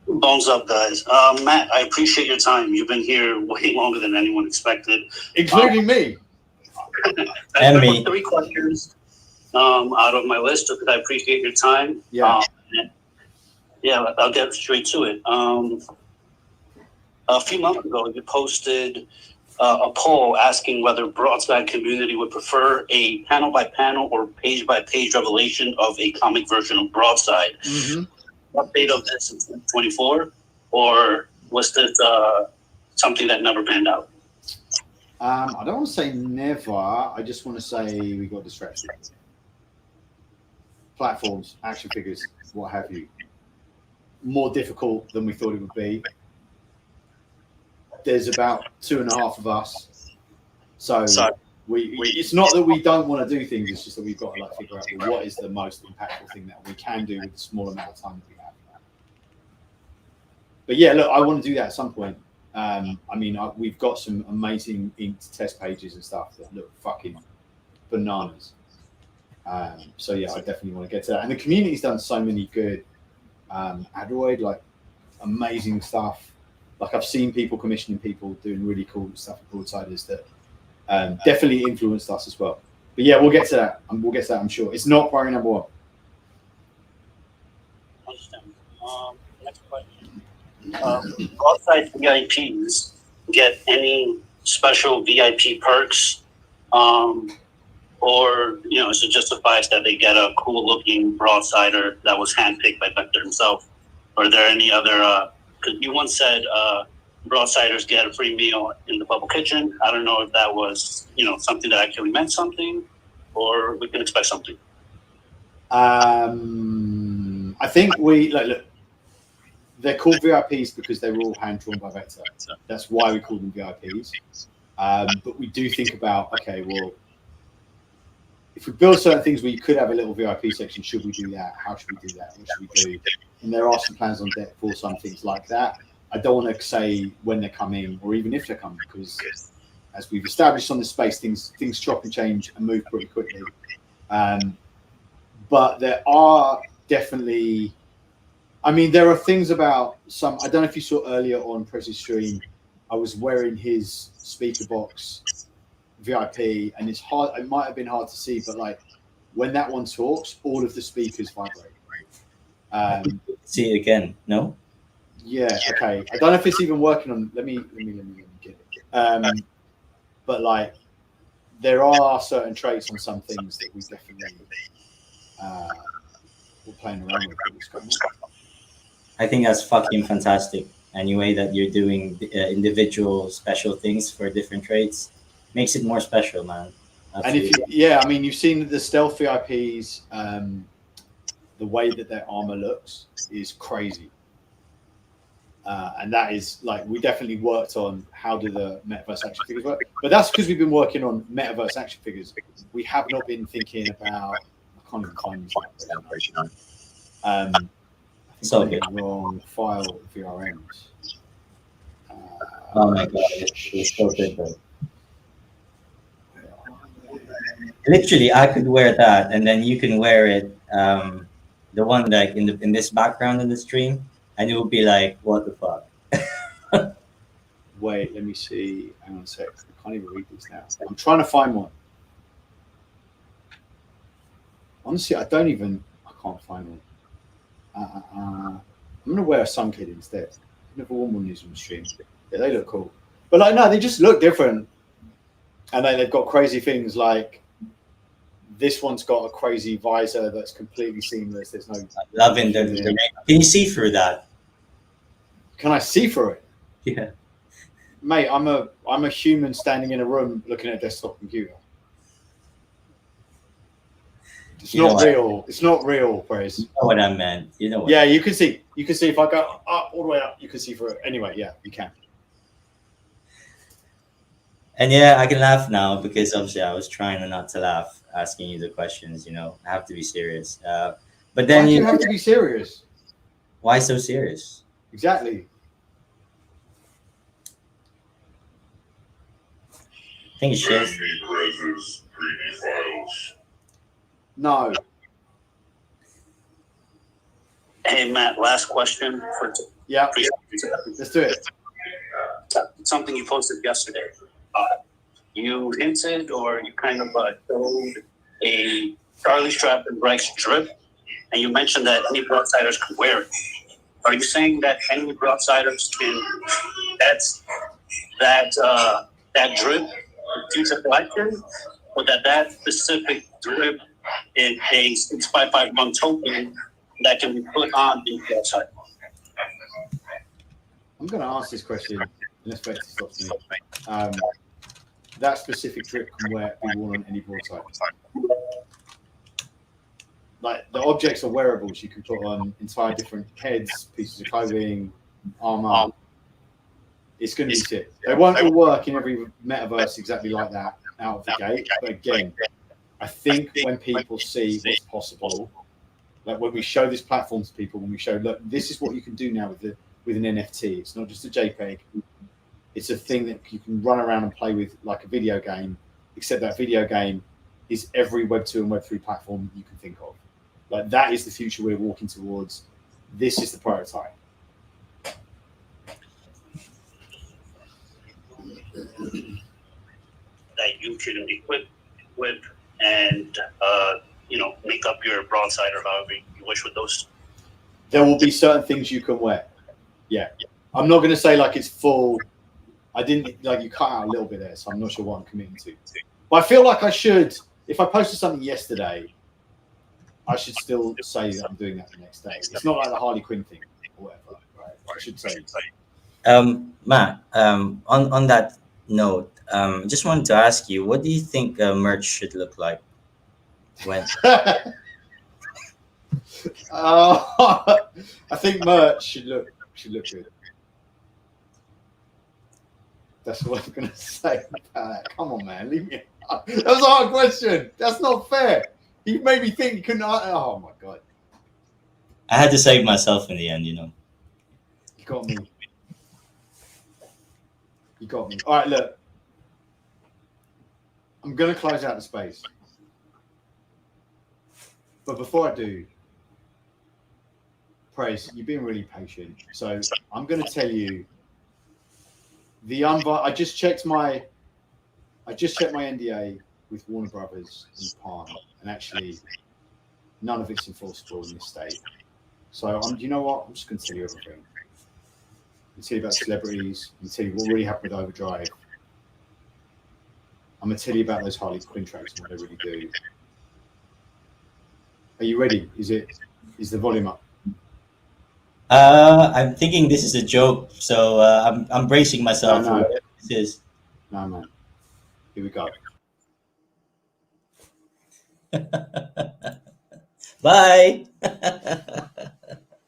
Bones up, guys. Matt, I appreciate your time. You've been here way longer than anyone expected. Including me. And me. 3 questions out of my list because I appreciate your time. Yeah. Yeah, I'll get straight to it. A few months ago, you posted a poll asking whether Broadside community would prefer a panel-by-panel or page-by-page revelation of a comic version of Broadside. Update of this in 2024, or was this something that never panned out? I don't want to say never. I just want to say we got distracted. Platforms, action figures, what have you. More difficult than we thought it would be. There's about 2.5 of us. So we it's not that we don't want to do things, it's just that we've got to figure out what is the most impactful thing that we can do with the small amount of time that we have. But yeah, look, I want to do that at some point. We've got some amazing inked test pages and stuff that look fucking bananas. So yeah, I definitely want to get to that. And the community's done so many good Adroid, amazing stuff. I've seen people commissioning people doing really cool stuff with Broadsiders that definitely influenced us as well. But yeah, we'll get to that. I'm sure. It's not priority number 1. Understand. Next question. Broadside VIPs get any special VIP perks? Or, is it just suffice that they get a cool looking Broadsider that was handpicked by Vector himself? Or are there any other, because you once said Broadsiders get a free meal in the Bubble Kitchen. I don't know if that was, something that actually meant something, or we can expect something. I think look, they're called VIPs because they were all hand drawn by Vector. That's why we call them VIPs. But we do think about, okay, well, if we build certain things where you could have a little VIP section, should we do that? How should we do that? What should we do? And there are some plans on deck for some things like that. I don't want to say when they're coming or even if they're coming, because as we've established on this space, things chop and change and move pretty quickly. But there are definitely, there are things about some, I don't know if you saw earlier on Prez's stream, I was wearing his speaker box VIP, and it's hard, it might have been hard to see, but when that one talks, all of the speakers vibrate. See it again? No. Yeah. Okay. I don't know if it's even working on. Let me get it. But like, there are certain traits on some things that we definitely we're playing around with. I think that's fucking fantastic. Anyway, that you're doing individual special things for different traits makes it more special, man. Absolutely. And if you, I mean, you've seen the stealth VIPs. The way that their armor looks is crazy. And that is like, we definitely worked on how do the metaverse action figures work, but that's because we've been working on metaverse action figures. We have not been thinking about, I can't even find this. I think So I'm good. getting the wrong file VRMs. Oh my god, it's so good though. Literally, I could wear that, and then you can wear it. The one like in this background in the stream, and it will be like, what the fuck? Wait, let me see. Hang on a sec. I can't even read this now. I'm trying to find one. Honestly, I can't find one. I'm gonna wear a Sun Kid instead. I've never worn one of these on the stream. Yeah, they look cool. But like, no, they just look different. And then they've got crazy things like this one's got a crazy visor that's completely seamless. There's no Loving the. Can you see through that? Can I see through it? Yeah. Mate, I'm a human standing in a room looking at a desktop computer. It's not real. It's not real, Praise. You know what I meant. You know what? Yeah, you can see. You can see if I go up all the way up, you can see through it. Anyway, yeah, you can. And yeah, I can laugh now because obviously I was trying not to laugh asking you the questions. You know, I have to be serious. But then Why do you have to be serious? Why so serious? Exactly. I think it's just. Prez's 3D files. No. Hey, Matt, last question for Yeah. Let's do it. something you posted yesterday. You hinted or you kind of showed a Charlie Strap and Rex drip, and you mentioned that any broadsiders can wear it. Are you saying that any broadsiders can that drip future collection, or that specific drip is a 6551 token that can be put on the broadside? I'm going to ask this question. Let's bet it stops me. That specific drip can be worn on any broadside. Like the objects are wearables. You can put on entire different heads, pieces of clothing, armor. It's going to be sick. They won't all work in every metaverse exactly like that out of the gate. But again, I think when people see what's possible, like when we show this platform to people, when we show, look, this is what you can do now with an NFT. It's not just a JPEG. It's a thing that you can run around and play with like a video game, except that video game is every Web2 and Web3 platform you can think of. Like that is the future we're walking towards. This is the prototype. That you can equip with and make up your broadside or however you wish with those. There will be certain things you can wear. Yeah. I'm not going to say like it's full. I didn't like you cut out a little bit there, so I'm not sure what I'm committing to. But I feel like I should, if I posted something yesterday, I should still say that I'm doing that the next day. It's not like the Harley Quinn thing or whatever, right? I should say. Matt, on that note, just wanted to ask you, what do you think merch should look like when? I think merch should look good. That's what I'm gonna say about that. Come on, man, leave me. That was a hard question. That's not fair. You made me think you couldn't. Oh my god. I had to save myself in the end, you know. You got me. You got me. All right, look. I'm gonna close out the space, but before I do, Praise, you've been really patient. So I'm gonna tell you. I just checked my NDA with Warner Brothers and Palm, and actually none of it's enforceable in this state. So, you know what? I'm just going to tell you everything. I'm going to tell you about celebrities. I'm going to tell you what really happened with Overdrive. I'm going to tell you about those Harley Quinn tracks and what they really do. Are you ready? Is the volume up? I'm thinking this is a joke, so I'm bracing myself for whatever this is. No, man. Here we go. Bye.